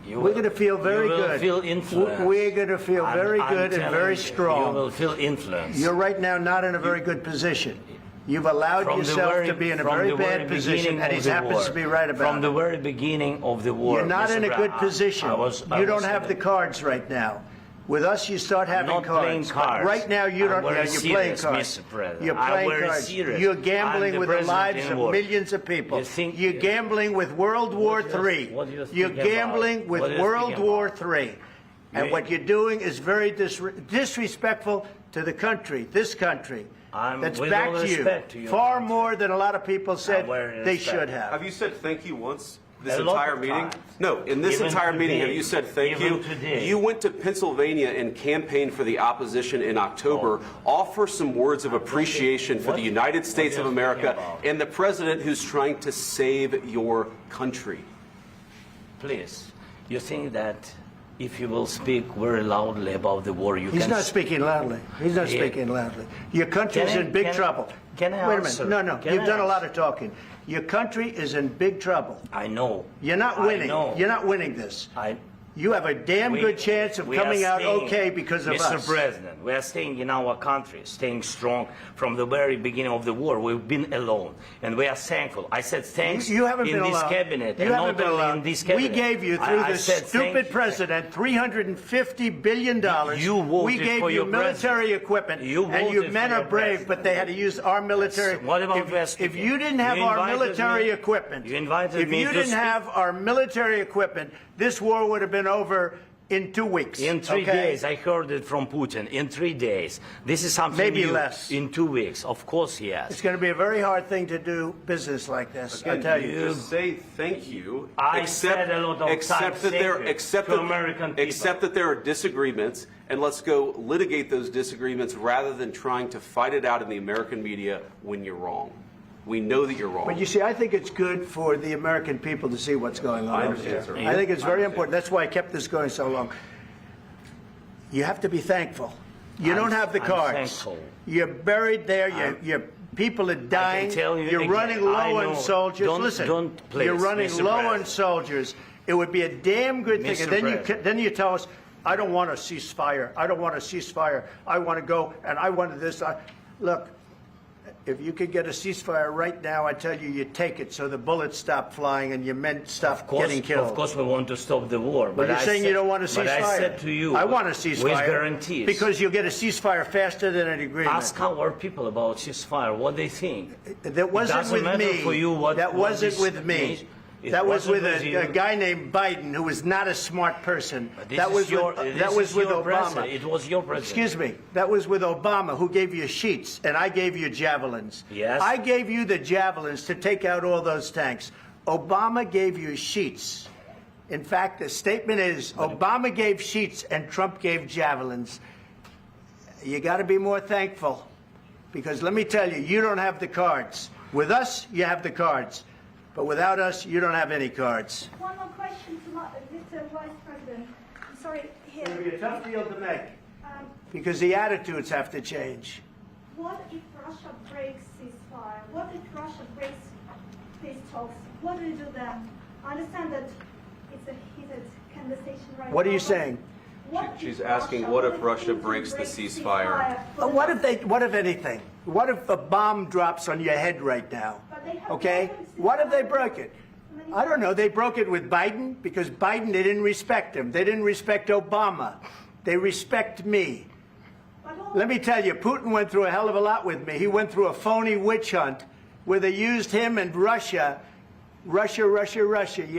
We're going to feel very good. You will feel influence. We're going to feel very good and very strong. You will feel influence. You're right now not in a very good position. You've allowed yourself to be in a very bad position, and he happens to be right about it. From the very beginning of the war. You're not in a good position. You don't have the cards right now. With us, you start having not cards. Playing cards. Right now, you don't. You're playing cards. Mr. President. You're playing cards. Serious. You're gambling with the lives of millions of people. You're gambling with World War III. You're gambling with World War III. And what you're doing is very disrespectful to the country, this country. That's back to you. Far more than a lot of people said they should have. Have you said thank you once? This entire meeting? No, in this entire meeting, have you said thank you? You went to Pennsylvania and campaigned for the opposition in October. Offer some words of appreciation for the United States of America and the president who's trying to save your country. Please, you think that if you will speak very loudly about the war, you can... He's not speaking loudly. He's not speaking loudly. Your country is in big trouble. Can I Wait a answer? minute. No. You've done a lot of talking. Your country is in big trouble. I know. You're not winning. You're not winning this. You have a damn good chance of coming out okay because of us. Mr. President, we are staying in our country, staying strong from the very beginning of the war. We've been alone, and we are thankful. I said thanks you haven't in been this alone. cabinet, you and haven't not been only alone. in this cabinet. We gave you, through this stupid president, $350 billion. You voted we gave for you your military president. equipment, You and your voted men for are your brave, president. but they had to use our military. What about if you didn't have our military equipment, you invited if me you to didn't speak. have our military equipment, this war would have been over In 2 weeks. In 3 days, I heard it from Putin. In 3 days. This is something Maybe new. less. In 2 weeks, of course, yes. It's going to be a very hard thing to do business like this. I tell you. Just say thank you. I said a lot of times to American people. Accept that there are disagreements, and let's go litigate those disagreements rather than trying to fight it out in the American media when you're wrong. We know that you're wrong. But you see, I think it's good for the American people to see what's going on. I understand, sir. I think it's very important. That's why I kept this going so long. You have to be thankful. You don't have the cards. Thankful. You're buried there. Your people are dying. I can tell you You're again, running low I on know. soldiers. Don't, please, you're running Mr. low President. on soldiers. It would be a damn good thing. Mr. And then you tell us, I don't want a ceasefire. I don't want a ceasefire. I want to go and I wanted this. Look. If you could get a ceasefire right now, I tell you, you take it so the bullets stop flying and your men stop getting killed. Of course, we want to stop the war. But you're saying you don't want a ceasefire. But I said to you, I want a ceasefire. with guarantees. Because you'll get a ceasefire faster than an agreement. Ask our people about ceasefire, what they think. That wasn't with me. For you what, that what wasn't this with me. means. That was with you. a guy named Biden, who was not a smart person. This That was your, with Obama. President. It was your president. Excuse me. That was with Obama, who gave you sheets, and I gave you javelins. Yes. I gave you the javelins to take out all those tanks. Obama gave you sheets. In fact, the statement is Obama gave sheets and Trump gave javelins. You got to be more thankful, because let me tell you, you don't have the cards. With us, you have the cards. But without us, you don't have any cards. One more question to Mr. Vice President. I'm sorry, here. It's going to be a tough deal to make, because the attitudes have to change. What if Russia breaks ceasefire? What if Russia breaks peace talks? What do you do then? I understand that it's a heated conversation right now. What are you saying? She's asking, what if Russia breaks the ceasefire? What if anything? What if a bomb drops on your head right now? Okay? What if they broke it? I don't know. They broke it with Biden because Biden, they didn't respect him. They didn't respect Obama. They respect me. Let me tell you, Putin went through a hell of a lot with me. He went through a phony witch hunt where they used him and Russia. You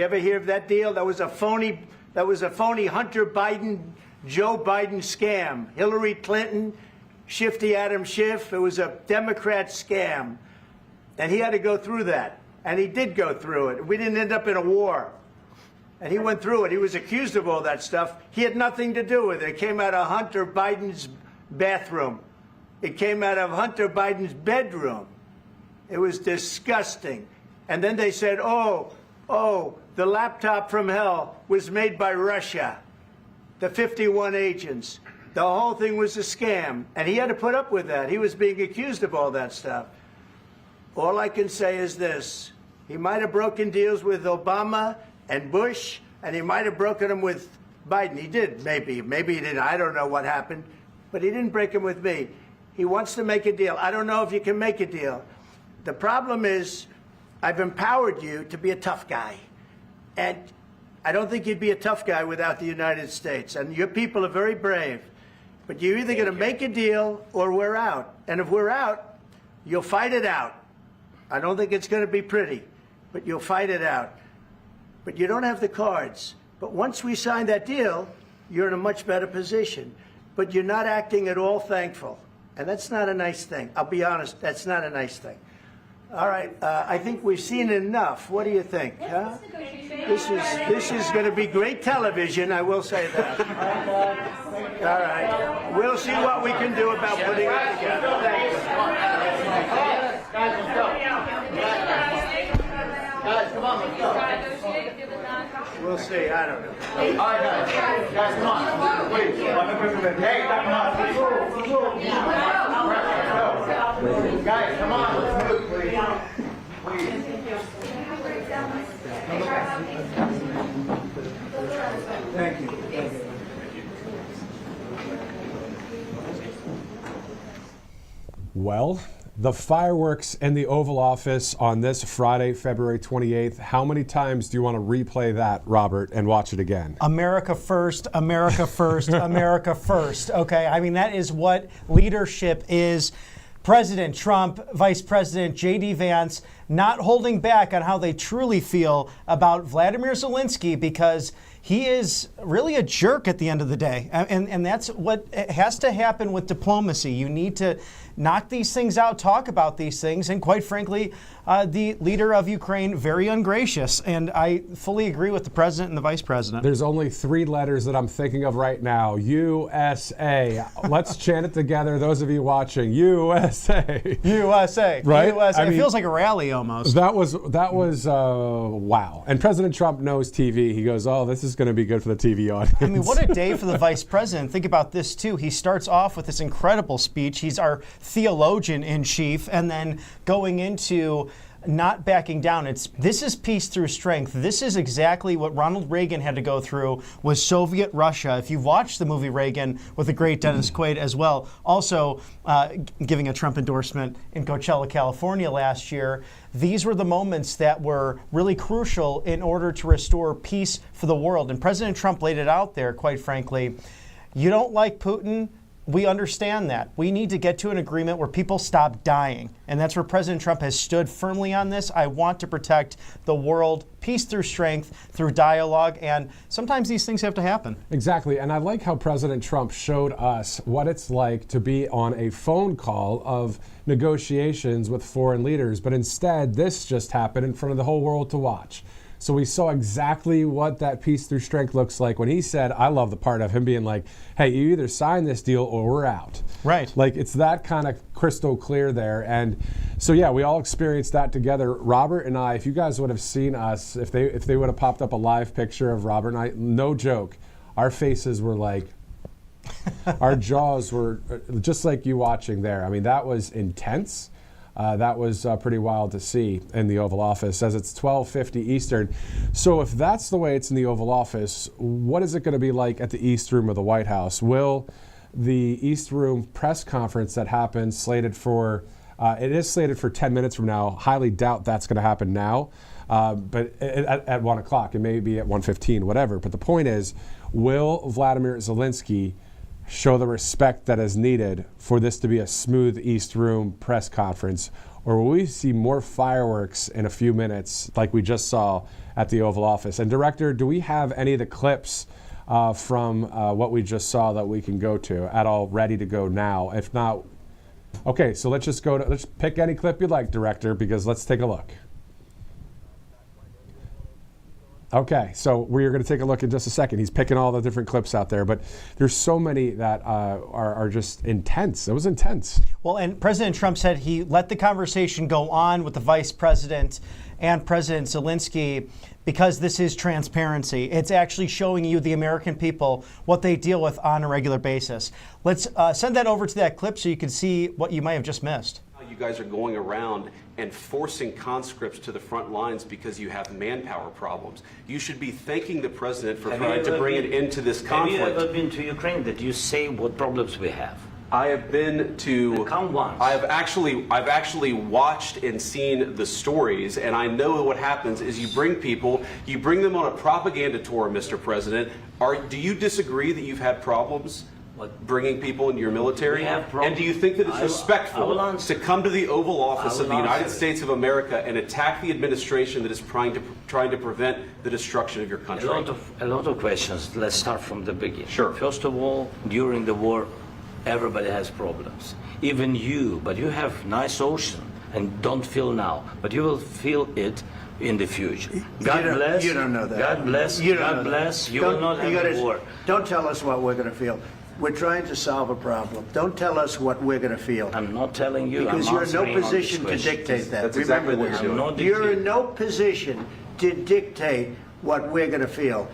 ever hear of that deal? That was a phony Hunter Biden, Joe Biden scam. Hillary Clinton, Shifty Adam Schiff. It was a Democrat scam. And he had to go through that. And he did go through it. We didn't end up in a war. And he went through it. He was accused of all that stuff. He had nothing to do with it. It came out of Hunter Biden's bathroom. It came out of Hunter Biden's bedroom. It was disgusting. And then they said, oh, the laptop from hell was made by Russia. The 51 agents. The whole thing was a scam. And he had to put up with that. He was being accused of all that stuff. All I can say is this. He might have broken deals with Obama and Bush, and he might have broken them with Biden. He did, maybe. Maybe he didn't. I don't know what happened. But he didn't break them with me. He wants to make a deal. I don't know if you can make a deal. The problem is I've empowered you to be a tough guy. And I don't think you'd be a tough guy without the United States. And your people are very brave. But you're either going to make a deal or we're out. And if we're out, you'll fight it out. I don't think it's going to be pretty, but you'll fight it out. But you don't have the cards. But once we sign that deal, you're in a much better position. But you're not acting at all thankful. And that's not a nice thing. I'll be honest, that's not a nice thing. All right, I think we've seen enough. What do you think? Huh? This is going to be great television, I will say that. All right. We'll see what we can do about putting it together. Guys, let's go. Guys, come on, let's go. We'll see. I don't know. All right, guys, come on. Please. Hey, come on. Guys, come on. Let's move, please. Thank you. Well, the fireworks in the Oval Office on this Friday, February 28th. How many times do you want to replay that, Robert, and watch it again? America first, America first, America first. Okay, I mean, that is what leadership is. President Trump, Vice President J.D. Vance, not holding back on how they truly feel about Vladimir Zelenskyy, because he is really a jerk at the end of the day. And that's what has to happen with diplomacy. You need to knock these things out, talk about these things, and quite frankly, the leader of Ukraine, very ungracious. And I fully agree with the president and the vice president. There's only 3 letters that I'm thinking of right now. USA. Let's chant it together, those of you watching. USA. USA. Right? USA. I mean, it feels like a rally almost. That was wow. And President Trump knows TV. He goes, oh, this is going to be good for the TV audience. I mean, what a day for the vice president. Think about this, too. He starts off with this incredible speech. He's our theologian in chief, and then going into not backing down. This is peace through strength. This is exactly what Ronald Reagan had to go through with Soviet Russia. If you've watched the movie Reagan with the great Dennis Quaid as well, also giving a Trump endorsement in Coachella, California last year, these were the moments that were really crucial in order to restore peace for the world. And President Trump laid it out there, quite frankly. You don't like Putin? We understand that. We need to get to an agreement where people stop dying. And that's where President Trump has stood firmly on this. I want to protect the world, peace through strength, through dialogue, and sometimes these things have to happen. Exactly. And I like how President Trump showed us what it's like to be on a phone call of negotiations with foreign leaders. But instead, this just happened in front of the whole world to watch. So we saw exactly what that peace through strength looks like when he said, I love the part of him being like, hey, you either sign this deal or we're out. Right. Like, it's that kind of crystal clear there. And so, yeah, we all experienced that together. Robert and I, if you guys would have seen us, if they would have popped up a live picture of Robert and I, no joke, our faces were like, our jaws were just like you watching there. I mean, that was intense. That was pretty wild to see in the Oval Office, as it's 12:50 Eastern. So if that's the way it's in the Oval Office, what is it going to be like at the East Room of the White House? Will the East Room press conference that happens, slated for, it is slated for 10 minutes from now, highly doubt that's going to happen now, but at 1 o'clock, it may be at 1:15, whatever. But the point is, will Vladimir Zelenskyy show the respect that is needed for this to be a smooth East Room press conference? Or will we see more fireworks in a few minutes like we just saw at the Oval Office? And Director, do we have any of the clips from what we just saw that we can go to at all ready to go now? If not, okay, so let's pick any clip you like, Director, because let's take a look. Okay, so we're going to take a look in just a second. He's picking all the different clips out there, but there's so many that are just intense. It was intense. Well, and President Trump said he let the conversation go on with the vice president and President Zelenskyy because this is transparency. It's actually showing you, the American people, what they deal with on a regular basis. Let's send that over to that clip so you can see what you might have just missed. You guys are going around and forcing conscripts to the front lines because you have manpower problems. You should be thanking the president for trying to bring an end to this conflict. Have you ever been to Ukraine? Did you say what problems we have? I have been to. Come once. I've actually watched and seen the stories, and I know what happens is you bring them on a propaganda tour, Mr. President. Do you disagree that you've had problems bringing people into your military? And do you think that it's respectful to come to the Oval Office of the United States of America and attack the administration that is trying to prevent the destruction of your country? A lot of questions. Let's start from the beginning. Sure. First of all, during the war, everybody has problems. Even you, but you have nice ocean and don't feel now, but you will feel it in the future. God bless. You don't know that. God bless. God bless. You will not have a war. Don't tell us what we're going to feel. We're trying to solve a problem. Don't tell us what we're going to feel. I'm not telling you. Because you're in no position to dictate that. That's exactly what you're doing. You're in no position to dictate what we're going to feel.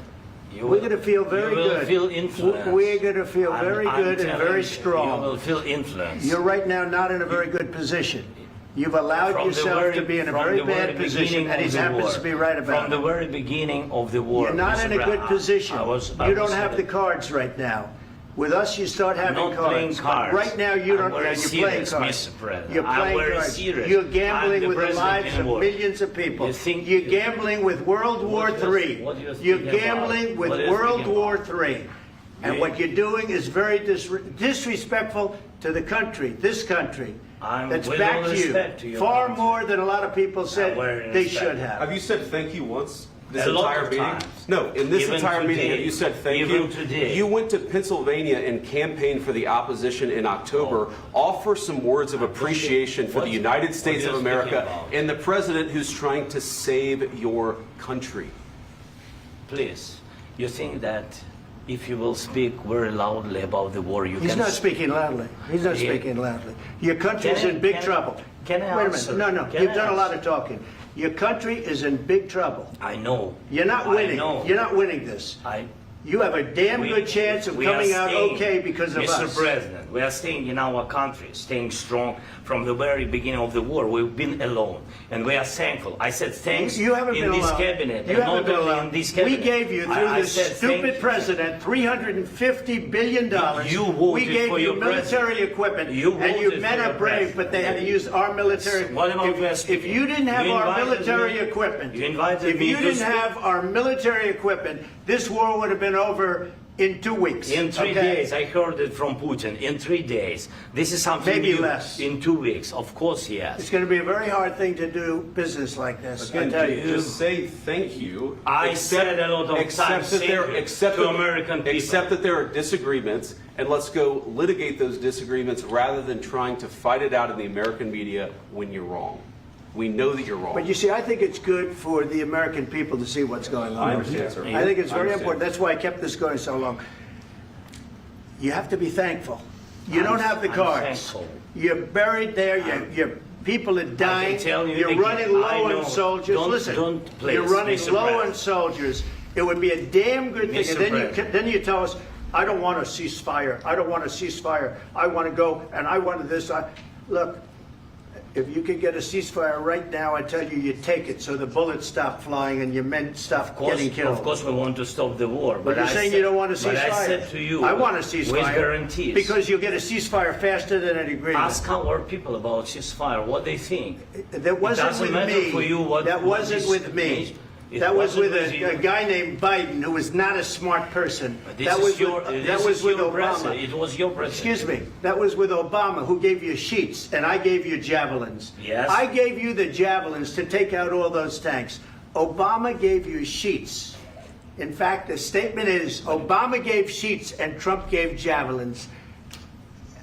We're going to feel very good. You will feel influence. We're going to feel very good and very strong. You will feel influence. You're right now not in a very good position. You've allowed yourself to be in a very bad position, and he happens to be right about it. From the very beginning of the war. You're not in a good position. You don't have the cards right now. With us, you start having cards. Right now, you don't. You're playing cards. You're playing cards. You're gambling with the lives of millions of people. You're gambling with World War III. You're gambling with World War III. And what you're doing is very disrespectful to the country, this country, that's with backed all respect to you your far country. more than a lot of people said they respect. should have. Have you said thank you once? This A lot entire of meeting? times. No, in this Even entire meeting, today. have you said thank Even you? today. You went to Pennsylvania and campaigned for the opposition in October. Offer some words of appreciation for the United States of America and the president who's trying to save your country. Please, you think that if you will speak very loudly about the war, He's not speaking loudly. He's not speaking loudly. Your country's in big trouble. Can I Wait a answer? minute. No, Can you've I done a lot answer? of talking. Your country is in big trouble. I know. You're not I winning. know. You're not winning this. You have a damn good chance of we are coming out staying, okay because of Mr. us. President, we are staying in our country, staying strong from the very beginning of the war. We've been alone, and we are thankful. I said thanks You haven't in been this alone. cabinet, You and haven't not been only alone. in this We cabinet. gave you, through I this said stupid thank you. president, $350 billion. You voted we gave for you your military president. equipment, You and you voted men for are your brave, president. but they had to use our military. What about If you didn't have You our invited military me- equipment, You invited if me you to didn't speak. have our military equipment, this war would have been over in 2 weeks. In 3 okay? days, I heard it from Putin. In 3 days, this is something Maybe new. less. In 2 weeks, of course, yes. It's going to be a very hard thing to do business like this. Again, I tell you. just say thank you. I said a lot of times that there, thank you accept to that- American people. Accept that there are disagreements, and let's go litigate those disagreements rather than trying to fight it out in the American media when you're wrong. We know that you're wrong. But you see, I think it's good for the American people to see what's going on. I understand, sir. I think it's I very understand. important. That's why I kept this going so long. You have to be thankful. You don't have the I'm cards. thankful. You're buried there. Your people are dying. tell you You're again, running low I know. on soldiers. Don't- don't, please, you're running Mr. low on President. soldiers. It would be a damn good thing. Mr. And then President. then you tell us, I don't want a ceasefire. I don't want a ceasefire. I want to go and I wanted this. Look, if you could get a ceasefire right now, I tell you take it so the bullets stop flying and your men stop getting killed. Of course, we want to stop the war. But you're I saying said- you don't want a ceasefire. But I said to you, I want a with ceasefire. guarantees. Because you'll get a ceasefire faster than an agreement. Ask our people about ceasefire, what they think. That wasn't it doesn't with matter me. for you what That what wasn't this with me. means. It That was wasn't with you. a guy named Biden who was not a smart person. This That is was your, with, this that was is with your Obama. president. It was your president. Excuse me. That was with Obama, who gave you sheets, and I gave you javelins. Yes. I gave you the javelins to take out all those tanks. Obama gave you sheets. In fact, the statement is Obama gave sheets and Trump gave javelins.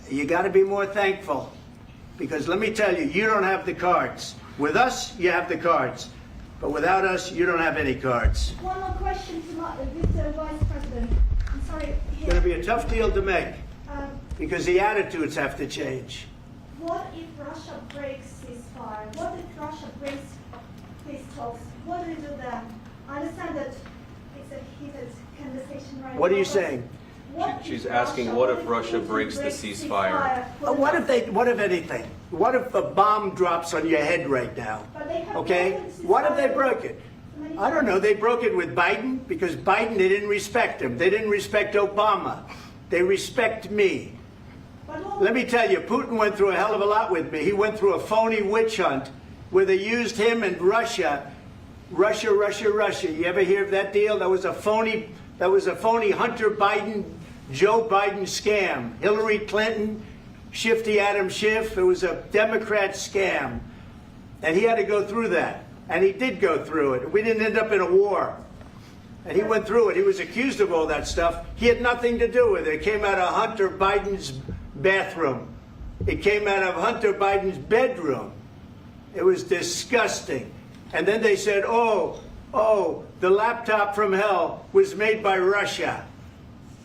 You got to be more thankful, because let me tell you, you don't have the cards. With us, you have the cards. But without us, you don't have any cards. One more question to Mr. Vice President. I'm sorry. It's going to be a tough deal to make, Um, because the attitudes have to change. what if Russia breaks ceasefire? What if Russia breaks peace talks? What do we do then? I understand that it's a heated conversation right now. What are you but saying? what She's if asking, what if Russia breaks the ceasefire? What if anything? What if a bomb drops on your head right now? But they have Okay? broken ceasefire What if they broke it? many I don't know. times. They broke it with Biden because Biden, they didn't respect him. They didn't respect Obama. They respect me. Let me tell you, Putin went through a hell of a lot with me. He went through a phony witch hunt where they used him and Russia. Russia. You ever hear of that deal? That was a phony Hunter Biden, Joe Biden scam. Hillary Clinton, Shifty Adam Schiff. It was a Democrat scam. And he had to go through that. And he did go through it. We didn't end up in a war. And he went through it. He was accused of all that stuff. He had nothing to do with it. It came out of Hunter Biden's bathroom. It came out of Hunter Biden's bedroom. It was disgusting. And then they said, oh, the laptop from hell was made by Russia.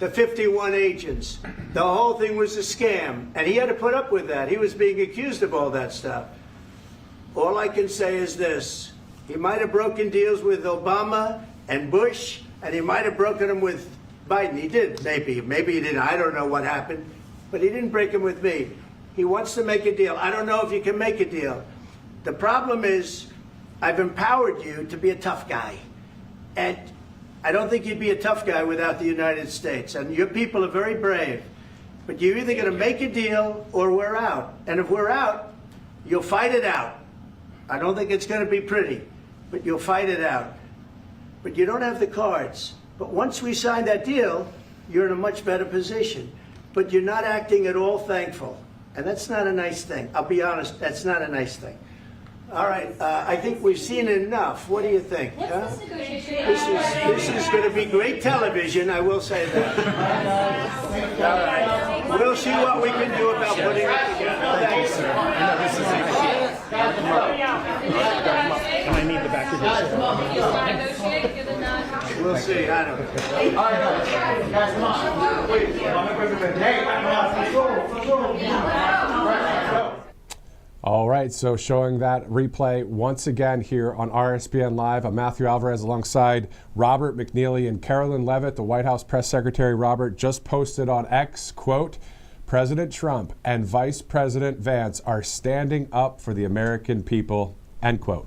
The 51 agents. The whole thing was a scam. And he had to put up with that. He was being accused of all that stuff. All I can say is this. He might have broken deals with Obama and Bush, and he might have broken them with Biden. He did, maybe. Maybe he didn't. I don't know what happened. But he didn't break them with me. He wants to make a deal. I don't know if you can make a deal. The problem is, I've empowered you to be a tough guy. And I don't think you'd be a tough guy without the United States. And your people are very brave. But you're either going to make a deal or we're out. And if we're out, you'll fight it out. I don't think it's going to be pretty, but you'll fight it out. But you don't have the cards. But once we sign that deal, you're in a much better position. But you're not acting at all thankful. And that's not a nice thing. I'll be honest, that's not a nice thing. All right, I think we've seen enough. What do you think? Huh? This is going to be great television, I will say that. All right. We'll see what we can do about putting it together. Thanks, sir. And I need the back of this. We'll see. I don't know. All right, so showing that replay once again here on RSBN Live. I'm Matthew Alvarez alongside Robert McNeely and Carolyn Levitt, the White House press secretary. Robert just posted on X, quote, President Trump and Vice President Vance are standing up for the American people, end quote.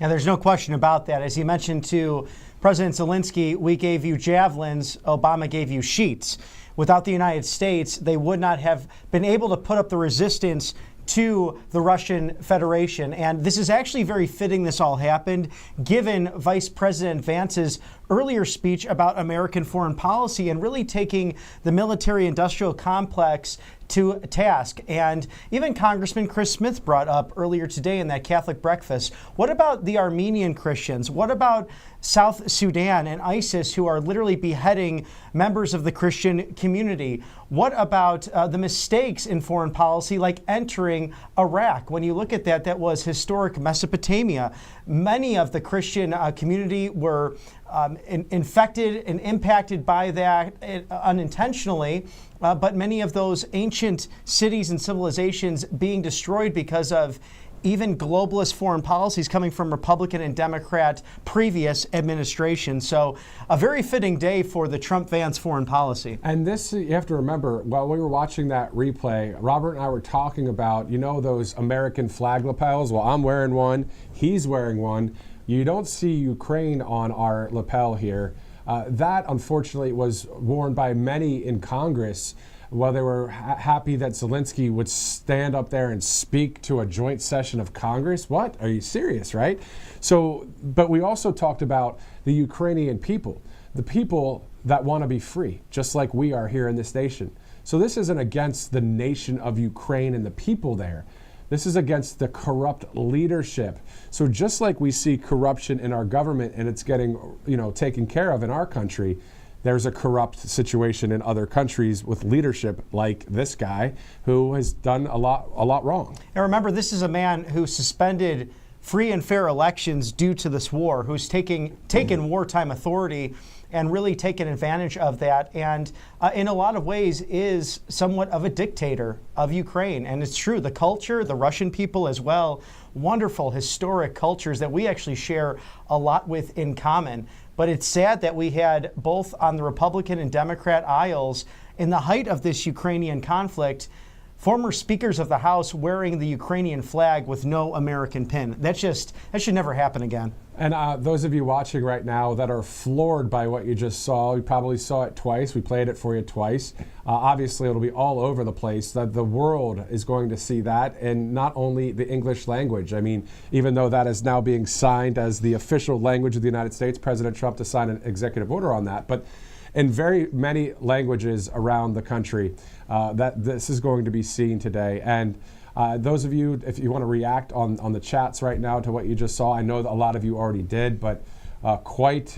Yeah, there's no question about that. As he mentioned to President Zelenskyy, we gave you javelins, Obama gave you sheets. Without the United States, they would not have been able to put up the resistance to the Russian Federation. And this is actually very fitting this all happened, given Vice President Vance's earlier speech about American foreign policy and really taking the military-industrial complex to task. And even Congressman Chris Smith brought up earlier today in that Catholic breakfast, what about the Armenian Christians? What about South Sudan and ISIS, who are literally beheading members of the Christian community? What about the mistakes in foreign policy, like entering Iraq? When you look at that, that was historic Mesopotamia. Many of the Christian community were infected and impacted by that unintentionally, but many of those ancient cities and civilizations being destroyed because of even globalist foreign policies coming from Republican and Democrat previous administrations. So a very fitting day for the Trump-Vance foreign policy. And this, you have to remember, while we were watching that replay, Robert and I were talking about, you know, those American flag lapels? Well, I'm wearing one, he's wearing one. You don't see Ukraine on our lapel here. That, unfortunately, was worn by many in Congress. While they were happy that Zelenskyy would stand up there and speak to a joint session of Congress. What? Are you serious, right? So, but we also talked about the Ukrainian people, the people that want to be free, just like we are here in this nation. So this isn't against the nation of Ukraine and the people there. This is against the corrupt leadership. So just like we see corruption in our government and it's getting, taken care of in our country, there's a corrupt situation in other countries with leadership like this guy who has done a lot wrong. And remember, this is a man who suspended free and fair elections due to this war, who's taken wartime authority and really taken advantage of that, and in a lot of ways is somewhat of a dictator of Ukraine. And it's true, the culture, the Russian people as well, wonderful historic cultures that we actually share a lot with in common. But it's sad that we had both on the Republican and Democrat aisles in the height of this Ukrainian conflict, former speakers of the House wearing the Ukrainian flag with no American pin. That should never happen again. And those of you watching right now that are floored by what you just saw, you probably saw it twice. We played it for you twice. Obviously, it'll be all over the place. The world is going to see that, and not only the English language. I mean, even though that is now being signed as the official language of the United States, President Trump to sign an executive order on that. But in very many languages around the country, that this is going to be seen today. And those of you, if you want to react on the chats right now to what you just saw, I know that a lot of you already did, but quite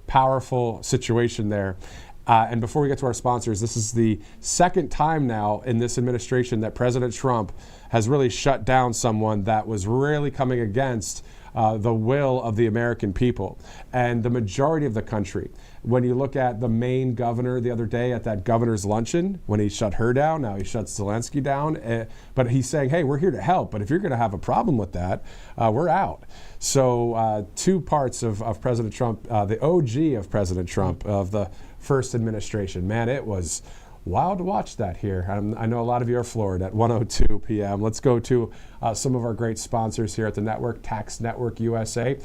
powerful situation there. And before we get to our sponsors, this is the second time now in this administration that President Trump has really shut down someone that was really coming against the will of the American people and the majority of the country. When you look at the Maine governor the other day at that governor's luncheon, when he shut her down, now he shuts Zelenskyy down. But he's saying, hey, we're here to help. But if you're going to have a problem with that, we're out. So two parts of President Trump, the OG of President Trump, of the first administration. Man, it was wild to watch that here. I know a lot of you are floored at 1:02 p.m. Let's go to some of our great sponsors here at the network, Tax Network USA.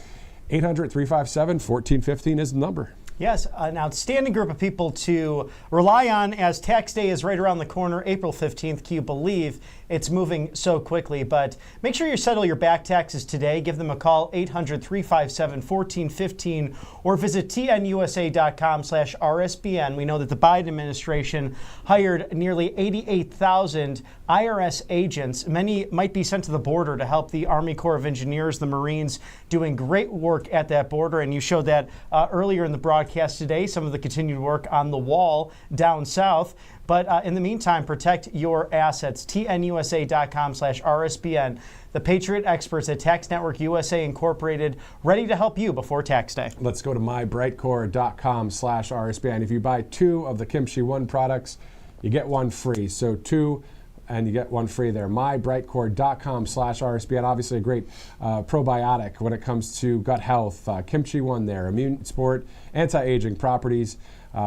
800-357-1415 is the number. Yes, an outstanding group of people to rely on as tax day is right around the corner, April 15th. Can you believe it's moving so quickly? But make sure you settle your back taxes today. Give them a call, 800-357-1415, or visit tnusa.com/RSBN. We know that the Biden administration hired nearly 88,000 IRS agents. Many might be sent to the border to help the Army Corps of Engineers, the Marines, doing great work at that border. And you showed that earlier in the broadcast today, some of the continued work on the wall down south. But in the meantime, protect your assets. tnusa.com/RSBN. The Patriot experts at Tax Network USA Incorporated, ready to help you before tax day. Let's go to mybrightcore.com/RSBN. If you buy 2 of the Kimchi One products, you get 1 free. So 2 and you get 1 free there. mybrightcore.com/RSBN. Obviously a great probiotic when it comes to gut health. Kimchi One there, immune support, anti-aging properties.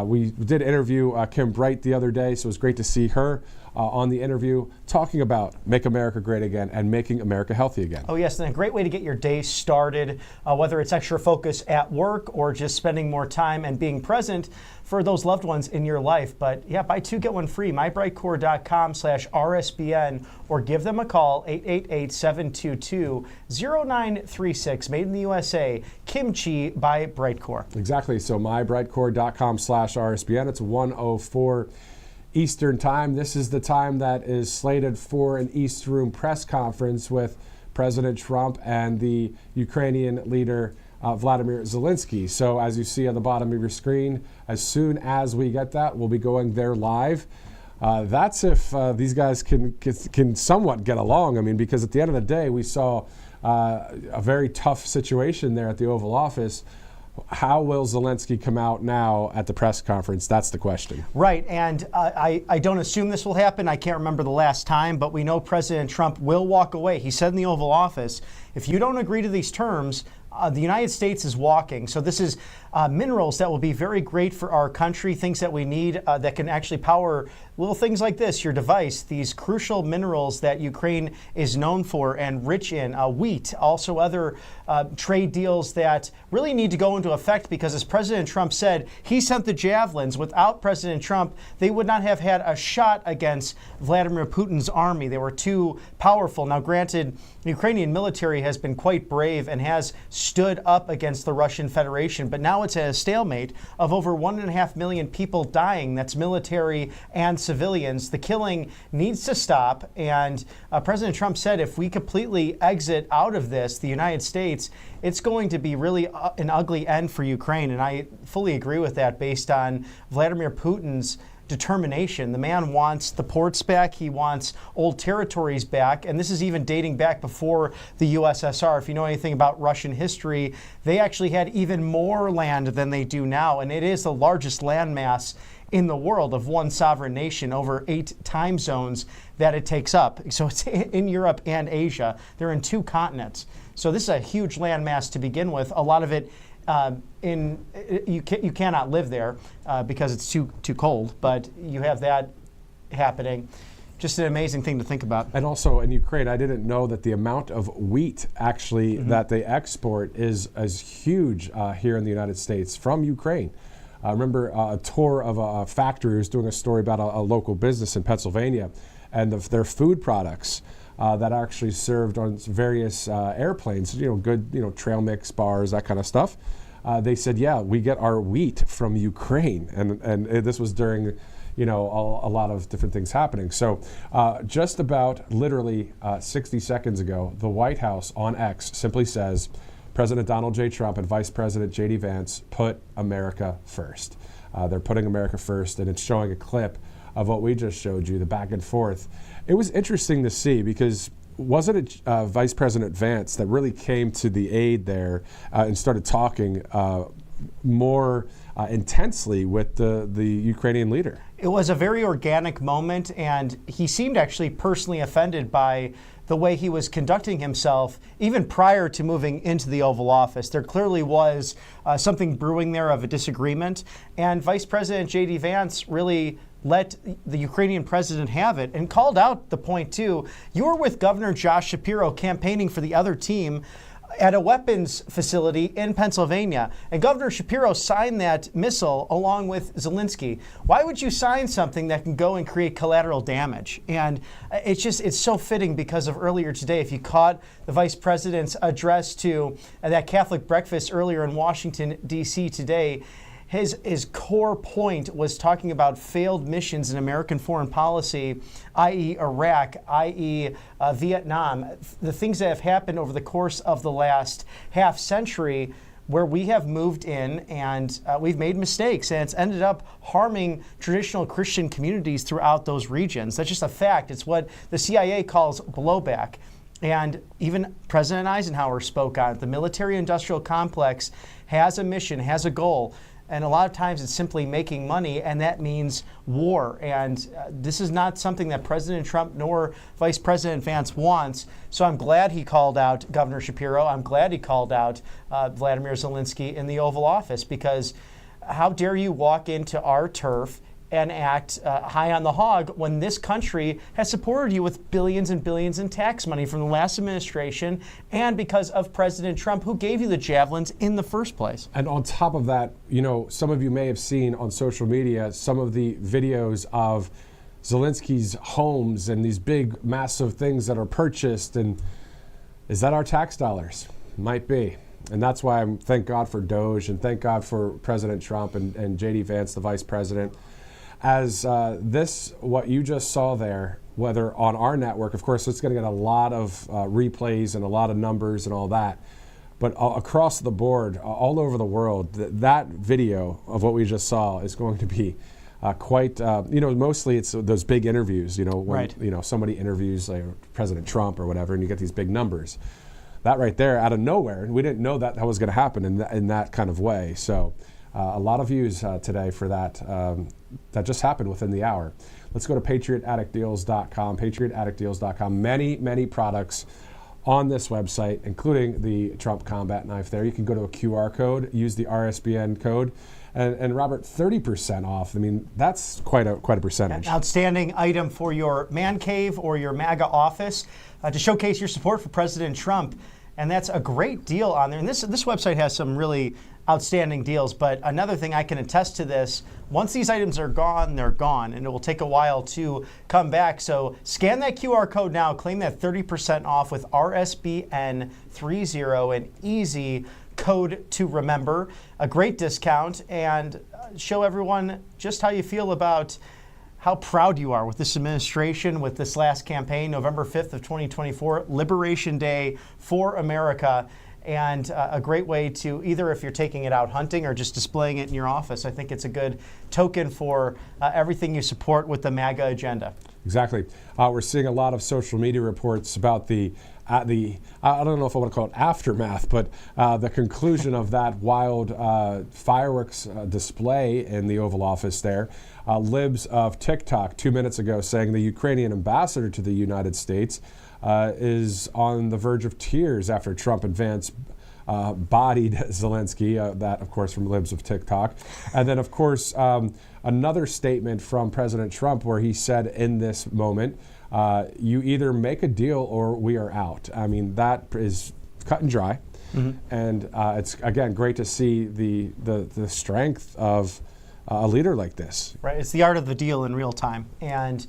We did interview Kim Bright the other day, so it was great to see her on the interview talking about Make America Great Again and making America healthy again. Oh yes, and a great way to get your day started, whether it's extra focus at work or just spending more time and being present for those loved ones in your life. But yeah, buy 2, get 1 free, mybrightcore.com/RSBN, or give them a call, 888-722-0936. Made in the USA, Kimchi by Brightcore. Exactly, so mybrightcore.com/RSBN. It's 1:04 Eastern Time. This is the time that is slated for an East Room press conference with President Trump and the Ukrainian leader Vladimir Zelenskyy. So as you see on the bottom of your screen, as soon as we get that, we'll be going there live. That's if these guys can somewhat get along. I mean, because at the end of the day, we saw a very tough situation there at the Oval Office. How will Zelenskyy come out now at the press conference? That's the question. Right, and I don't assume this will happen. I can't remember the last time, but we know President Trump will walk away. He said in the Oval Office, if you don't agree to these terms, the United States is walking. So this is minerals that will be very great for our country, things that we need that can actually power little things like this, your device, these crucial minerals that Ukraine is known for and rich in, wheat, also other trade deals that really need to go into effect because, as President Trump said, he sent the javelins. Without President Trump, they would not have had a shot against Vladimir Putin's army. They were too powerful. Now, granted, the Ukrainian military has been quite brave and has stood up against the Russian Federation, but now it's at a stalemate of over 1.5 million people dying. That's military and civilians. The killing needs to stop, and President Trump said if we completely exit out of this, the United States, it's going to be really an ugly end for Ukraine, and I fully agree with that based on Vladimir Putin's determination. The man wants the ports back. He wants old territories back. And this is even dating back before the USSR. If you know anything about Russian history, they actually had even more land than they do now. And it is the largest landmass in the world of one sovereign nation, over 8 time zones that it takes up. So it's in Europe and Asia. They're in 2 continents. So this is a huge landmass to begin with. A lot of it you cannot live there because it's too cold, but you have that happening. Just an amazing thing to think about. And also in Ukraine, I didn't know that the amount of wheat actually that they export is as huge here in the United States from Ukraine. I remember a tour of a factory who was doing a story about a local business in Pennsylvania and their food products that are actually served on various airplanes, good, trail mix bars, that kind of stuff. They said, yeah, we get our wheat from Ukraine. And this was during, a lot of different things happening. So just about literally 60 seconds ago, the White House on X simply says, President Donald J. Trump and Vice President J.D. Vance put America first. They're putting America first, and it's showing a clip of what we just showed you, the back and forth. It was interesting to see because wasn't it Vice President Vance that really came to the aid there and started talking more intensely with the Ukrainian leader? It was a very organic moment, and he seemed actually personally offended by the way he was conducting himself even prior to moving into the Oval Office. There clearly was something brewing there of a disagreement, and Vice President J.D. Vance really let the Ukrainian president have it and called out the point too. You were with Governor Josh Shapiro campaigning for the other team. at a weapons facility in Pennsylvania. And Governor Shapiro signed that missile along with Zelenskyy. Why would you sign something that can go and create collateral damage? And it's so fitting because of earlier today, if you caught the vice president's address to that Catholic breakfast earlier in Washington, D.C. today, his core point was talking about failed missions in American foreign policy, i.e. Iraq, i.e. Vietnam, the things that have happened over the course of the last half century where we have moved in and we've made mistakes, and it's ended up harming traditional Christian communities throughout those regions. That's just a fact. It's what the CIA calls blowback. And even President Eisenhower spoke on it. The military-industrial complex has a mission, has a goal. And a lot of times it's simply making money, and that means war. And this is not something that President Trump nor Vice President Vance wants. So I'm glad he called out Governor Shapiro. I'm glad he called out Vladimir Zelenskyy in the Oval Office, because how dare you walk into our turf and act high on the hog when this country has supported you with billions and billions in tax money from the last administration, and because of President Trump, who gave you the javelins in the first place. And on top of that, you know, some of you may have seen on social media some of the videos of Zelenskyy's homes and these big, massive things that are purchased. And is that our tax dollars? Might be. And that's why I'm thank God for Doge, and thank God for President Trump and J.D. Vance, the vice president. As what you just saw there, whether on our network, of course, it's going to get a lot of replays and a lot of numbers and all that. But across the board, all over the world, that video of what we just saw is going to be quite, mostly it's those big interviews, when, right. Somebody interviews like President Trump or whatever, and you get these big numbers. That right there, out of nowhere, and we didn't know that was going to happen in that kind of way. So a lot of views today for that. That just happened within the hour. Let's go to patriotaddictdeals.com, patriotaddictdeals.com. Many, many products on this website, including the Trump combat knife there. You can go to a QR code, use the RSBN code, and Robert, 30% off. I mean, that's quite a percentage. An outstanding item for your man cave or your MAGA office to showcase your support for President Trump. And that's a great deal on there. And this website has some really outstanding deals. But another thing, I can attest to this, once these items are gone, they're gone, and it will take a while to come back. So scan that QR code now, claim that 30% off with RSBN30, an easy code to remember, a great discount, and show everyone just how you feel about how proud you are with this administration, with this last campaign, November 5th of 2024, Liberation Day for America. And a great way to, either if you're taking it out hunting or just displaying it in your office, I think it's a good token for everything you support with the MAGA agenda. Exactly. We're seeing a lot of social media reports about the I don't know if I want to call it aftermath, but the conclusion of that wild fireworks display in the Oval Office there. Libs of TikTok 2 minutes ago saying the Ukrainian ambassador to the United States is on the verge of tears after Trump and Vance bodied Zelenskyy, that of course from Libs of TikTok. And then of course another statement from President Trump where he said in this moment, you either make a deal or we are out. I mean, that is cut and dry. Mm-hmm. And it's, again, great to see the strength of a leader like this. Right. It's the art of the deal in real time. And,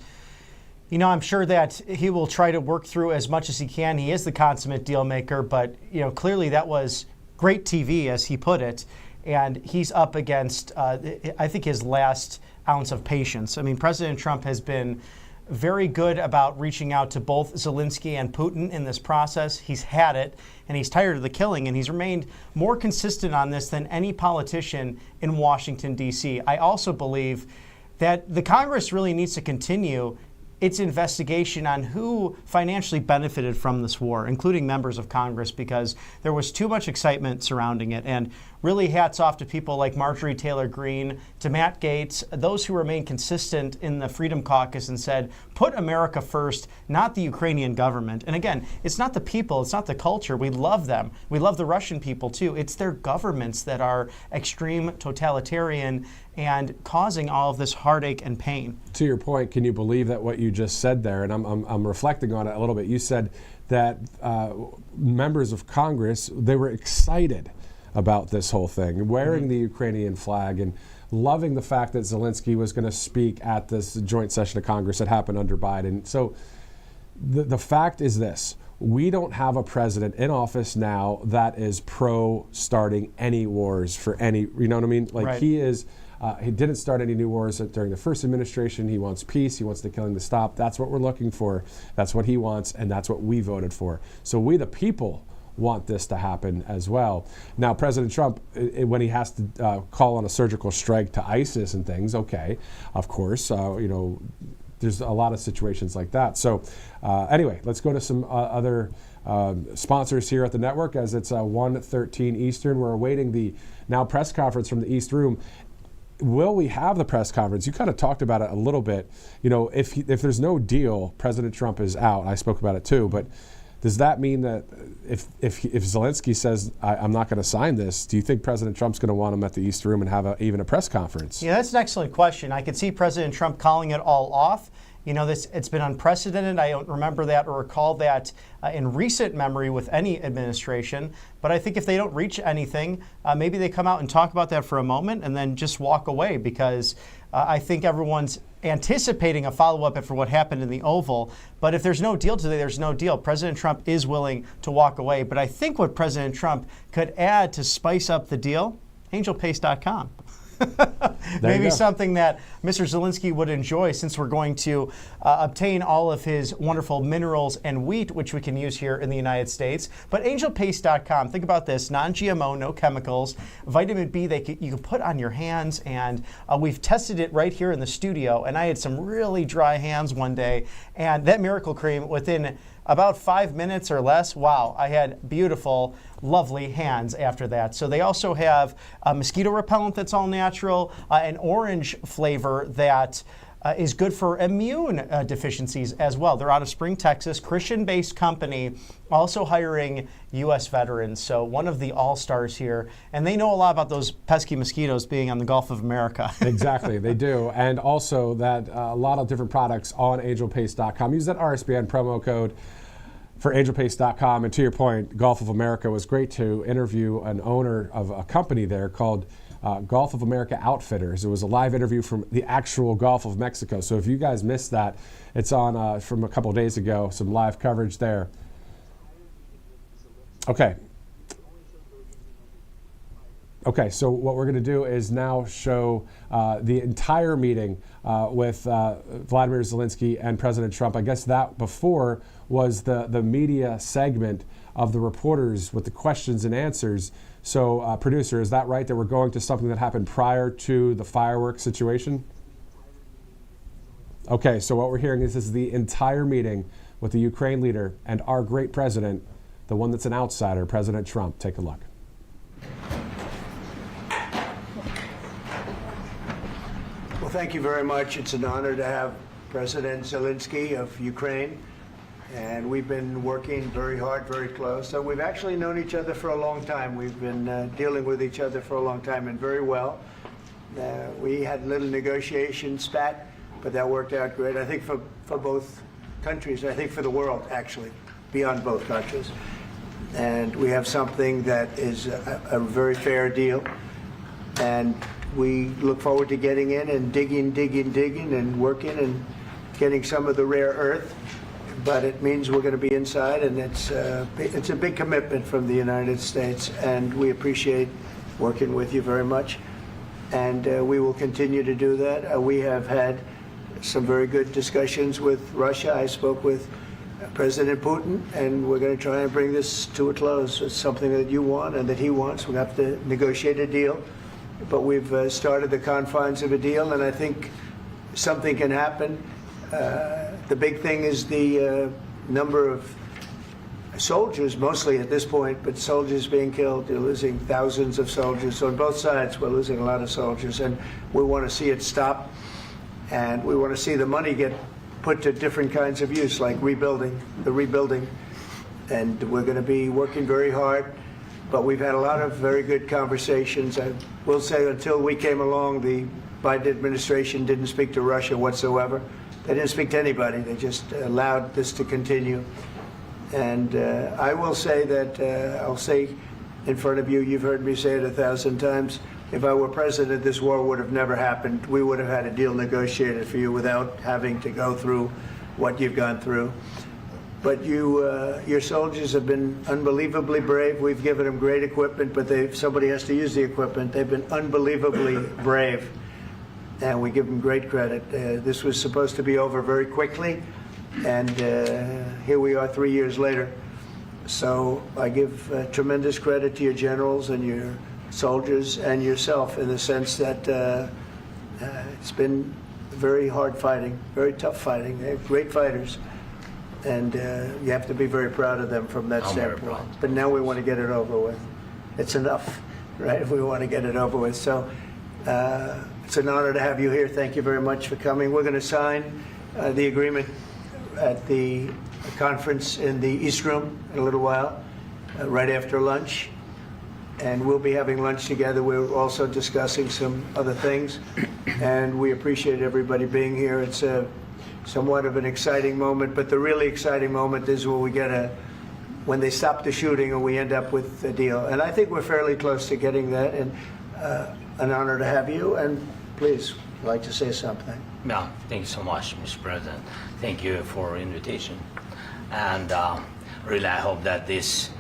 I'm sure that he will try to work through as much as he can. He is the consummate deal maker, but, clearly that was great TV, as he put it. And he's up against, I think, his last ounce of patience. I mean, President Trump has been very good about reaching out to both Zelenskyy and Putin in this process. He's had it, and he's tired of the killing, and he's remained more consistent on this than any politician in Washington, D.C. I also believe that the Congress really needs to continue its investigation on who financially benefited from this war, including members of Congress, because there was too much excitement surrounding it. And really hats off to people like Marjorie Taylor Greene, to Matt Gaetz, those who remain consistent in the Freedom Caucus and said, put America first, not the Ukrainian government. And again, it's not the people, it's not the culture. We love them. We love the Russian people too. It's their governments that are extreme, totalitarian, and causing all of this heartache and pain. To your point, can you believe that what you just said there? And I'm reflecting on it a little bit. You said that members of Congress, they were excited about this whole thing, wearing the Ukrainian flag and loving the fact that Zelenskyy was going to speak at this joint session of Congress that happened under Biden. So the fact is this: we don't have a president in office now that is pro starting any wars for any, you know what I mean? Like Right. he is. He didn't start any new wars during the first administration. He wants peace. He wants the killing to stop. That's what we're looking for. That's what he wants, and that's what we voted for. So we, the people, want this to happen as well. Now, President Trump, when he has to call on a surgical strike to ISIS and things, okay, of course, there's a lot of situations like that. So anyway, let's go to some other sponsors here at the network, as it's 1:13 Eastern. We're awaiting the now press conference from the East Room. Will we have the press conference? You kind of talked about it a little bit. You know, if there's no deal, President Trump is out. I spoke about it too. But does that mean that if Zelenskyy says, I'm not going to sign this, do you think President Trump's going to want him at the East Room and have even a press conference? Yeah, that's an excellent question. I could see President Trump calling it all off. You know, it's been unprecedented. I don't remember that or recall that in recent memory with any administration. But I think if they don't reach anything, maybe they come out and talk about that for a moment and then just walk away, because I think everyone's anticipating a follow-up for what happened in the Oval. But if there's no deal today, there's no deal. President Trump is willing to walk away. But I think what President Trump could add to spice up the deal, angelpaste.com. Maybe something that Mr. Zelenskyy would enjoy, since we're going to obtain all of his wonderful minerals and wheat, which we can use here in the United States. But angelpaste.com, think about this: non-GMO, no chemicals, vitamin B you can put on your hands, and we've tested it right here in the studio. And I had some really dry hands one day, and that miracle cream, within about 5 minutes or less, wow, I had beautiful, lovely hands after that. So they also have a mosquito repellent that's all natural, an orange flavor that is good for immune deficiencies as well. They're out of Spring, Texas, Christian-based company, also hiring U.S. veterans. So one of the all-stars here. And they know a lot about those pesky mosquitoes being on the Gulf of America. Exactly, they do. And also that a lot of different products on angelpaste.com. Use that RSBN promo code for angelpaste.com. And to your point, Gulf of America, was great to interview an owner of a company there called Gulf of America Outfitters. It was a live interview from the actual Gulf of Mexico. So if you guys missed that, it's on from a couple of days ago, some live coverage there. Okay. Okay, so what we're going to do is now show the entire meeting with Vladimir Zelenskyy and President Trump. I guess that before was the media segment of the reporters with the questions and answers. So, producer, is that right, that we're going to something that happened prior to the fireworks situation? Okay, so what we're hearing is this is the entire meeting with the Ukraine leader and our great president, the one that's an outsider, President Trump. Take a look. Well, thank you very much. It's an honor to have President Zelenskyy of Ukraine. And we've been working very hard, very close. So we've actually known each other for a long time. We've been dealing with each other for a long time, and very well. We had a little negotiation spat, but that worked out great. I think for both countries, I think for the world, actually, beyond both countries. And we have something that is a very fair deal. And we look forward to getting in and digging and working and getting some of the rare earth. But it means we're going to be inside, and it's a big commitment from the United States, and we appreciate working with you very much. And we will continue to do that. We have had some very good discussions with Russia. I spoke with President Putin, and we're going to try and bring this to a close. It's something that you want and that he wants. We have to negotiate a deal, but we've started the confines of a deal, and I think something can happen. The big thing is the number of soldiers, mostly at this point, but soldiers being killed. You're losing thousands of soldiers. So on both sides, we're losing a lot of soldiers, and we want to see it stop. And we want to see the money get put to different kinds of use, like rebuilding. And we're going to be working very hard. But we've had a lot of very good conversations. I will say until we came along, the Biden administration didn't speak to Russia whatsoever. They didn't speak to anybody. They just allowed this to continue. And I will say that, I'll say in front of you, you've heard me say it 1,000 times, if I were president, this war would have never happened. We would have had a deal negotiated for you without having to go through what you've gone through. But your soldiers have been unbelievably brave. We've given them great equipment, but somebody has to use the equipment. They've been unbelievably brave, and we give them great credit. This was supposed to be over very quickly, and here we are 3 years later. So I give tremendous credit to your generals and your soldiers and yourself in the sense that it's been very hard fighting, very tough fighting. They're great fighters. And you have to be very proud of them from that standpoint. But now we want to get it over with. It's enough, right? We want to get it over with. So it's an honor to have you here. Thank you very much for coming. We're going to sign the agreement at the conference in the East Room in a little while, right after lunch. And we'll be having lunch together. We're also discussing some other things. And we appreciate everybody being here. It's somewhat of an exciting moment, but the really exciting moment is when we when they stop the shooting and we end up with a deal. And I think we're fairly close to getting that, and an honor to have you. And please, I'd like to say something. Yeah, thank you so much, Mr. President. Thank you for invitation. And really, I hope that this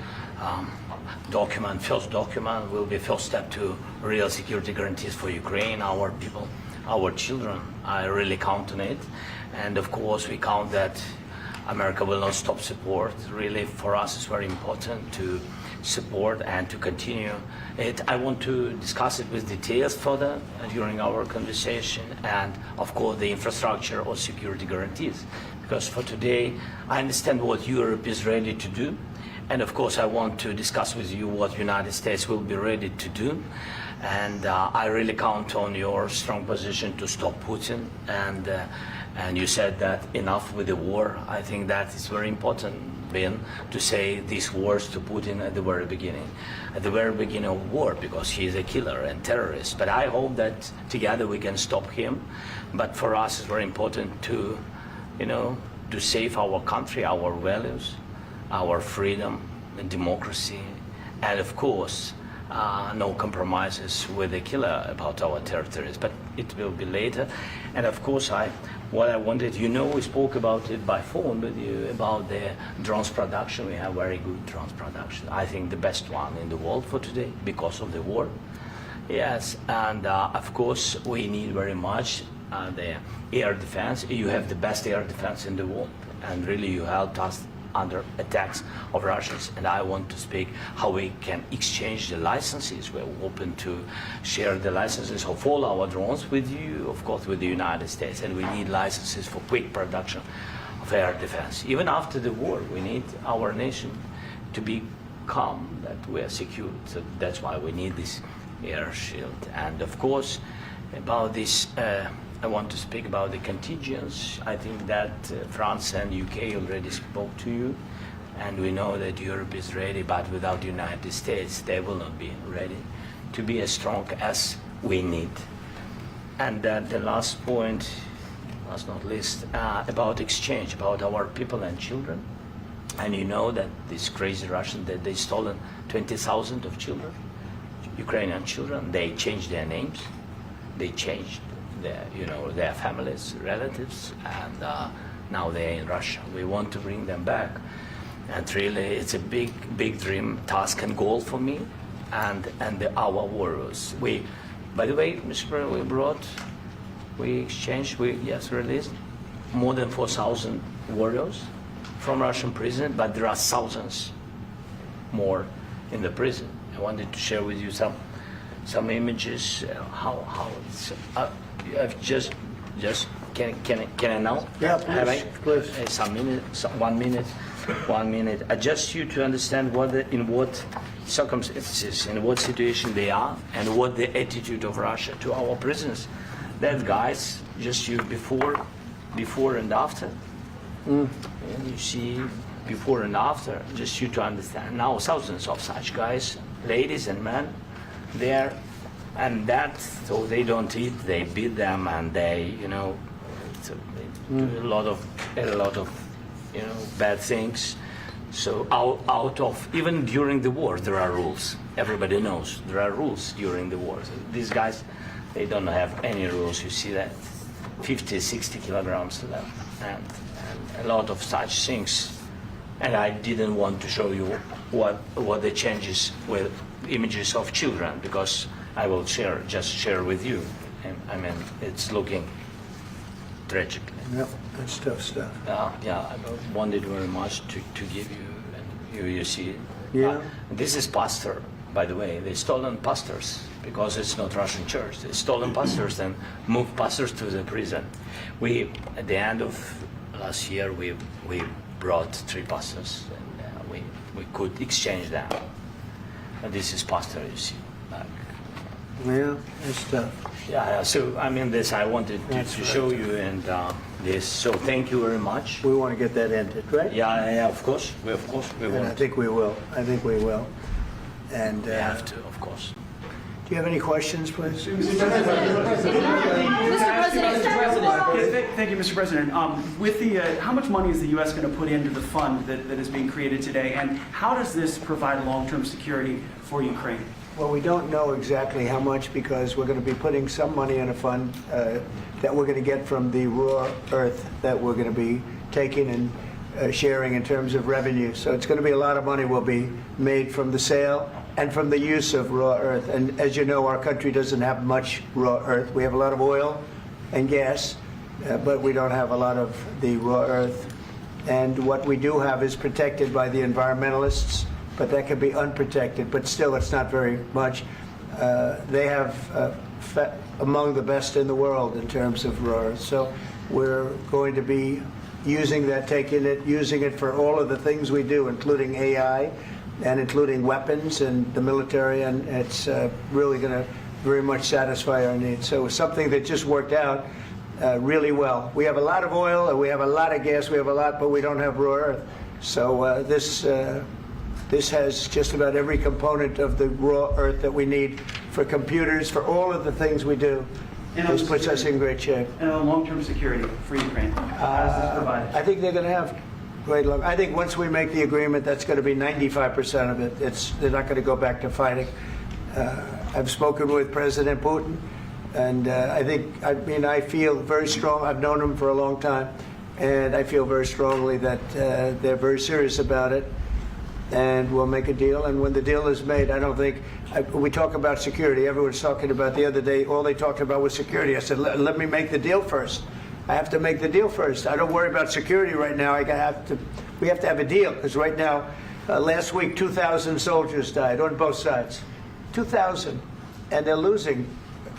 first document, will be first step to real security guarantees for Ukraine, our people, our children. I really count on it. And of course, we count that America will not stop support. Really, for us, it's very important to support and to continue it. I want to discuss it with details further during our conversation, and of course, the infrastructure or security guarantees. Because for today, I understand what Europe is ready to do. And of course, I want to discuss with you what the United States will be ready to do. And I really count on your strong position to stop Putin. And you said that enough with the war. I think that is very important, Ben, to say these words to Putin at the very beginning of war, because he is a killer and terrorist. But I hope that together we can stop him. But for us, it's very important to, to save our country, our values, our freedom and democracy, and of course, no compromises with the killer about our territories. But it will be later. And of course, what I wanted, we spoke about it by phone with you about the drones production. We have very good drones production. I think the best one in the world for today because of the war. Yes, and of course, we need very much the air defense. You have the best air defense in the world, and really you helped us under attacks of Russians. And I want to speak how we can exchange the licenses. We're open to share the licenses of all our drones with you, of course, with the United States. And we need licenses for quick production of air defense. Even after the war, we need our nation to be calm, that we are secure. So that's why we need this air shield. And of course, about this, I want to speak about the contingents. I think that France and UK already spoke to you, and we know that Europe is ready, but without the United States, they will not be ready to be as strong as we need. And the last point, last not least, about exchange, about our people and children. And you know that this crazy Russian, that they stolen 20,000 of children, Ukrainian children. They changed their names, they changed their families, relatives, and now they're in Russia. We want to bring them back. And really, it's a big, big dream, task and goal for me and our warriors. By the way, Mr. President, we released more than 4,000 warriors from Russian prison, but there are thousands more in the prison. I wanted to share with you some images, how it's, can I now? Yeah, please. Some minute, 1 minute. 1 minute. Just you to understand in what circumstances, in what situation they are, and what the attitude of Russia to our prisoners. That guys, just you before and after. And you see before and after, just you to understand. Now thousands of such guys, ladies and men, there, and that, so they don't eat, they beat them, and they, you know, do a lot of you know, bad things. So out of, even during the war, there are rules. Everybody knows there are rules during the war. So these guys, they don't have any rules. You see that 50, 60 kilograms to them, and a lot of such things. And I didn't want to show you what the changes with images of children, because I will just share with you. And, I mean, it's looking tragic. Yep, that's tough stuff. Yeah, I wanted very much to give you, and you see it. Yeah. This is pastor, by the way. They stolen pastors because it's not Russian church. They stolen pastors and moved pastors to the prison. We, at the end of last year, we brought 3 pastors, and we could exchange them. And this is pastor, you see. Yeah, that's tough. Yeah, so I mean, this I wanted to show you, and this. So thank you very much. We want to get that ended, right? Yeah, of course. We And want. I think we will. And We have to, of course. do you have any questions, please? Thank you, Mr. President. With the, how much money is the U.S. going to put into the fund that is being created today, and how does this provide long-term security for Ukraine? Well, we don't know exactly how much, because we're going to be putting some money in a fund that we're going to get from the raw earth that we're going to be taking and sharing in terms of revenue. So it's going to be a lot of money will be made from the sale and from the use of raw earth. And as you know, our country doesn't have much raw earth. We have a lot of oil and gas, but we don't have a lot of the raw earth. And what we do have is protected by the environmentalists, but that can be unprotected. But still, it's not very much. They have among the best in the world in terms of raw earth. So we're going to be using that, using it for all of the things we do, including AI and including weapons and the military, and it's really going to very much satisfy our needs. So it's something that just worked out really well. We have a lot of oil, and we have a lot of gas, we have a lot, but we don't have raw earth. So this has just about every component of the raw earth that we need for computers, for all of the things we do. This puts us in great shape. And on long-term security for Ukraine, how does this provide? I think they're going to have great luck. I think once we make the agreement, that's going to be 95% of it. They're not going to go back to fighting. I've spoken with President Putin, and I feel very strong. I've known him for a long time, and I feel very strongly that they're very serious about it, and we'll make a deal. And when the deal is made, I don't think we talk about security. Everyone's talking about the other day. All they talked about was security. I said, let me make the deal first. I have to make the deal first. I don't worry about security right now. We have to have a deal, because right now, last week, 2,000 soldiers died on both sides. 2,000, and they're losing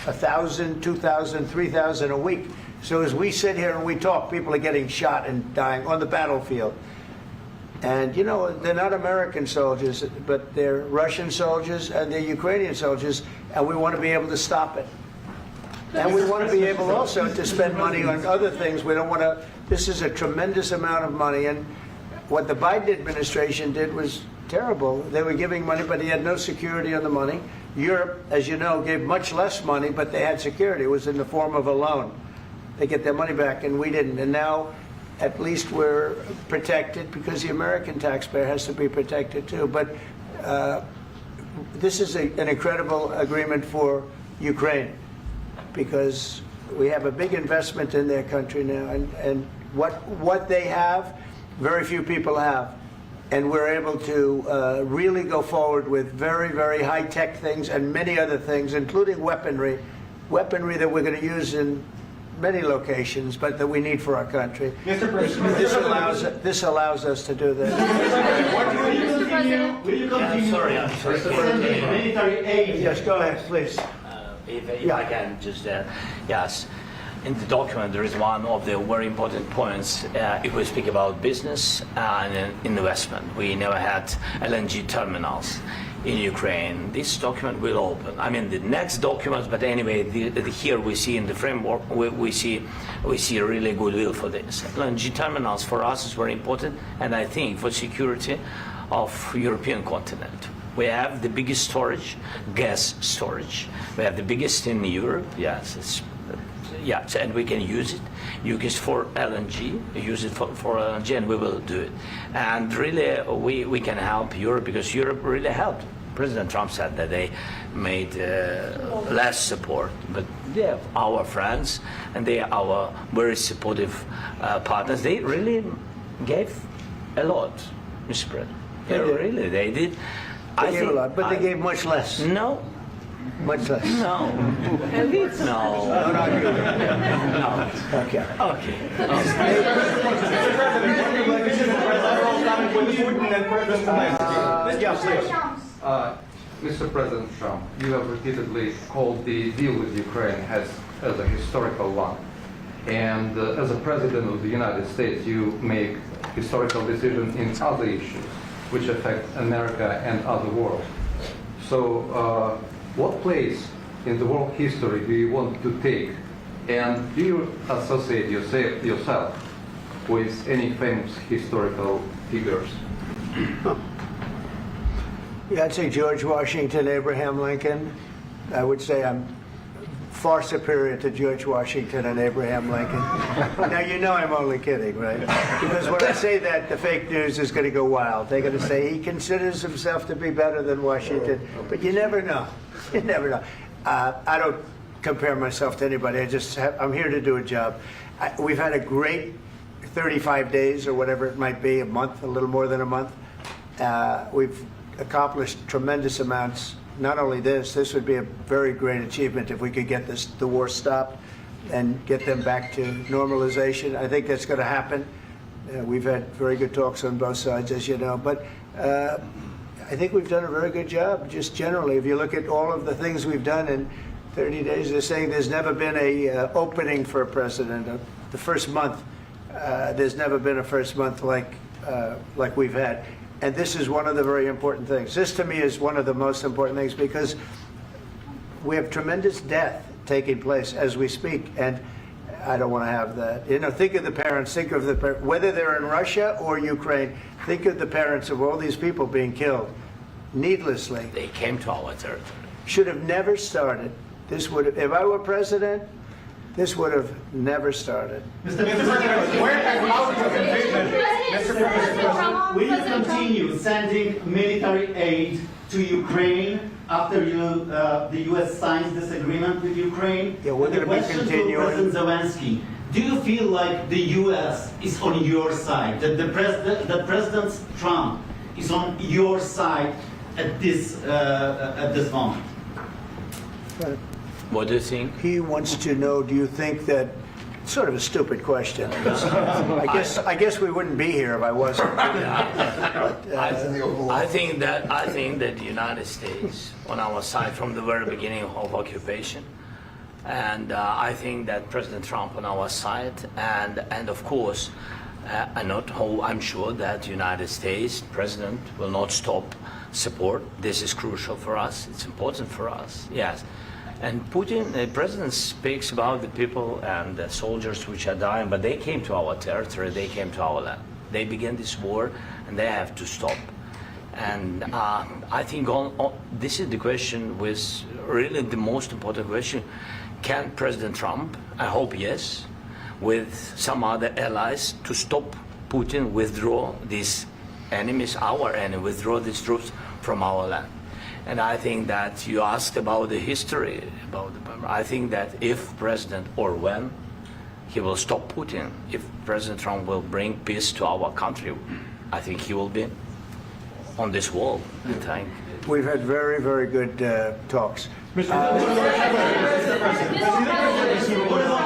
1,000, 2,000, 3,000 a week. So as we sit here and we talk, people are getting shot and dying on the battlefield. And, you know, they're not American soldiers, but they're Russian soldiers and they're Ukrainian soldiers, and we want to be able to stop it. And we want to be able also to spend money on other things. We don't want to, this is a tremendous amount of money, and what the Biden administration did was terrible. They were giving money, but he had no security on the money. Europe, as you know, gave much less money, but they had security. It was in the form of a loan. They get their money back, and we didn't. And now, at least we're protected, because the American taxpayer has to be protected too. But this is an incredible agreement for Ukraine, because we have a big investment in their country now, and what they have, very few people have. And we're able to really go forward with very, very high-tech things and many other things, including weaponry that we're going to use in many locations, but that we need for our country. Mr. President, this allows us to do that. Will you continue? Sorry. Military aid. Yes, go ahead, please. If I can just, yes. in the document, there is one of the very important points. If we speak about business and investment, we never had LNG terminals in Ukraine. This document will open. I mean, the next documents, but anyway, here we see in the framework, we see really goodwill for this. LNG terminals for us is very important, and I think for security of European continent. We have the biggest storage, gas storage. We have the biggest in Europe. Yes, yes, and we can use it. Use it for LNG. Use it for LNG, and we will do it. And really, we can help Europe because Europe really helped. President Trump said that they made less support, but they are our friends and they are our very supportive partners. They really gave a lot, Mr. President. They did. They gave a lot, but they gave much less. No. Much less. No. No. No. Okay. Okay. Mr. President Trump, you have repeatedly called the deal with Ukraine as a historical one. And as a President of the United States, you make historical decisions in other issues which affect America and other world. So what place in the world history do you want to take? And do you associate yourself with any famous historical figures? Yeah, I'd say George Washington, Abraham Lincoln. I would say I'm far superior to George Washington and Abraham Lincoln. Now, you know I'm only kidding, right? Because when I say that, the fake news is going to go wild. They're going to say he considers himself to be better than Washington. But you never know. You never know. I don't compare myself to anybody. I'm here to do a job. We've had a great 35 days or whatever it might be, a month, a little more than a month. We've accomplished tremendous amounts. Not only this would be a very great achievement if we could get the war stopped and get them back to normalization. I think that's going to happen. We've had very good talks on both sides, as you know. But I think we've done a very good job, just generally. If you look at all of the things we've done in 30 days, they're saying there's never been a opening for a president. The first month, there's never been a first month like we've had. And this is one of the very important things. This, to me, is one of the most important things because we have tremendous death taking place as we speak, and I don't want to have that. You know, think of the parents, whether they're in Russia or Ukraine, think of the parents of all these people being killed needlessly. They came to our territory. Should have never started. This would have, if I were president, this would have never started. Mr. President, will you continue sending military aid to Ukraine after the U.S. signs this agreement with Ukraine? Yeah, we're going to be continuing. President Zelenskyy, do you feel like the U.S. is on your side? That the President Trump is on your side at this moment? What do you think? He wants to know, do you think that, sort of a stupid question. I guess we wouldn't be here if I wasn't. I think that the United States on our side from the very beginning of occupation, and I think that President Trump on our side, and of course, I'm sure that the United States President will not stop support. This is crucial for us. It's important for us. Yes. And Putin, the president, speaks about the people and the soldiers which are dying, but they came to our territory, they came to our land. They began this war, and they have to stop. And I think this is the question, with really the most important question. Can President Trump, I hope yes, with some other allies, to stop Putin, withdraw these enemies, our enemy, withdraw these troops from our land? And I think that you asked about the history, I think that if President, or when, he will stop Putin, if President Trump will bring peace to our country, I think he will be on this wall. We've had very, very good talks. What about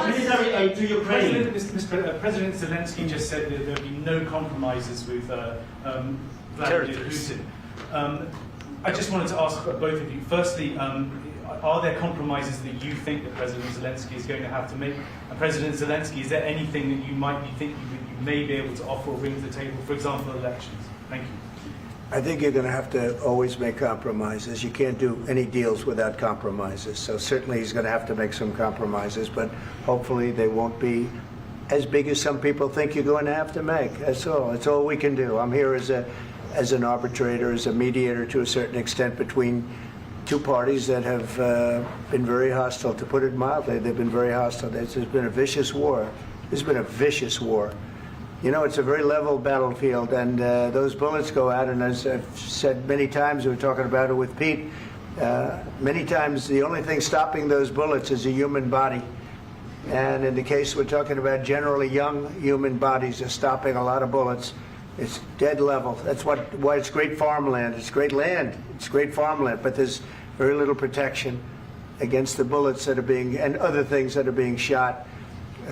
military aid to Ukraine? President Zelenskyy just said that there will be no compromises with Vladimir Putin. I just wanted to ask both of you. Firstly, are there compromises that you think that President Zelenskyy is going to have to make? And President Zelenskyy, is there anything that you might be thinking that you may be able to offer or bring to the table, for example, elections? Thank you. I think you're going to have to always make compromises. You can't do any deals without compromises. So certainly he's going to have to make some compromises, but hopefully they won't be as big as some people think you're going to have to make. That's all. That's all we can do. I'm here as an arbitrator, as a mediator to a certain extent between two parties that have been very hostile, to put it mildly. They've been very hostile. There's been a vicious war. There's been a vicious war. You know, it's a very level battlefield, and those bullets go out, and as I've said many times, we were talking about it with Pete, many times the only thing stopping those bullets is a human body. And in the case we're talking about, generally young human bodies are stopping a lot of bullets. It's dead level. That's why it's great farmland. It's great land. It's great farmland, but there's very little protection against the bullets that are being, and other things that are being shot.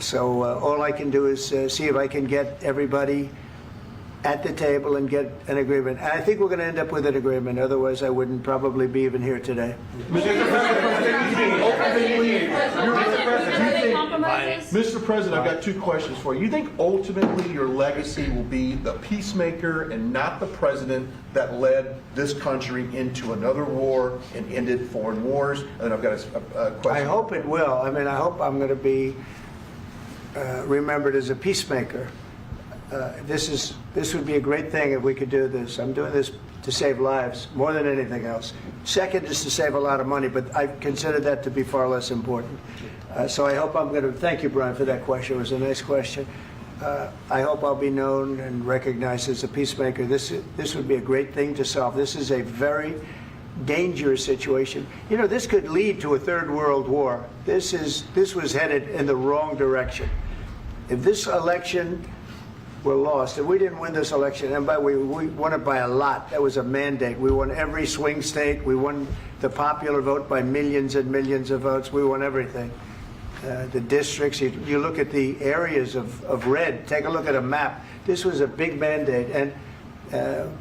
So all I can do is see if I can get everybody at the table and get an agreement. And I think we're going to end up with an agreement. Otherwise, I wouldn't probably be even here today. Mr. President, I've got two questions for you. You think ultimately your legacy will be the peacemaker and not the president that led this country into another war and ended foreign wars? And I've got a question. I hope it will. I mean, I hope I'm going to be remembered as a peacemaker. This would be a great thing if we could do this. I'm doing this to save lives more than anything else. Second is to save a lot of money, but I consider that to be far less important. So I hope I'm going to, thank you, Brian, for that question. It was a nice question. I hope I'll be known and recognized as a peacemaker. This would be a great thing to solve. This is a very dangerous situation. You know, this could lead to a third world war. This was headed in the wrong direction. If this election were lost, if we didn't win this election, and we won it by a lot, that was a mandate. We won every swing state. We won the popular vote by millions and millions of votes. We won everything. The districts, you look at the areas of red, take a look at a map. This was a big mandate, and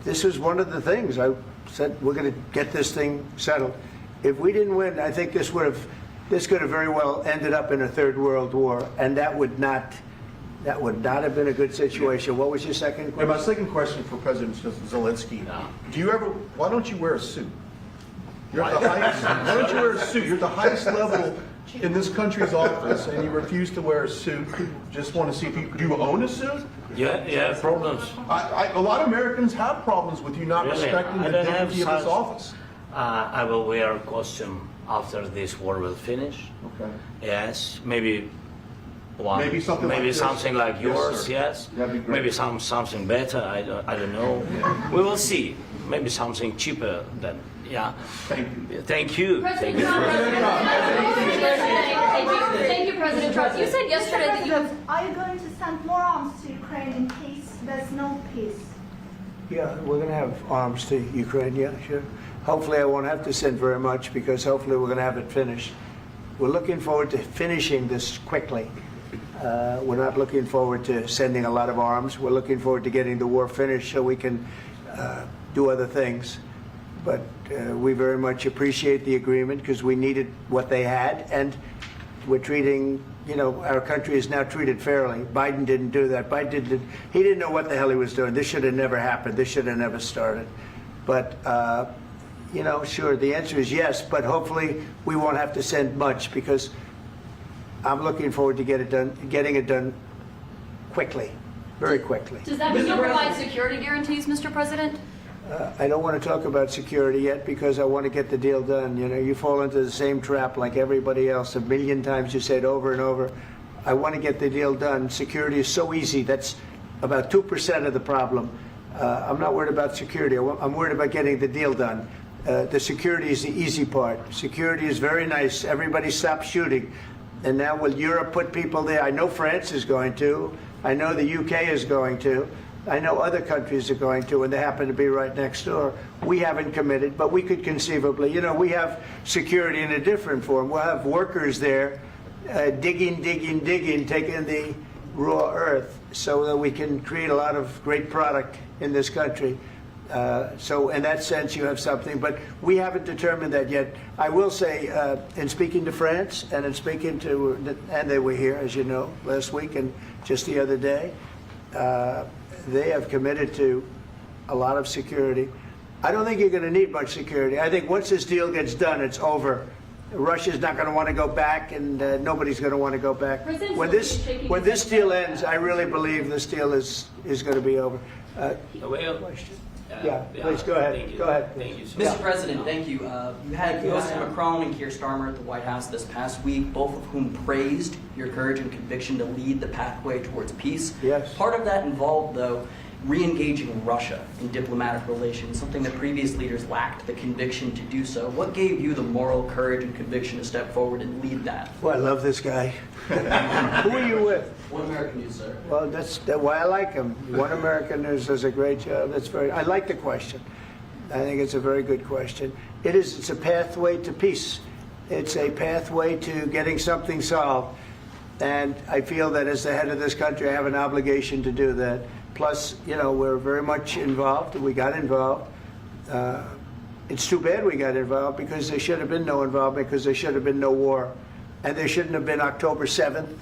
this was one of the things I said, we're going to get this thing settled. If we didn't win, I think this could have very well ended up in a third world war, and that would not have been a good situation. What was your second question? And my second question for President Zelenskyy: why don't you wear a suit? You're at the highest. Why don't you wear a suit? You're at the highest level in this country's office, and you refuse to wear a suit. Just want to see if do you own a suit? Yeah, problems. A lot of Americans have problems with you not respecting the dignity of this office. I will wear a costume after this war will finish. Okay. Yes, maybe one. Maybe something like yours. Yes. Yes. Maybe something better. I don't know. Yeah. We will see. Maybe something cheaper than. Yeah. Thank you. Thank you. President Trump. Thank you, President Trump. You said yesterday that you have. Are you going to send more arms to Ukraine in case there's no peace? Yeah, we're going to have arms to Ukraine. Yeah, sure. Hopefully, I won't have to send very much because hopefully we're going to have it finished. We're looking forward to finishing this quickly. We're not looking forward to sending a lot of arms. We're looking forward to getting the war finished so we can do other things. But we very much appreciate the agreement because we needed what they had, and we're treating, our country is now treated fairly. Biden didn't do that. He didn't know what the hell he was doing. This should have never happened. This should have never started. But, sure, the answer is yes, but hopefully we won't have to send much because I'm looking forward to getting it done quickly, very quickly. Does that mean you'll provide security guarantees, Mr. President? I don't want to talk about security yet because I want to get the deal done. You fall into the same trap like everybody else. A million times you say it over and over. I want to get the deal done. Security is so easy. That's about 2% of the problem. I'm not worried about security. I'm worried about getting the deal done. The security is the easy part. Security is very nice. Everybody stopped shooting. And now will Europe put people there? I know France is going to. I know the UK is going to. I know other countries are going to, and they happen to be right next door. We haven't committed, but we could conceivably. We have security in a different form. We'll have workers there digging, taking the raw earth so that we can create a lot of great product in this country. So in that sense, you have something, but we haven't determined that yet. I will say, in speaking to France and in speaking to, and they were here, as you know, last week and just the other day, they have committed to a lot of security. I don't think you're going to need much security. I think once this deal gets done, it's over. Russia's not going to want to go back, and nobody's going to want to go back. When this deal ends, I really believe this deal is going to be over. Please go ahead. Go ahead. Thank you, Mr. President, thank you. You had President Macron and Keir Starmer at the White House this past week, both of whom praised your courage and conviction to lead the pathway towards peace. Yes. Part of that involved, though, re-engaging Russia in diplomatic relations, something that previous leaders lacked the conviction to do so. What gave you the moral courage and conviction to step forward and lead that? Well, I love this guy. Who are you with? One American News, sir. Well, that's why I like him. One American News does a great job. I like the question. I think it's a very good question. It's a pathway to peace. It's a pathway to getting something solved. And I feel that as the head of this country, I have an obligation to do that. Plus, we're very much involved. We got involved. It's too bad we got involved because there should have been no involvement, because there should have been no war. And there shouldn't have been October 7th.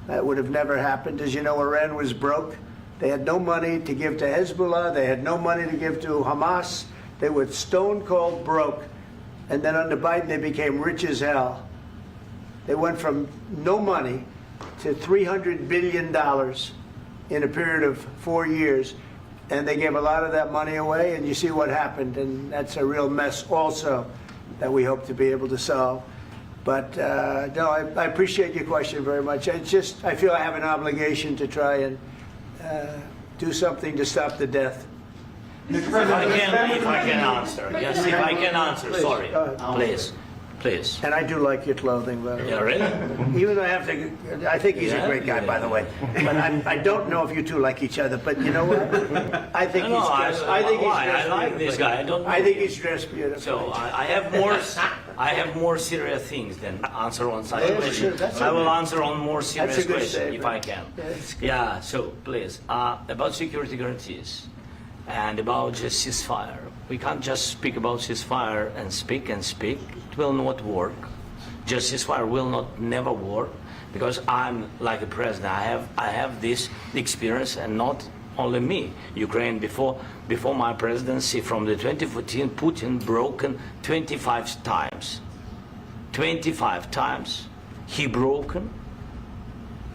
That would have never happened. As you know, Iran was broke. They had no money to give to Hezbollah. They had no money to give to Hamas. They were stone cold broke. And then under Biden, they became rich as hell. They went from no money to $300 billion in a period of 4 years. And they gave a lot of that money away, and you see what happened. And that's a real mess also that we hope to be able to solve. But no, I appreciate your question very much. I feel I have an obligation to try and do something to stop the death. If I can answer. Yes, if I can answer. Sorry. Please. And I do like your clothing, by the way. Yeah, really? Even though I think he's a great guy, by the way. But I don't know if you two like each other. But you know what? I think he's dressed. I like this guy. I don't know. I think he's dressed beautifully. So I have more serious things than answer on such question. Sure, I will answer on more serious question statement. if I can. Yeah. So please, about security guarantees and about just ceasefire. We can't just speak about ceasefire and speak and speak. It will not work. Just ceasefire will never work, because I'm like a president. I have this experience, and not only me. Ukraine before my presidency, from the 2014, Putin broken 25 times. 25 times he broken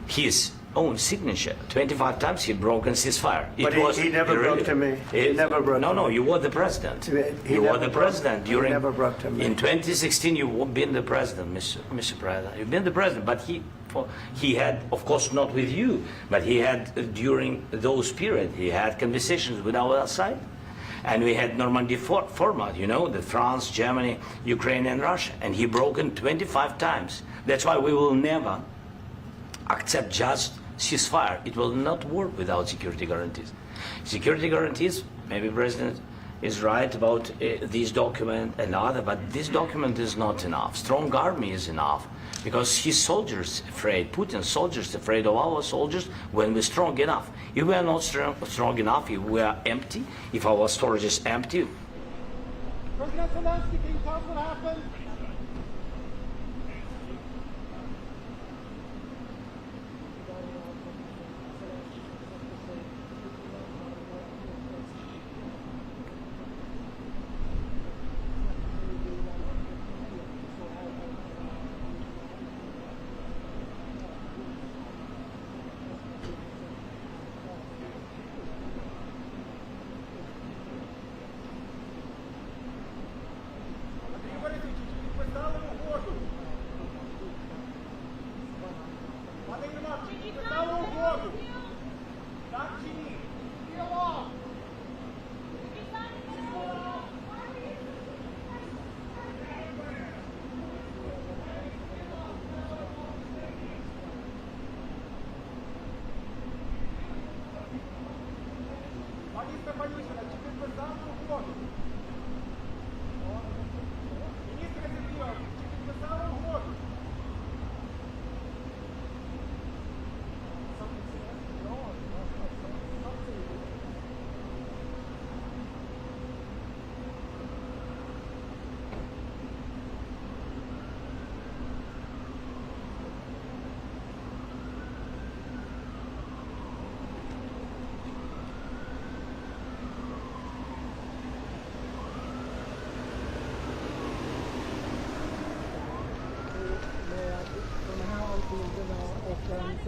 his own signature. 25 times he broken ceasefire. But he never broke to me. He never broke. No, you were the president. You were the president during. He never broke to me. In 2016, you've been the president, Mr. President. You've been the president, but he had, of course, not with you, but he had during those periods. He had conversations with our side, and we had Normandy format. The France, Germany, Ukraine, and Russia, and he broken 25 times. That's why we will never accept just ceasefire. It will not work without security guarantees. Security guarantees, maybe President is right about this document and other, but this document is not enough. Strong army is enough, because his soldiers afraid, Putin's soldiers afraid of our soldiers when we're strong enough. If we are not strong enough, if we are empty, if our storage is empty. President Zelenskyy, can you tell us what happened?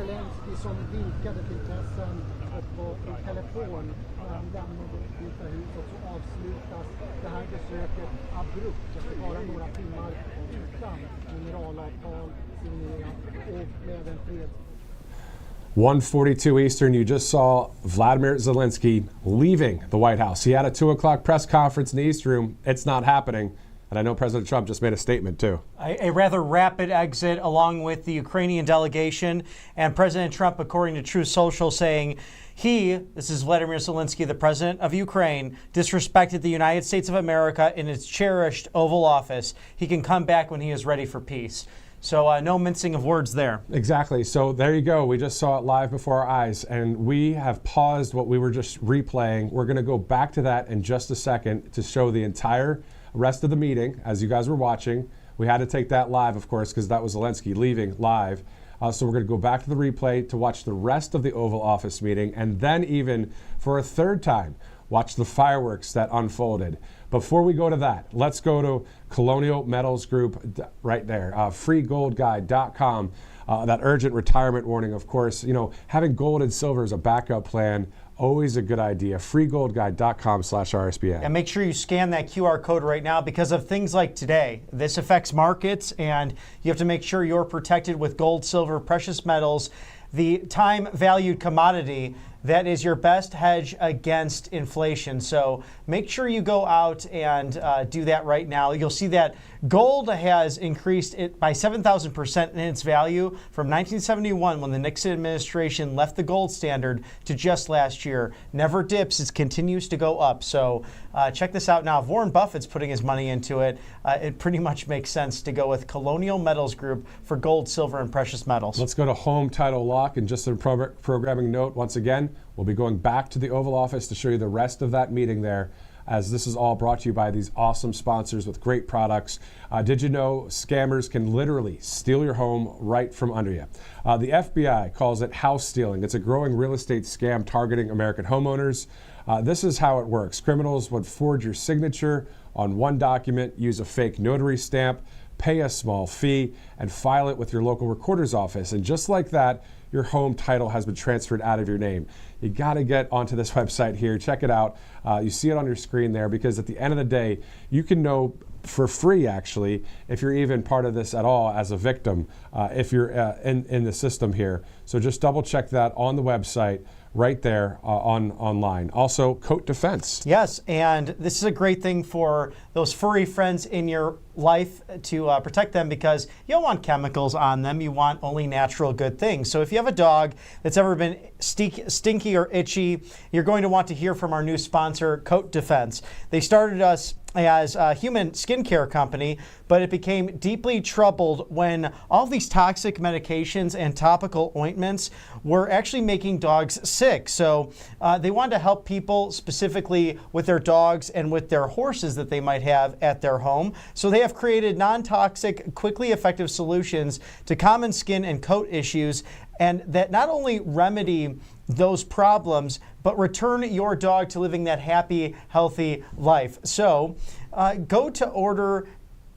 Zelenskyy som vinkade till pressen och på telefon när han lämnade Vita huset, så avslutas det här besöket abrupt efter bara några timmar utan mineralavtal signerat och med en fred. 1:42 Eastern, you just saw Vladimir Zelenskyy leaving the White House. He had a 2 o'clock press conference in the East Room. It's not happening. And I know President Trump just made a statement, too. A rather rapid exit along with the Ukrainian delegation. And President Trump, according to Truth Social, saying this is Vladimir Zelenskyy, the president of Ukraine, disrespected the United States of America in its cherished Oval Office. He can come back when he is ready for peace. So no mincing of words there. Exactly. So there you go. We just saw it live before our eyes, and we have paused what we were just replaying. We're going to go back to that in just a second to show the entire rest of the meeting as you guys were watching. We had to take that live, of course, because that was Zelenskyy leaving live. So we're going to go back to the replay to watch the rest of the Oval Office meeting, and then even for a third time, watch the fireworks that unfolded. Before we go to that, let's go to Colonial Metals Group right there, freegoldguide.com. That urgent retirement warning, of course, having gold and silver as a backup plan, always a good idea. freegoldguide.com/RSBN. And make sure you scan that QR code right now because of things like today. This affects markets, and you have to make sure you're protected with gold, silver, precious metals, the time-valued commodity that is your best hedge against inflation. So make sure you go out and do that right now. You'll see that gold has increased it by 7,000% in its value from 1971 when the Nixon administration left the gold standard to just last year. Never dips, it continues to go up. So check this out now. If Warren Buffett's putting his money into it, it pretty much makes sense to go with Colonial Metals Group for gold, silver, and precious metals. Let's go to Home Title Lock. And just a programming note, once again, we'll be going back to the Oval Office to show you the rest of that meeting there, as this is all brought to you by these awesome sponsors with great products. Did you know scammers can literally steal your home right from under you? The FBI calls it house stealing. It's a growing real estate scam targeting American homeowners. This is how it works. Criminals would forge your signature on one document, use a fake notary stamp, pay a small fee, and file it with your local recorder's office. And just like that, your home title has been transferred out of your name. You got to get onto this website here. Check it out. You see it on your screen there, because at the end of the day, you can know for free, actually, if you're even part of this at all as a victim, if you're in the system here. So just double check that on the website right there online. Also, Coat Defense. Yes, and this is a great thing for those furry friends in your life to protect them, because you don't want chemicals on them. You want only natural good things. So if you have a dog that's ever been stinky or itchy, you're going to want to hear from our new sponsor, Coat Defense. They started us as a human skincare company, but it became deeply troubled when all these toxic medications and topical ointments were actually making dogs sick. So they wanted to help people specifically with their dogs and with their horses that they might have at their home. So they have created non-toxic, quickly effective solutions to common skin and coat issues, and that not only remedy those problems, but return your dog to living that happy, healthy life. So go to order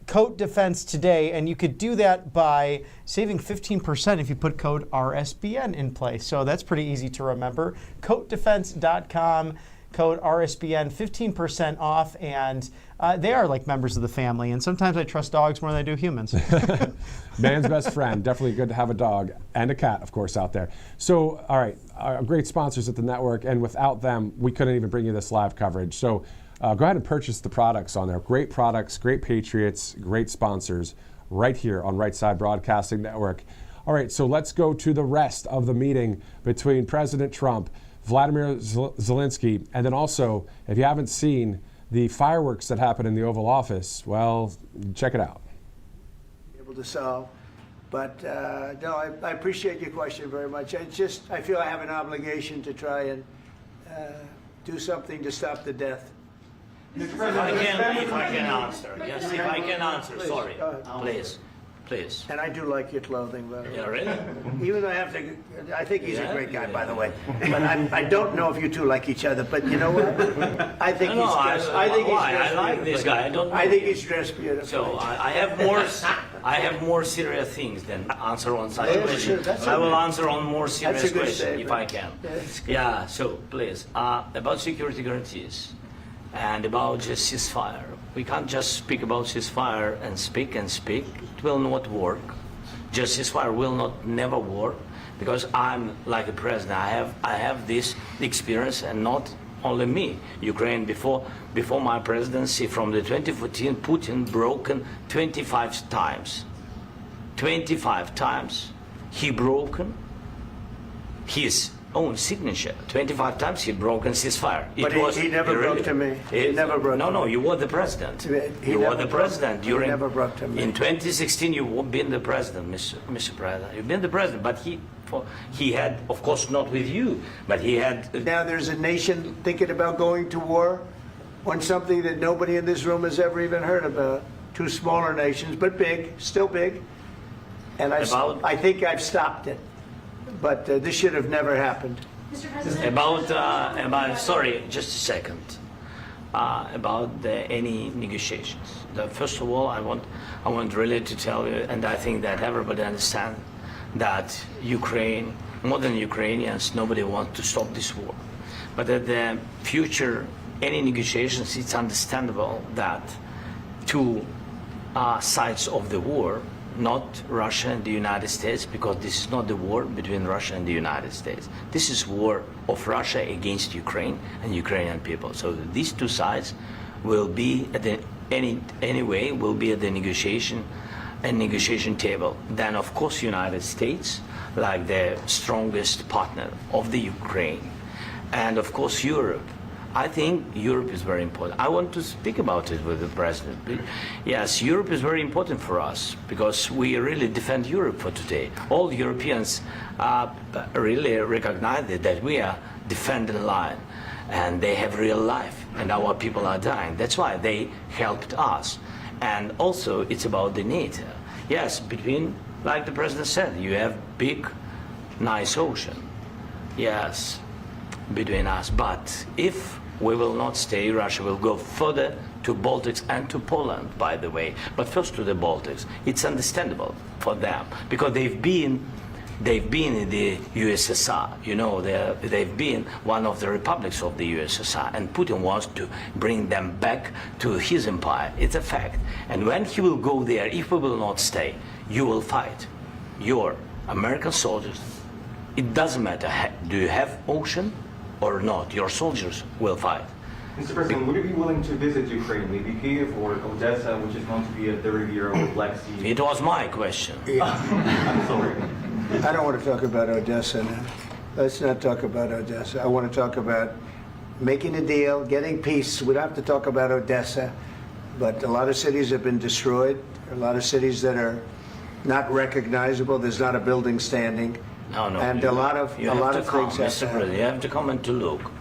Coat Defense today, and you could do that by saving 15% if you put code RSBN in place. So that's pretty easy to remember. CoatDefense.com, code RSBN, 15% off, and they are like members of the family, and sometimes I trust dogs more than I do humans. Man's best friend. Definitely good to have a dog and a cat, of course, out there. So, all right, great sponsors at the network, and without them, we couldn't even bring you this live coverage. So go ahead and purchase the products on there. Great products, great patriots, great sponsors right here on Right Side Broadcasting Network. All right, so let's go to the rest of the meeting between President Trump, Vladimir Zelenskyy, and then also, if you haven't seen the fireworks that happened in the Oval Office, well, check it out. Able to solve, but no, I appreciate your question very much. I feel I have an obligation to try and do something to stop the death. If I can answer, yes, if I can answer, sorry, please. And I do like your clothing, by the way. Yeah, really? Even though I think he's a great guy, by the way. But I don't know if you two like each other. But you know what? I think he's dressed. I like this guy. I think he's dressed beautifully. So I I have more serious things than answer on such Yeah, question. sure, I will answer on more serious that's a good question if statement. I can. Yeah, so please, about security guarantees and about just ceasefire. We can't just speak about ceasefire and speak and speak. It will not work. Just ceasefire will not never work because I'm like a president. I have this experience, and not only me. Ukraine before my presidency from the 2014, Putin broken 25 times. 25 times he broken his own signature. 25 times he broken ceasefire. But he never broke to me. He never broke No, to no, me. you were the president. You were the president He during. never broke to me. In 2016, you've been the president, Mr. President. You've been the president, but he had, of course, not with you, but he had. Now there's a nation thinking about going to war on something that nobody in this room has ever even heard about. Two smaller nations, but big, still big. And I think I've stopped it. But this should have never happened. Mr. President, About sorry, just a second. About any negotiations. First of all, I want really to tell you, and I think that everybody understands that Ukraine, more than Ukrainians, nobody wants to stop this war. But at the future, any negotiations, it's understandable that two sides of the war, not Russia and the United States, because this is not the war between Russia and the United States. This is war of Russia against Ukraine and Ukrainian people. So these two sides will be at the anyway will be at the negotiation table. Then of course United States, like the strongest partner of the Ukraine, and of course Europe. I think Europe is very important. I want to speak about it with the president. Yes, Europe is very important for us because we really defend Europe for today. All Europeans really recognize that we are defending the line, and they have real life, and our people are dying. That's why they helped us. And also, it's about the NATO. Yes, between, like the president said, you have big, nice ocean. Yes, between us. But if we will not stay, Russia will go further to Baltics and to Poland, by the way. But first to the Baltics. It's understandable for them because they've been in the USSR. You know, they've been one of the republics of the USSR, and Putin wants to bring them back to his empire. It's a fact. And when he will go there, if we will not stay, you will fight. Your American soldiers, it doesn't matter, do you have ocean or not, your soldiers will fight. Mr. President, would you be willing to visit Ukraine, maybe Kyiv or Odessa, which is known to be a 30-year-old Black Sea? It was my question. I'm sorry. I don't want to talk about Odessa now. Let's not talk about Odessa. I want to talk about making a deal, getting peace. We don't have to talk about Odessa, but a lot of cities have been destroyed. A lot of cities that are not recognizable. There's not a building standing. No, and a lot of things Mr. President, you have to come and to look.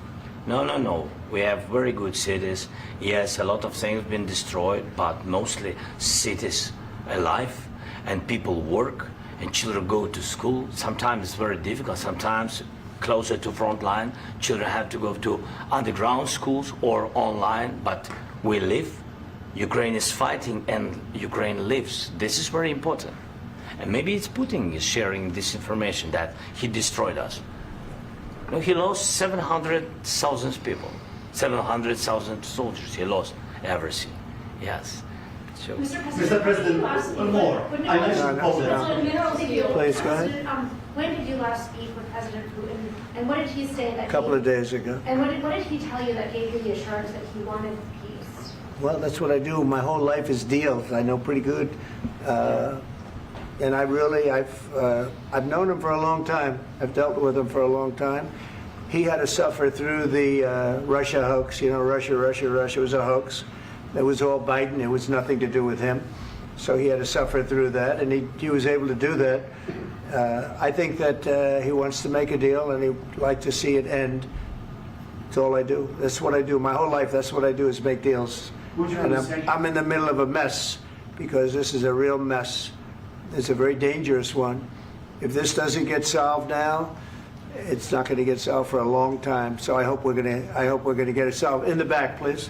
No. We have very good cities. Yes, a lot of things have been destroyed, but mostly cities alive, and people work, and children go to school. Sometimes it's very difficult. Sometimes closer to front line, children have to go to underground schools or online. But we live. Ukraine is fighting, and Ukraine lives. This is very important. And maybe it's Putin is sharing this information that he destroyed us. No, he lost 700,000 people, 700,000 soldiers. He lost everything. Yes. So. Mr. President, one more. I mentioned Poland. Please, go ahead. When did you last speak with President Putin, and what did he say that? A couple of days ago. And what did he tell you that gave you the assurance that he wanted peace? Well, that's what I do. My whole life is deals. I know pretty good. And I've known him for a long time. I've dealt with him for a long time. He had to suffer through the Russia hoax. You know, Russia was a hoax. It was all Biden. It was nothing to do with him. So he had to suffer through that, and he was able to do that. I think that he wants to make a deal, and he'd like to see it end. That's all I do. That's what I do. My whole life, that's what I do is make deals. And I'm in the middle of a mess because this is a real mess. It's a very dangerous one. If this doesn't get solved now, it's not going to get solved for a long time. So I hope we're going to get it solved. In the back, please.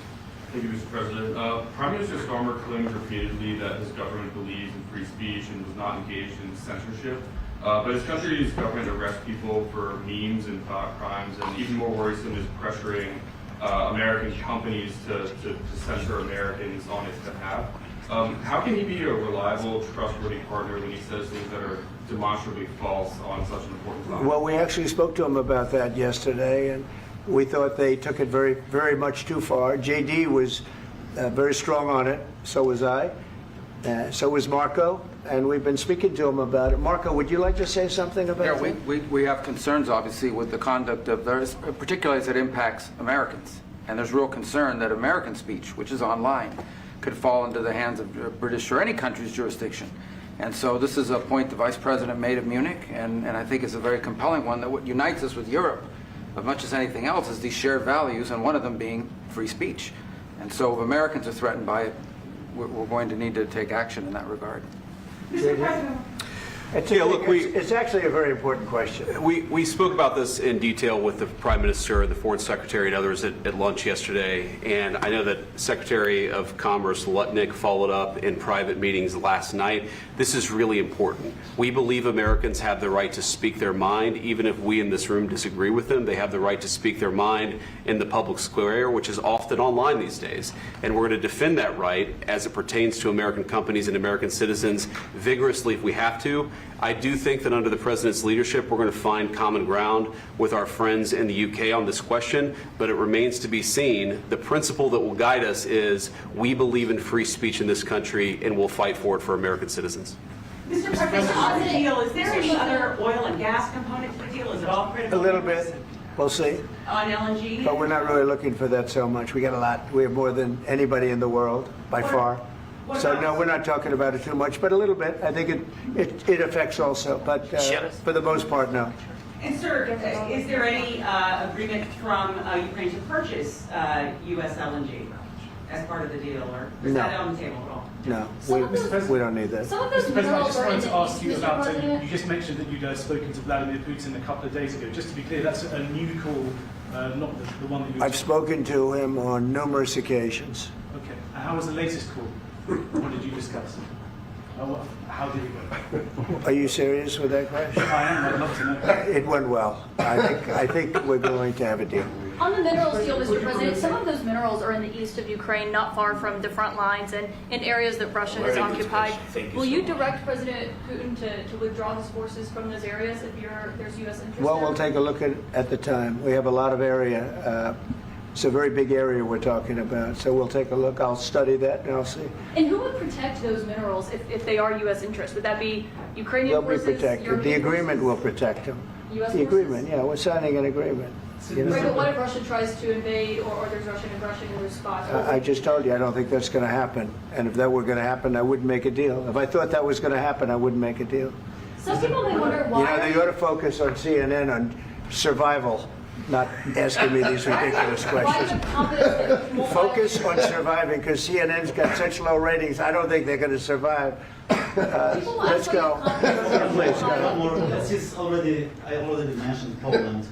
Thank you, Mr. President. Prime Minister Starmer claimed repeatedly that his government believes in free speech and was not engaged in censorship. But his country's government arrests people for memes and thought crimes, and even more worrisome is pressuring American companies to censor Americans on its behalf. How can he be a reliable, trustworthy partner when he says things that are demonstrably false on such an important topic? Well, we actually spoke to him about that yesterday, and we thought they took it very, very much too far. JD was very strong on it. So was I. So was Marco. And we've been speaking to him about it. Marco, would you like to say something about that? Yeah, we have concerns, obviously, with the conduct of theirs, particularly as it impacts Americans. And there's real concern that American speech, which is online, could fall into the hands of British or any country's jurisdiction. And so this is a point the Vice President made at Munich, and I think it's a very compelling one, that what unites us with Europe, as much as anything else, is these shared values, and one of them being free speech. And so if Americans are threatened by it, we're going to need to take action in that regard. Mr. President. It's actually a very important question. We spoke about this in detail with the Prime Minister, the Foreign Secretary, and others at lunch yesterday. And I know that Secretary of Commerce Lutnick followed up in private meetings last night. This is really important. We believe Americans have the right to speak their mind, even if we in this room disagree with them. They have the right to speak their mind in the public square, which is often online these days. And we're going to defend that right as it pertains to American companies and American citizens vigorously if we have to. I do think that under the President's leadership, we're going to find common ground with our friends in the UK on this question, but it remains to be seen. The principle that will guide us is we believe in free speech in this country, and we'll fight for it for American citizens. Mr. President, on the deal, is there any other oil and gas component to the deal? Is it all critical? A little bit. We'll see. On LNG? But we're not really looking for that so much. We got a lot. We have more than anybody in the world, by far. So no, we're not talking about it too much, but a little bit. I think it affects also, but for the most part, no. And sir, is there any agreement from Ukraine to purchase U.S. LNG as part of the deal, or is that on the table at all? No, we don't need that. Some of those Mr. President, I minerals just are in wanted to the ask east, you Mr. about, President. you just mentioned that you'd spoken to Vladimir Putin a couple of days ago. Just to be clear, that's a new call, not the one that you... I've spoken to him on numerous occasions. Okay. And how was the latest call? What did you discuss? How did it go? Are you serious with that question? I am. I'd love to know. It went well. I think we're going to have a deal. On the minerals deal, Mr. President, some of those minerals are in the east of Ukraine, not far from the front lines and in areas that Russia has occupied. Will you direct President Putin to withdraw his forces from those areas if there's U.S. interest Well, there? we'll take a look at the time. We have a lot of area. It's a very big area we're talking about, so we'll take a look. I'll study that and I'll see. And who would protect those minerals if they are U.S. interests? Would that be Ukrainian forces? They'll be protected. European The agreement forces? will protect them. US The forces? agreement, yeah, we're signing an agreement. You know? Right, but what if Russia tries to invade or there's Russian aggression in those spots? I just told you I don't think that's going to happen. And if that were going to happen, I wouldn't make a deal. If I thought that was going to happen, I wouldn't make a deal. Some people may wonder why. You know, they ought to focus on CNN on survival, not asking me these ridiculous questions. Focus on surviving, because CNN's got such low ratings. I don't think they're going to survive. Let's go. Please go. I already mentioned Poland.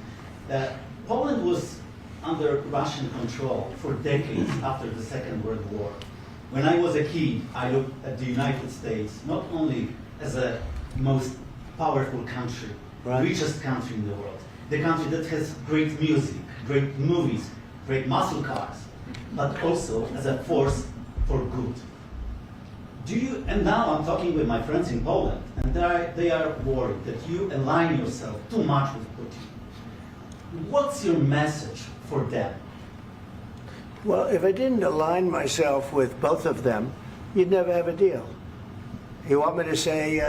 Poland was under Russian control for decades after the Second World War. When I was a kid, I looked at the United States not only as a most powerful country, richest country in the world, the country that has great music, great movies, great muscle cars, but also as a force for good. And now I'm talking with my friends in Poland, and they are worried that you align yourself too much with Putin. What's your message for them? Well, if I didn't align myself with both of them, you'd never have a deal. You want me to say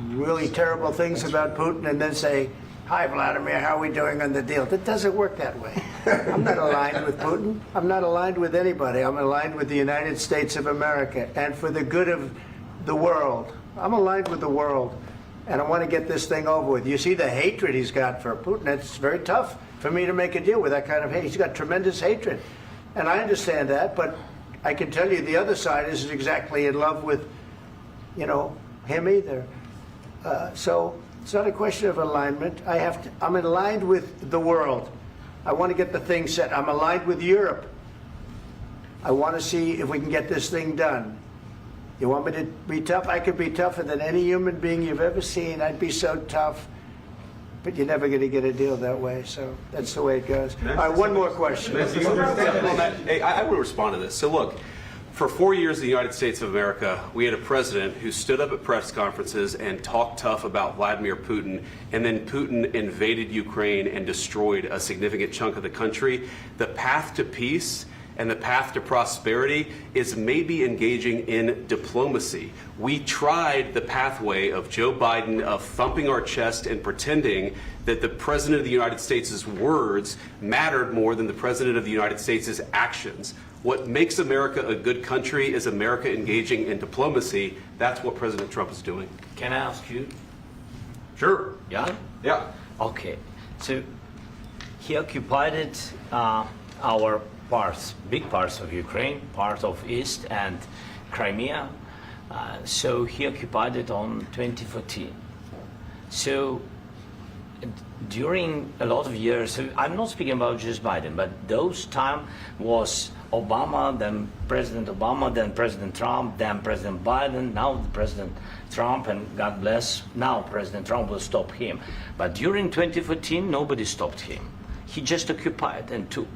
really terrible things about Putin and then say, "Hi, Vladimir, how are we doing on the deal?" That doesn't work that way. I'm not aligned with Putin. I'm not aligned with anybody. I'm aligned with the United States of America and for the good of the world. I'm aligned with the world, and I want to get this thing over with. You see the hatred he's got for Putin. It's very tough for me to make a deal with that kind of hate. He's got tremendous hatred, and I understand that, but I can tell you the other side isn't exactly in love with, him either. So it's not a question of alignment. I'm aligned with the world. I want to get the thing set. I'm aligned with Europe. I want to see if we can get this thing done. You want me to be tough? I could be tougher than any human being you've ever seen. I'd be so tough. But you're never going to get a deal that way, so that's the way it goes. All right, one more question. Hey, I want to respond to this. So look, for 4 years in the United States of America, we had a president who stood up at press conferences and talked tough about Vladimir Putin, and then Putin invaded Ukraine and destroyed a significant chunk of the country. The path to peace and the path to prosperity is maybe engaging in diplomacy. We tried the pathway of Joe Biden of thumping our chest and pretending that the President of the United States' words mattered more than the President of the United States' actions. What makes America a good country is America engaging in diplomacy. That's what President Trump is doing. Can I ask you? Sure. Yeah? Yeah. Okay. So he occupied our parts, big parts of Ukraine, part of East and Crimea. So he occupied it on 2014. So during a lot of years, so I'm not speaking about just Biden, but those time was Obama, then President Obama, then President Trump, then President Biden, now President Trump, and God bless, now President Trump will stop him. But during 2014, nobody stopped him. He just occupied and took.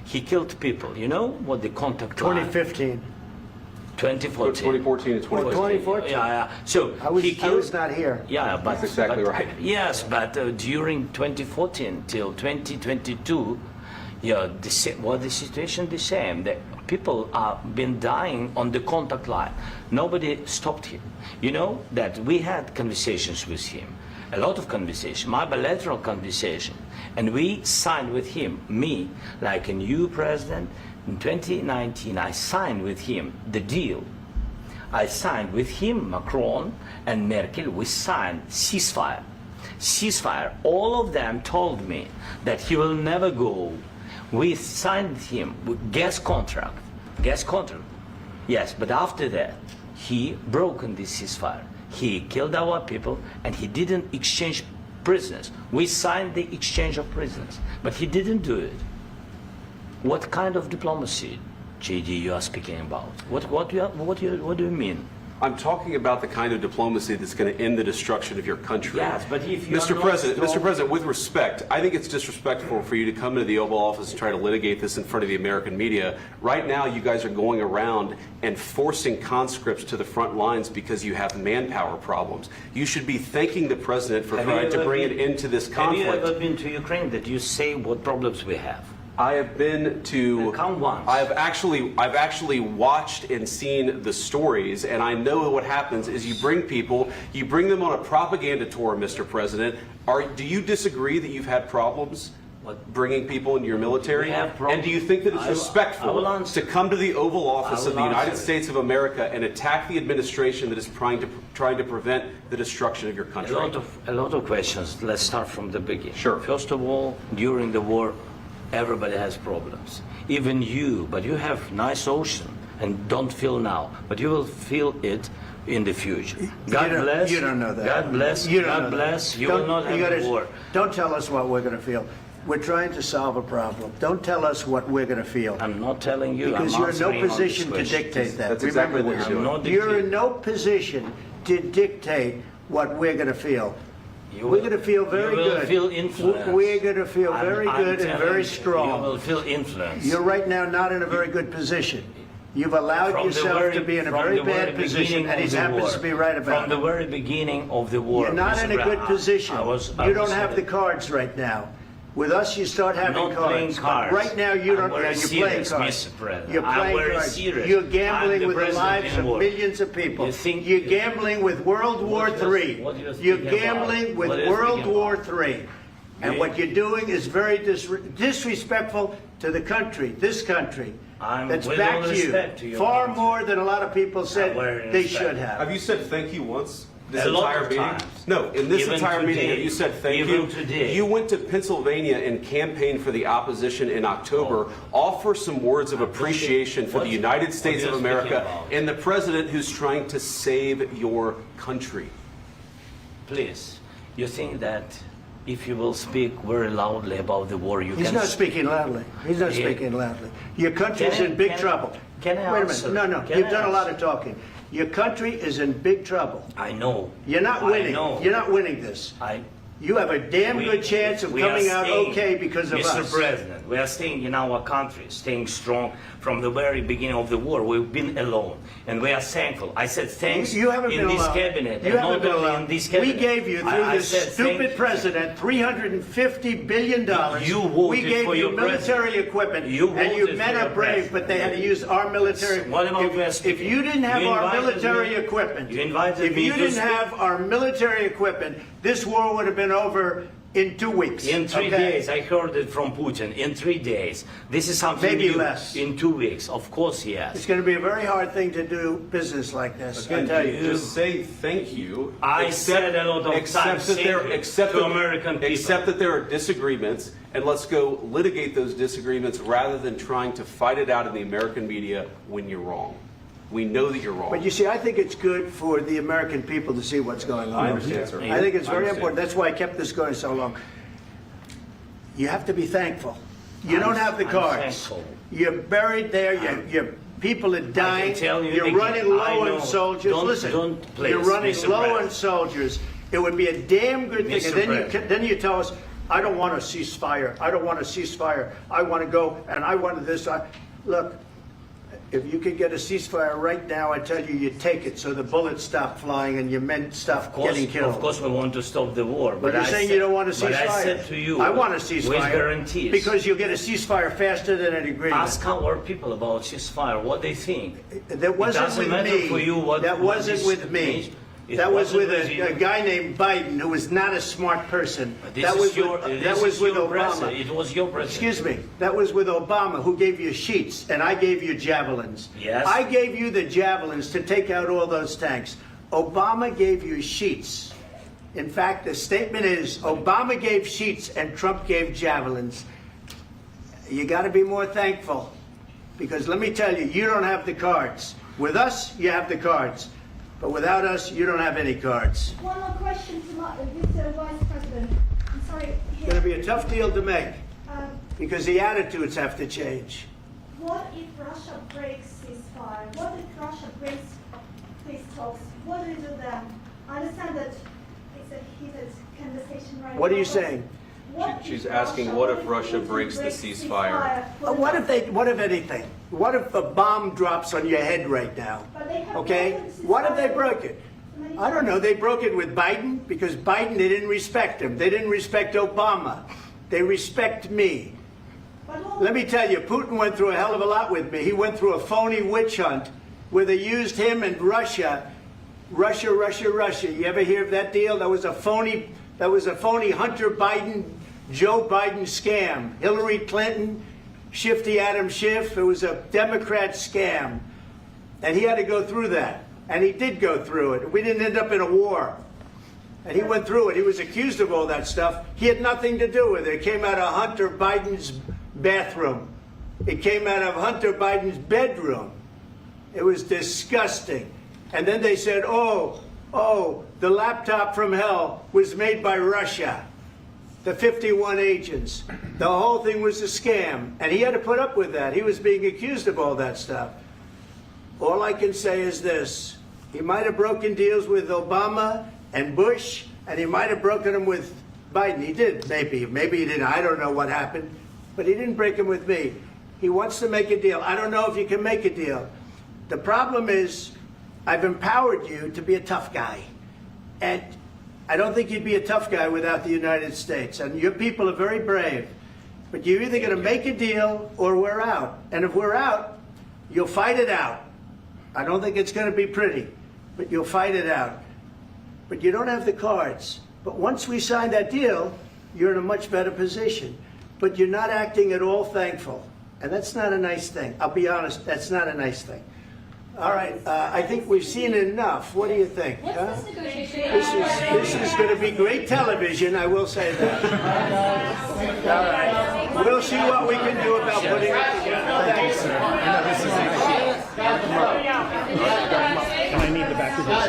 He killed people. You know what the contact 2015. 2014. 2014 and 2014. Yeah. So I was not here. Yeah, but that's exactly right. Yes, but during 2014 till 2022, yeah, the situation the same. The people have been dying on the contact line. Nobody stopped him. You know that we had conversations with him, a lot of conversation, my bilateral conversation, and we signed with him, me, like a new president. In 2019, I signed with him the deal. I signed with him, Macron and Merkel, we signed ceasefire. Ceasefire. All of them told me that he will never go. We signed with him with gas contract. Gas contract. Yes, but after that, he broken this ceasefire. He killed our people and he didn't exchange prisoners. We signed the exchange of prisoners, but he didn't do it. What kind of diplomacy, JD, you are speaking about? What do you mean? I'm talking about the kind of diplomacy that's going to end the destruction of your country. Yes, but if you Mr. President, with respect, I think it's disrespectful for you to come into the Oval Office and try to litigate this in front of the American media. Right now, you guys are going around and forcing conscripts to the front lines because you have manpower problems. You should be thanking the President for trying to bring an end to this conflict. Have you ever been to Ukraine that you say what problems we have? I have been to. Count once. I've actually watched and seen the stories, and I know what happens is you bring them on a propaganda tour, Mr. President. Do you disagree that you've had problems bringing people into your military? And do you think that it's respectful to come to the Oval Office of the United States of America and attack the administration that is trying to prevent the destruction of your country? A lot of questions. Let's start from the beginning. Sure. First of all, during the war, everybody has problems, even you, but you have nice ocean and don't feel now, but you will feel it in the future. God bless. You don't know that. God bless. God bless. You will not have a war. Don't tell us what we're going to feel. We're trying to solve a problem. Don't tell us what we're going to feel. I'm not telling you. Because you're in no position to dictate that. That's exactly what you're doing. You're in no position to dictate what we're going to feel. We're going to feel very good. You will feel influence. We're going to feel very good and very strong. You will feel influence. You're right now not in a very good position. You've allowed yourself to be in a very bad position, and he happens to be right about it. From the very beginning of the war. You're not in a good position. You don't have the cards right now. With us, you start having cards. Right now, you don't. You're playing cards. You're playing cards. You're gambling with the lives of millions of people. You're gambling with World War III. You're gambling with World War III. And what you're doing is very disrespectful to the country, this country. That's back to you. Far more than a lot of people said they should have. Have you said thank you once? This entire meeting? No, in this entire meeting, have you said thank you? You went to Pennsylvania and campaigned for the opposition in October. Offer some words of appreciation for the United States of America and the president who's trying to save your country. Please, you think that if you will speak very loudly about the war, you He's can... not speaking loudly. He's not Yeah. speaking loudly. Your country is in big trouble. Can I Wait a answer? minute. No, no. Can You've I done a lot answer? of talking. Your country is in big trouble. I know. You're not I winning. know. You're not winning this. You have a damn good chance of we are coming out staying, okay because of Mr. us. President, we are staying in our country, staying strong from the very beginning of the war. We've been alone, and we are thankful. I said thanks You haven't in been this alone. cabinet, You and haven't not been only alone. in this cabinet. We gave you, through I this said stupid president, $350 billion. You voted we gave for you your military president. equipment, You and you voted men for are your brave, president. but they had to use our military. What about West? If you didn't have You our invited military me- equipment, You invited if me you to didn't speak. have our military equipment, this war would have been over in 2 weeks. In 3 okay? days, I heard it from Putin. In 3 days, this is something Maybe new. less. In 2 weeks, of course, yes. It's going to be a very hard thing to do business like this. I Again, tell you. just say thank you. I said a lot of times that there, thank you accept to that- American people. Accept that there are disagreements, and let's go litigate those disagreements rather than trying to fight it out in the American media when you're wrong. We know that you're wrong. But you see, I think it's good for the American people to see what's going on. I understand, sir. I think it's I very understand. important. That's why I kept this going so long. You have to be thankful. You don't have the I'm cards. thankful. You're buried there. Your people are dying. tell you You're again, running I low know. on soldiers. Don't- Listen, don't please, you're running Mr. low President. on soldiers. It would be a damn good thing. Mr. And President. then you tell us, I don't want a ceasefire. I don't want a ceasefire. I want to go and I want this. Look, if you could get a ceasefire right now, I tell you, you take it so the bullets stop flying and your men stop getting killed. Of course, we want to stop the war. But you're I saying said- you don't want a ceasefire. But I said to you, I want a with ceasefire. guarantees. Because you'll get a ceasefire faster than an agreement. Ask our people about ceasefire, what they think. That wasn't it doesn't with matter me. for you what that what wasn't this with me. means. It That was wasn't with you. a guy named Biden, who was not a smart person. This That is was your- with, this that was is with your Obama. president. It was your president. Excuse me. That was with Obama, who gave you sheets, and I gave you javelins. Yes. I gave you the javelins to take out all those tanks. Obama gave you sheets. In fact, the statement is Obama gave sheets and Trump gave javelins. You got to be more thankful, because let me tell you, you don't have the cards. With us, you have the cards. But without us, you don't have any cards. One more question to Mr. Vice President. I'm sorry. It's going to be a tough deal to make, Um, because the attitudes have to change. What if Russia breaks ceasefire? What if Russia breaks peace talks? What do you do then? I understand that it's a heated conversation right now. What are you but saying? what She's if asking, what if Putin Russia breaks the ceasefire? What if anything? What if a bomb drops on your head right now? But they have Okay? broken the What if they ceasefire broke it? many I don't know. times. They broke it with Biden, because Biden, they didn't respect him. They didn't respect Obama. They respect me. Let me tell you, Putin went through a hell of a lot with me. He went through a phony witch hunt where they used him and Russia. Russia. You ever hear of that deal? That was a phony Hunter Biden, Joe Biden scam. Hillary Clinton, Shifty Adam Schiff. It was a Democrat scam. And he had to go through that. And he did go through it. We didn't end up in a war. And he went through it. He was accused of all that stuff. He had nothing to do with it. It came out of Hunter Biden's bathroom. It came out of Hunter Biden's bedroom. It was disgusting. And then they said, oh, the laptop from hell was made by Russia. The 51 agents. The whole thing was a scam. And he had to put up with that. He was being accused of all that stuff. All I can say is this. He might have broken deals with Obama and Bush, and he might have broken them with Biden. He did, maybe. Maybe he didn't. I don't know what happened. But he didn't break them with me. He wants to make a deal. I don't know if you can make a deal. The problem is, I've empowered you to be a tough guy. And I don't think you'd be a tough guy without the United States. And your people are very brave. But you're either going to make a deal or we're out. And if we're out, you'll fight it out. I don't think it's going to be pretty, but you'll fight it out. But you don't have the cards. But once we sign that deal, you're in a much better position. But you're not acting at all thankful. And that's not a nice thing. I'll be honest, that's not a nice thing. All right, I think we've seen enough. What do you think? Huh? This is going to be great television, I will say that. All right. We'll see what we can do about putting it together. Thank you, sir. I need the back of this.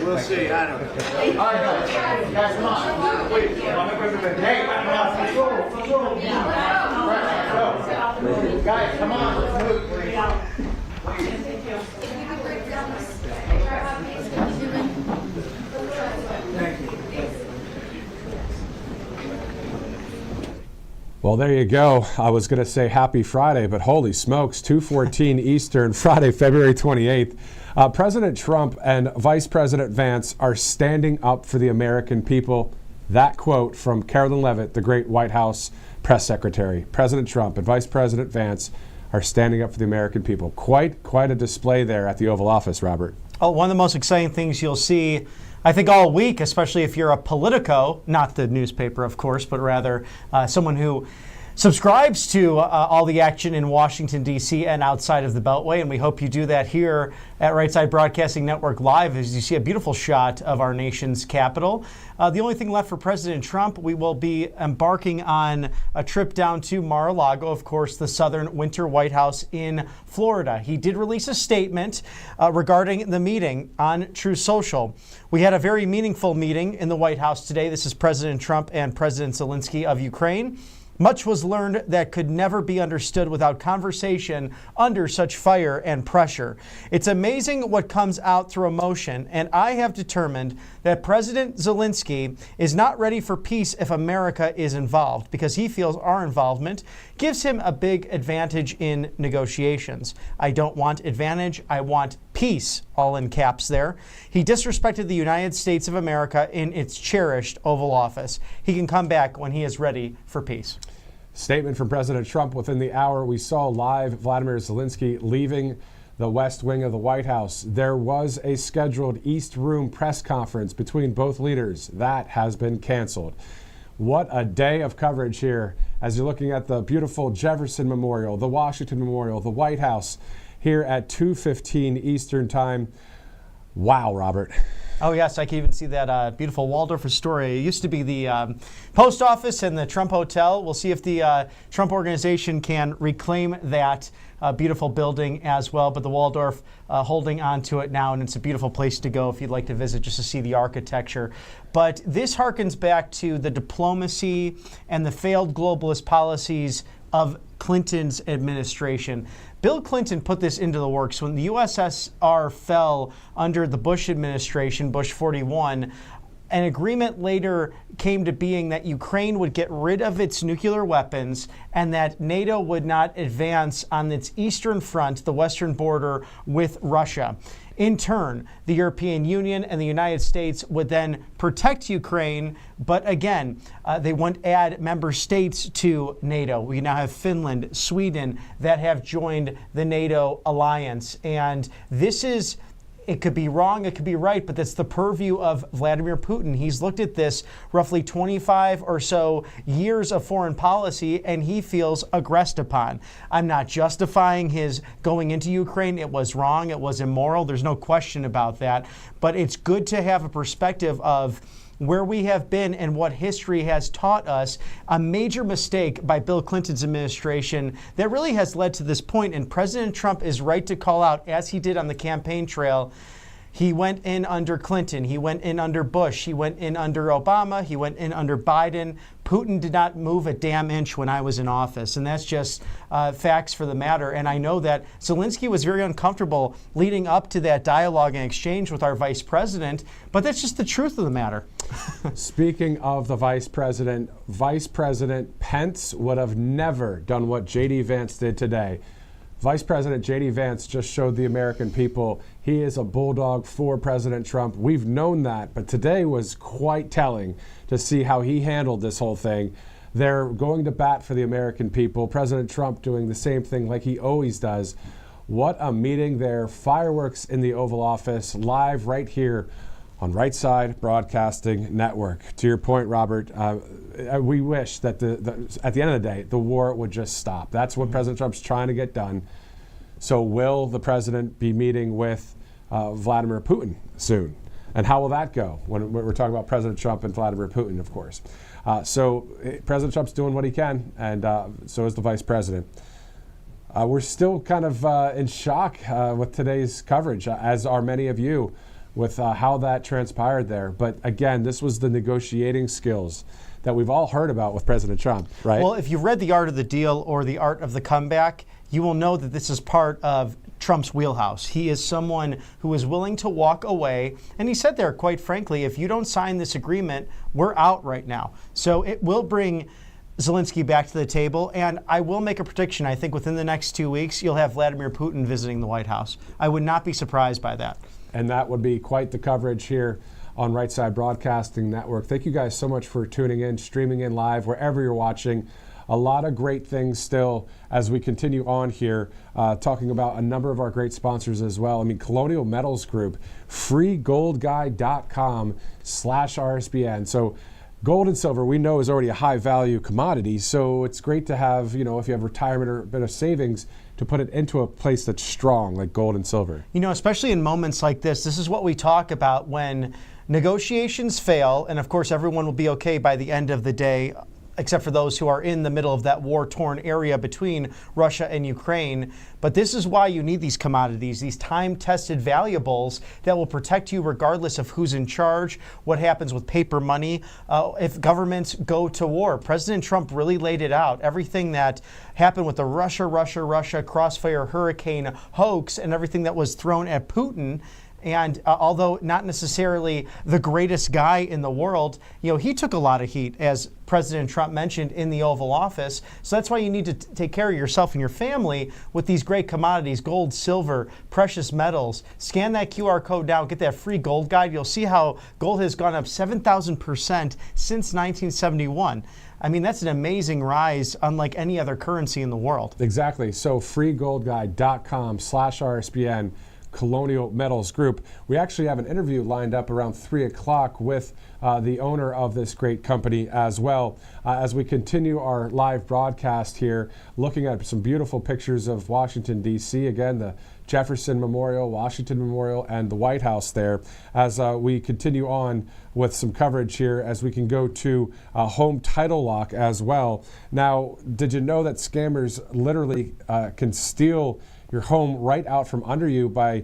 We'll see. I don't know. All right, guys, come on. Wait, hey, guys, come on. Let's move, please. Thank you. Well, there you go. I was going to say happy Friday, but holy smokes, 2:14 Eastern, Friday, February 28th. President Trump and Vice President Vance are standing up for the American people. That quote from Carolyn Leavitt, the great White House press secretary. President Trump and Vice President Vance are standing up for the American people. Quite a display there at the Oval Office, Robert. Oh, one of the most exciting things you'll see, I think, all week, especially if you're a Politico, not the newspaper, of course, but rather someone who subscribes to all the action in Washington, D.C. and outside of the Beltway. And we hope you do that here at Right Side Broadcasting Network Live as you see a beautiful shot of our nation's capital. The only thing left for President Trump, we will be embarking on a trip down to Mar-a-Lago, of course, the Southern Winter White House in Florida. He did release a statement regarding the meeting on Truth Social. We had a very meaningful meeting in the White House today. This is President Trump and President Zelenskyy of Ukraine. Much was learned that could never be understood without conversation under such fire and pressure. It's amazing what comes out through emotion, and I have determined that President Zelenskyy is not ready for peace if America is involved, because he feels our involvement gives him a big advantage in negotiations. I don't want advantage, I want peace, all in caps there. He disrespected the United States of America in its cherished Oval Office. He can come back when he is ready for peace. Statement from President Trump within the hour. We saw live Vladimir Zelenskyy leaving the West Wing of the White House. There was a scheduled East Room press conference between both leaders. That has been canceled. What a day of coverage here as you're looking at the beautiful Jefferson Memorial, the Washington Memorial, the White House here at 2:15 Eastern Time. Wow, Robert. Oh, yes, I can even see that beautiful Waldorf Astoria. It used to be the post office and the Trump Hotel. We'll see if the Trump organization can reclaim that beautiful building as well. But the Waldorf holding on to it now, and it's a beautiful place to go if you'd like to visit just to see the architecture. But this harkens back to the diplomacy and the failed globalist policies of Clinton's administration. Bill Clinton put this into the works. When the USSR fell under the Bush administration, Bush 41, an agreement later came to being that Ukraine would get rid of its nuclear weapons and that NATO would not advance on its eastern front, the western border with Russia. In turn, the European Union and the United States would then protect Ukraine, but again, they won't add member states to NATO. We now have Finland, Sweden that have joined the NATO alliance. And this is, it could be wrong, it could be right, but that's the purview of Vladimir Putin. He's looked at this roughly 25 or so years of foreign policy, and he feels aggressed upon. I'm not justifying his going into Ukraine. It was wrong, it was immoral. There's no question about that. But it's good to have a perspective of where we have been and what history has taught us. A major mistake by Bill Clinton's administration that really has led to this point, and President Trump is right to call out, as he did on the campaign trail. He went in under Clinton, he went in under Bush, he went in under Obama, he went in under Biden. Putin did not move a damn inch when I was in office, and that's just facts for the matter. And I know that Zelenskyy was very uncomfortable leading up to that dialogue and exchange with our vice president, but that's just the truth of the matter. Speaking of the Vice President Pence would have never done what J.D. Vance did today. Vice President J.D. Vance just showed the American people he is a bulldog for President Trump. We've known that, but today was quite telling to see how he handled this whole thing. They're going to bat for the American people. President Trump doing the same thing like he always does. What a meeting there. Fireworks in the Oval Office, live right here on Right Side Broadcasting Network. To your point, Robert, we wish that at the end of the day, the war would just stop. That's what President Trump's trying to get done. So will the president be meeting with Vladimir Putin soon? And how will that go when we're talking about President Trump and Vladimir Putin, of course? So President Trump's doing what he can, and so is the vice president. We're still kind of in shock with today's coverage, as are many of you, with how that transpired there. But again, this was the negotiating skills that we've all heard about with President Trump, right? Well, if you've read The Art of the Deal or The Art of the Comeback, you will know that this is part of Trump's wheelhouse. He is someone who is willing to walk away. And he said there, quite frankly, if you don't sign this agreement, we're out right now. So it will bring Zelenskyy back to the table. And I will make a prediction. I think within the next 2 weeks, you'll have Vladimir Putin visiting the White House. I would not be surprised by that. And that would be quite the coverage here on Right Side Broadcasting Network. Thank you guys so much for tuning in, streaming in live, wherever you're watching. A lot of great things still as we continue on here, talking about a number of our great sponsors as well. I mean, Colonial Metals Group, freegoldguy.com/RSBN. So gold and silver, we know, is already a high value commodity. So it's great to have, if you have retirement or a bit of savings, to put it into a place that's strong, like gold and silver. Especially in moments like this is what we talk about when negotiations fail. And of course, everyone will be okay by the end of the day, except for those who are in the middle of that war-torn area between Russia and Ukraine. But this is why you need these commodities, these time-tested valuables that will protect you regardless of who's in charge, what happens with paper money, if governments go to war. President Trump really laid it out. Everything that happened with the Russia crossfire hurricane hoax and everything that was thrown at Putin. And although not necessarily the greatest guy in the world, he took a lot of heat, as President Trump mentioned in the Oval Office. So that's why you need to take care of yourself and your family with these great commodities, gold, silver, precious metals. Scan that QR code now, get that free gold guide. You'll see how gold has gone up 7,000% since 1971. I mean, that's an amazing rise, unlike any other currency in the world. Exactly. So freegoldguy.com/RSBN. Colonial Metals Group. We actually have an interview lined up around 3 o'clock with the owner of this great company as well, as we continue our live broadcast here, looking at some beautiful pictures of Washington, D.C. Again, the Jefferson Memorial, Washington Memorial, and the White House there, as we continue on with some coverage here, as we can go to Home Title Lock as well. Now, did you know that scammers literally can steal your home right out from under you by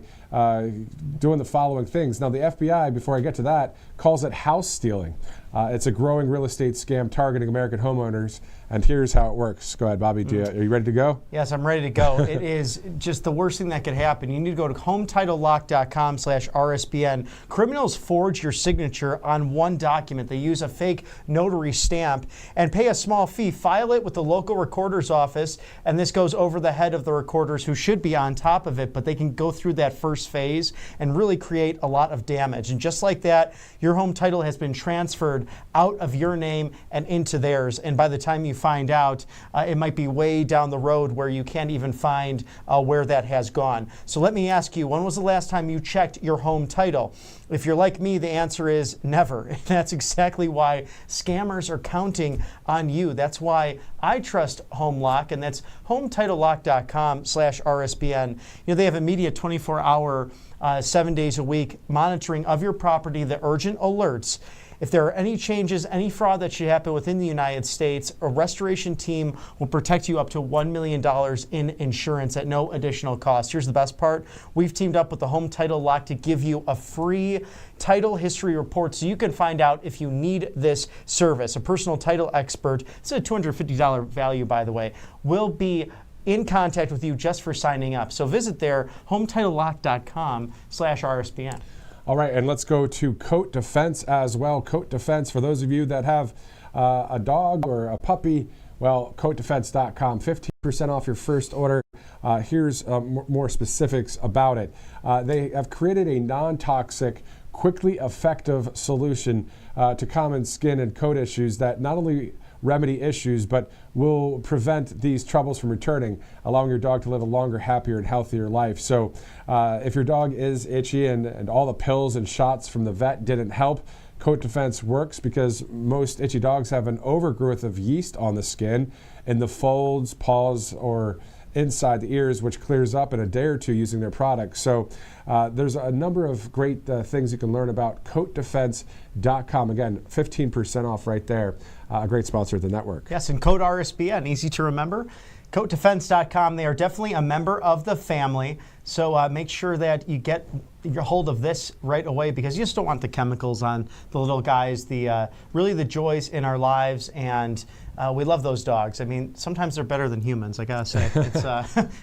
doing the following things? Now, the FBI, before I get to that, calls it house stealing. It's a growing real estate scam targeting American homeowners. And here's how it works. Go ahead, Bobby. Are you ready to go? Yes, I'm ready to go. It is just the worst thing that could happen. You need to go to HometitleLock.com/RSBN. Criminals forge your signature on one document. They use a fake notary stamp and pay a small fee. File it with the local recorder's office, and this goes over the head of the recorders, who should be on top of it, but they can go through that first phase and really create a lot of damage. And just like that, your home title has been transferred out of your name and into theirs. And by the time you find out, it might be way down the road where you can't even find where that has gone. So let me ask you, when was the last time you checked your home title? If you're like me, the answer is never. And that's exactly why scammers are counting on you. That's why I trust HomeLock, and that's HometitleLock.com/RSBN. They have immediate 24-hour, 7 days a week monitoring of your property, the urgent alerts. If there are any changes, any fraud that should happen within the United States, a restoration team will protect you up to $1 million in insurance at no additional cost. Here's the best part. We've teamed up with the Home Title Lock to give you a free title history report so you can find out if you need this service. A personal title expert, it's a $250 value, by the way, will be in contact with you just for signing up. So visit there, HometitleLock.com/RSBN. All right, and let's go to Coat Defense as well. Coat Defense, for those of you that have a dog or a puppy, well, CoatDefense.com, 15% off your first order. Here's more specifics about it. They have created a non-toxic, quickly effective solution to common skin and coat issues that not only remedy issues, but will prevent these troubles from returning, allowing your dog to live a longer, happier, and healthier life. So if your dog is itchy and all the pills and shots from the vet didn't help, Coat Defense works because most itchy dogs have an overgrowth of yeast on the skin in the folds, paws, or inside the ears, which clears up in a day or two using their product. So there's a number of great things you can learn about. CoatDefense.com. Again, 15% off right there. A great sponsor of the network. Yes, and code RSBN, easy to remember. CoatDefense.com, they are definitely a member of the family. So make sure that you get your hold of this right away, because you just don't want the chemicals on the little guys, really the joys in our lives. And we love those dogs. I mean, sometimes they're better than humans, I gotta say. It's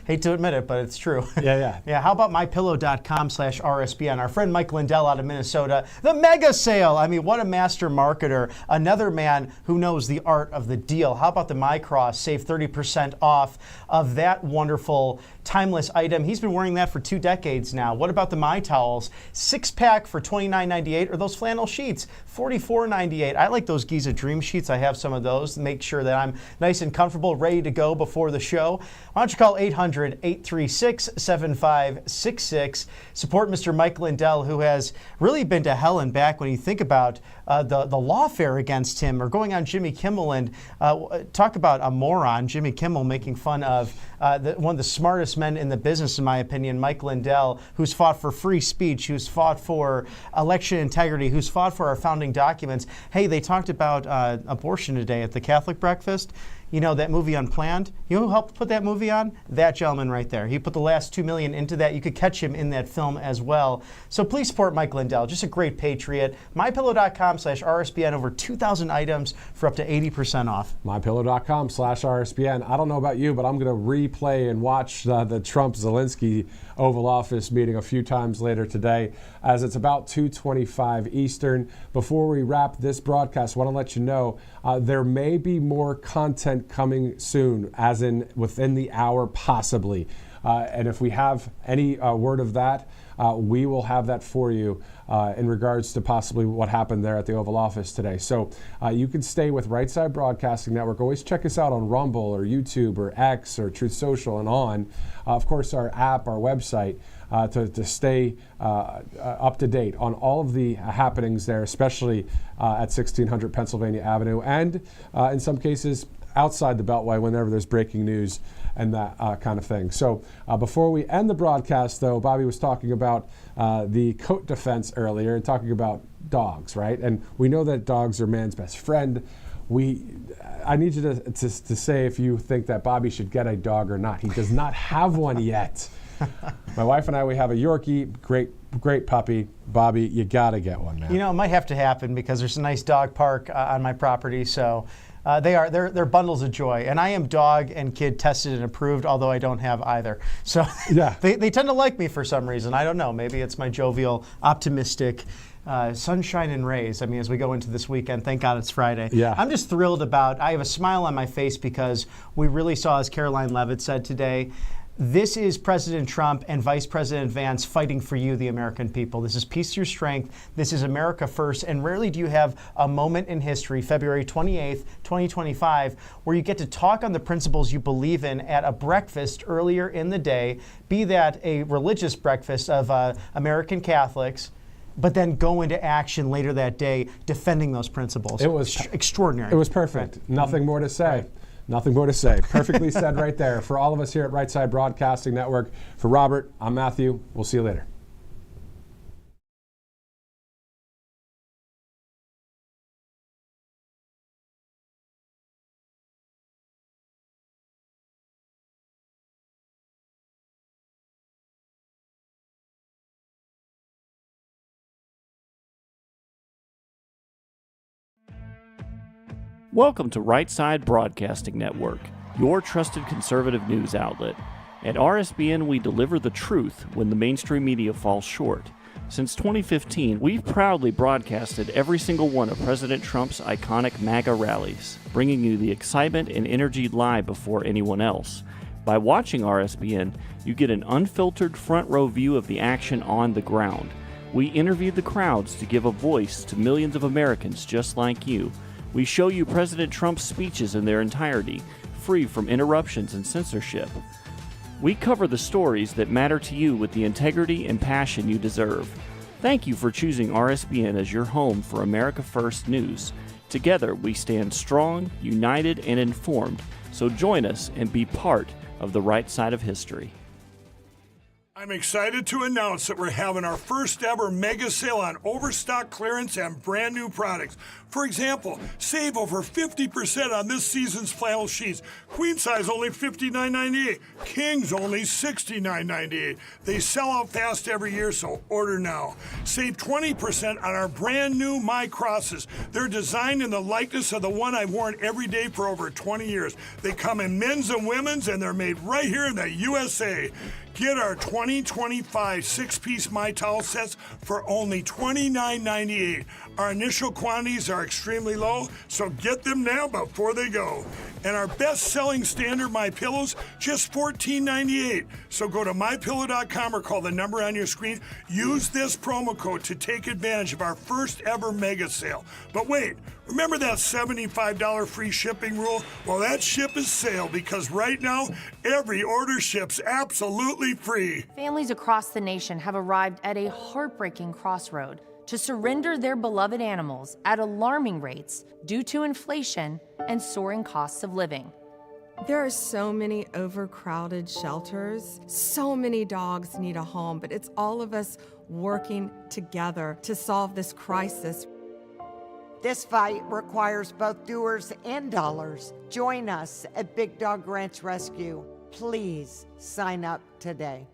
hate to admit it, but it's true. Yeah. How about mypillow.com/RSBN? Our friend Mike Lindell out of Minnesota, the mega sale. I mean, what a master marketer. Another man who knows the art of the deal. How about the MyCross? Save 30% off of that wonderful timeless item. He's been wearing that for 2 decades now. What about the My Towels? 6-pack for $29.98, or those flannel sheets, $44.98. I like those Giza Dream Sheets. I have some of those. Make sure that I'm nice and comfortable, ready to go before the show. Why don't you call 800-836-7566. Support Mr. Mike Lindell, who has really been to hell and back when you think about the lawfare against him, or going on Jimmy Kimmel and talk about a moron. Jimmy Kimmel making fun of one of the smartest men in the business, in my opinion, Mike Lindell, who's fought for free speech, who's fought for election integrity, who's fought for our founding documents. Hey, they talked about abortion today at the Catholic breakfast. You know, that movie Unplanned? You know who helped put that movie on? That gentleman right there. He put the last $2 million into that. You could catch him in that film as well. So please support Mike Lindell, just a great patriot. MyPillow.com/RSBN, over 2,000 items for up to 80% off. MyPillow.com/RSBN. I don't know about you, but I'm going to replay and watch the Trump-Zelenskyy Oval Office meeting a few times later today, as it's about 2:25 Eastern. Before we wrap this broadcast, I want to let you know there may be more content coming soon, as in within the hour, possibly. And if we have any word of that, we will have that for you in regards to possibly what happened there at the Oval Office today. So you can stay with Right Side Broadcasting Network. Always check us out on Rumble or YouTube or X or Truth Social and on. Of course, our app, our website, to stay up to date on all of the happenings there, especially at 1600 Pennsylvania Avenue, and in some cases outside the Beltway whenever there's breaking news and that kind of thing. So before we end the broadcast, though, Bobby was talking about the coat defense earlier and talking about dogs, right? And we know that dogs are man's best friend. I need you to say if you think that Bobby should get a dog or not. He does not have one yet. My wife and I, we have a Yorkie, great puppy. Bobby, you got to get one, man. You know, it might have to happen because there's a nice dog park on my property, so they're bundles of joy. And I am dog and kid tested and approved, although I don't have either. So yeah, they tend to like me for some reason. I don't know. Maybe it's my jovial, optimistic, sunshine and rays. I mean, as we go into this weekend, thank God it's Friday. Yeah. I'm just thrilled I have a smile on my face because we really saw, as Caroline Levitt said today, this is President Trump and Vice President Vance fighting for you, the American people. This is peace through strength. This is America first. And rarely do you have a moment in history, February 28th, 2025, where you get to talk on the principles you believe in at a breakfast earlier in the day, be that a religious breakfast of American Catholics, but then go into action later that day defending those principles. It was extraordinary. It was perfect. Right. Nothing more to say. Right. Nothing more to say. Perfectly said right there. For all of us here at Right Side Broadcasting Network, for Robert, I'm Matthew. We'll see you later. Welcome to Right Side Broadcasting Network, your trusted conservative news outlet. At RSBN, we deliver the truth when the mainstream media falls short. Since 2015, we've proudly broadcasted every single one of President Trump's iconic MAGA rallies, bringing you the excitement and energy live before anyone else. By watching RSBN, you get an unfiltered front row view of the action on the ground. We interview the crowds to give a voice to millions of Americans just like you. We show you President Trump's speeches in their entirety, free from interruptions and censorship. We cover the stories that matter to you with the integrity and passion you deserve. Thank you for choosing RSBN as your home for America First News. Together, we stand strong, united, and informed, so join us and be part of the right side of history. I'm excited to announce that we're having our first ever mega sale on overstock clearance and brand new products. For example, save over 50% on this season's flannel sheets. Queen size only $59.98. Kings only $69.98. They sell out fast every year, so order now. Save 20% on our brand new My Crosses. They're designed in the likeness of the one I've worn every day for over 20 years. They come in men's and women's, and they're made right here in the USA. Get our 2025 six-piece My Towel sets for only $29.98. Our initial quantities are extremely low, so get them now before they go. And our best-selling standard My Pillows, just $14.98. So go to mypillow.com or call the number on your screen. Use this promo code to take advantage of our first ever mega sale. But wait, remember that $75 free shipping rule? Well, that ship is sailed because right now, every order ships absolutely free. Families across the nation have arrived at a heartbreaking crossroad to surrender their beloved animals at alarming rates due to inflation and soaring costs of living. There are so many overcrowded shelters. So many dogs need a home, but it's all of us working together to solve this crisis. This fight requires both doers and dollars. Join us at Big Dog Ranch Rescue. Please sign up today.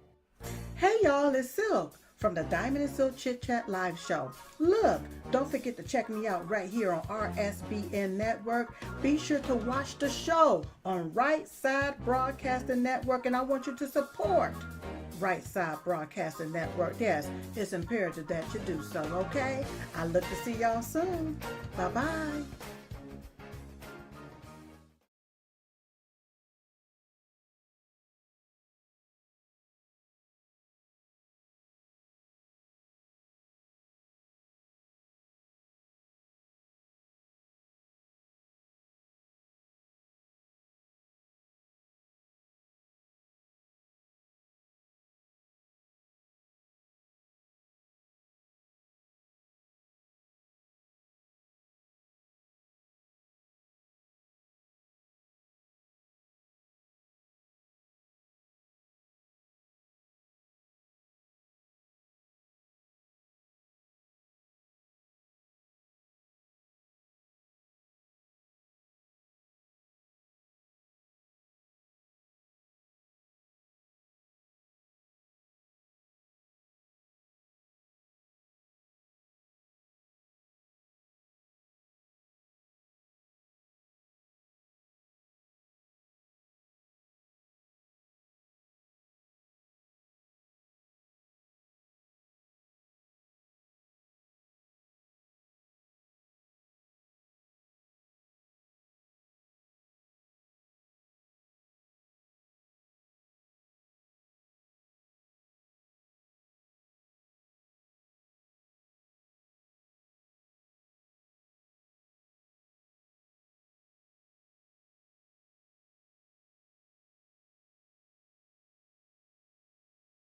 Hey y'all, it's Silk from the Diamond and Silk Chit Chat live show. Look, don't forget to check me out right here on RSBN Network. Be sure to watch the show on Right Side Broadcasting Network, and I want you to support Right Side Broadcasting Network. Yes, it's imperative that you do so, okay? I look to see y'all soon. Bye-bye.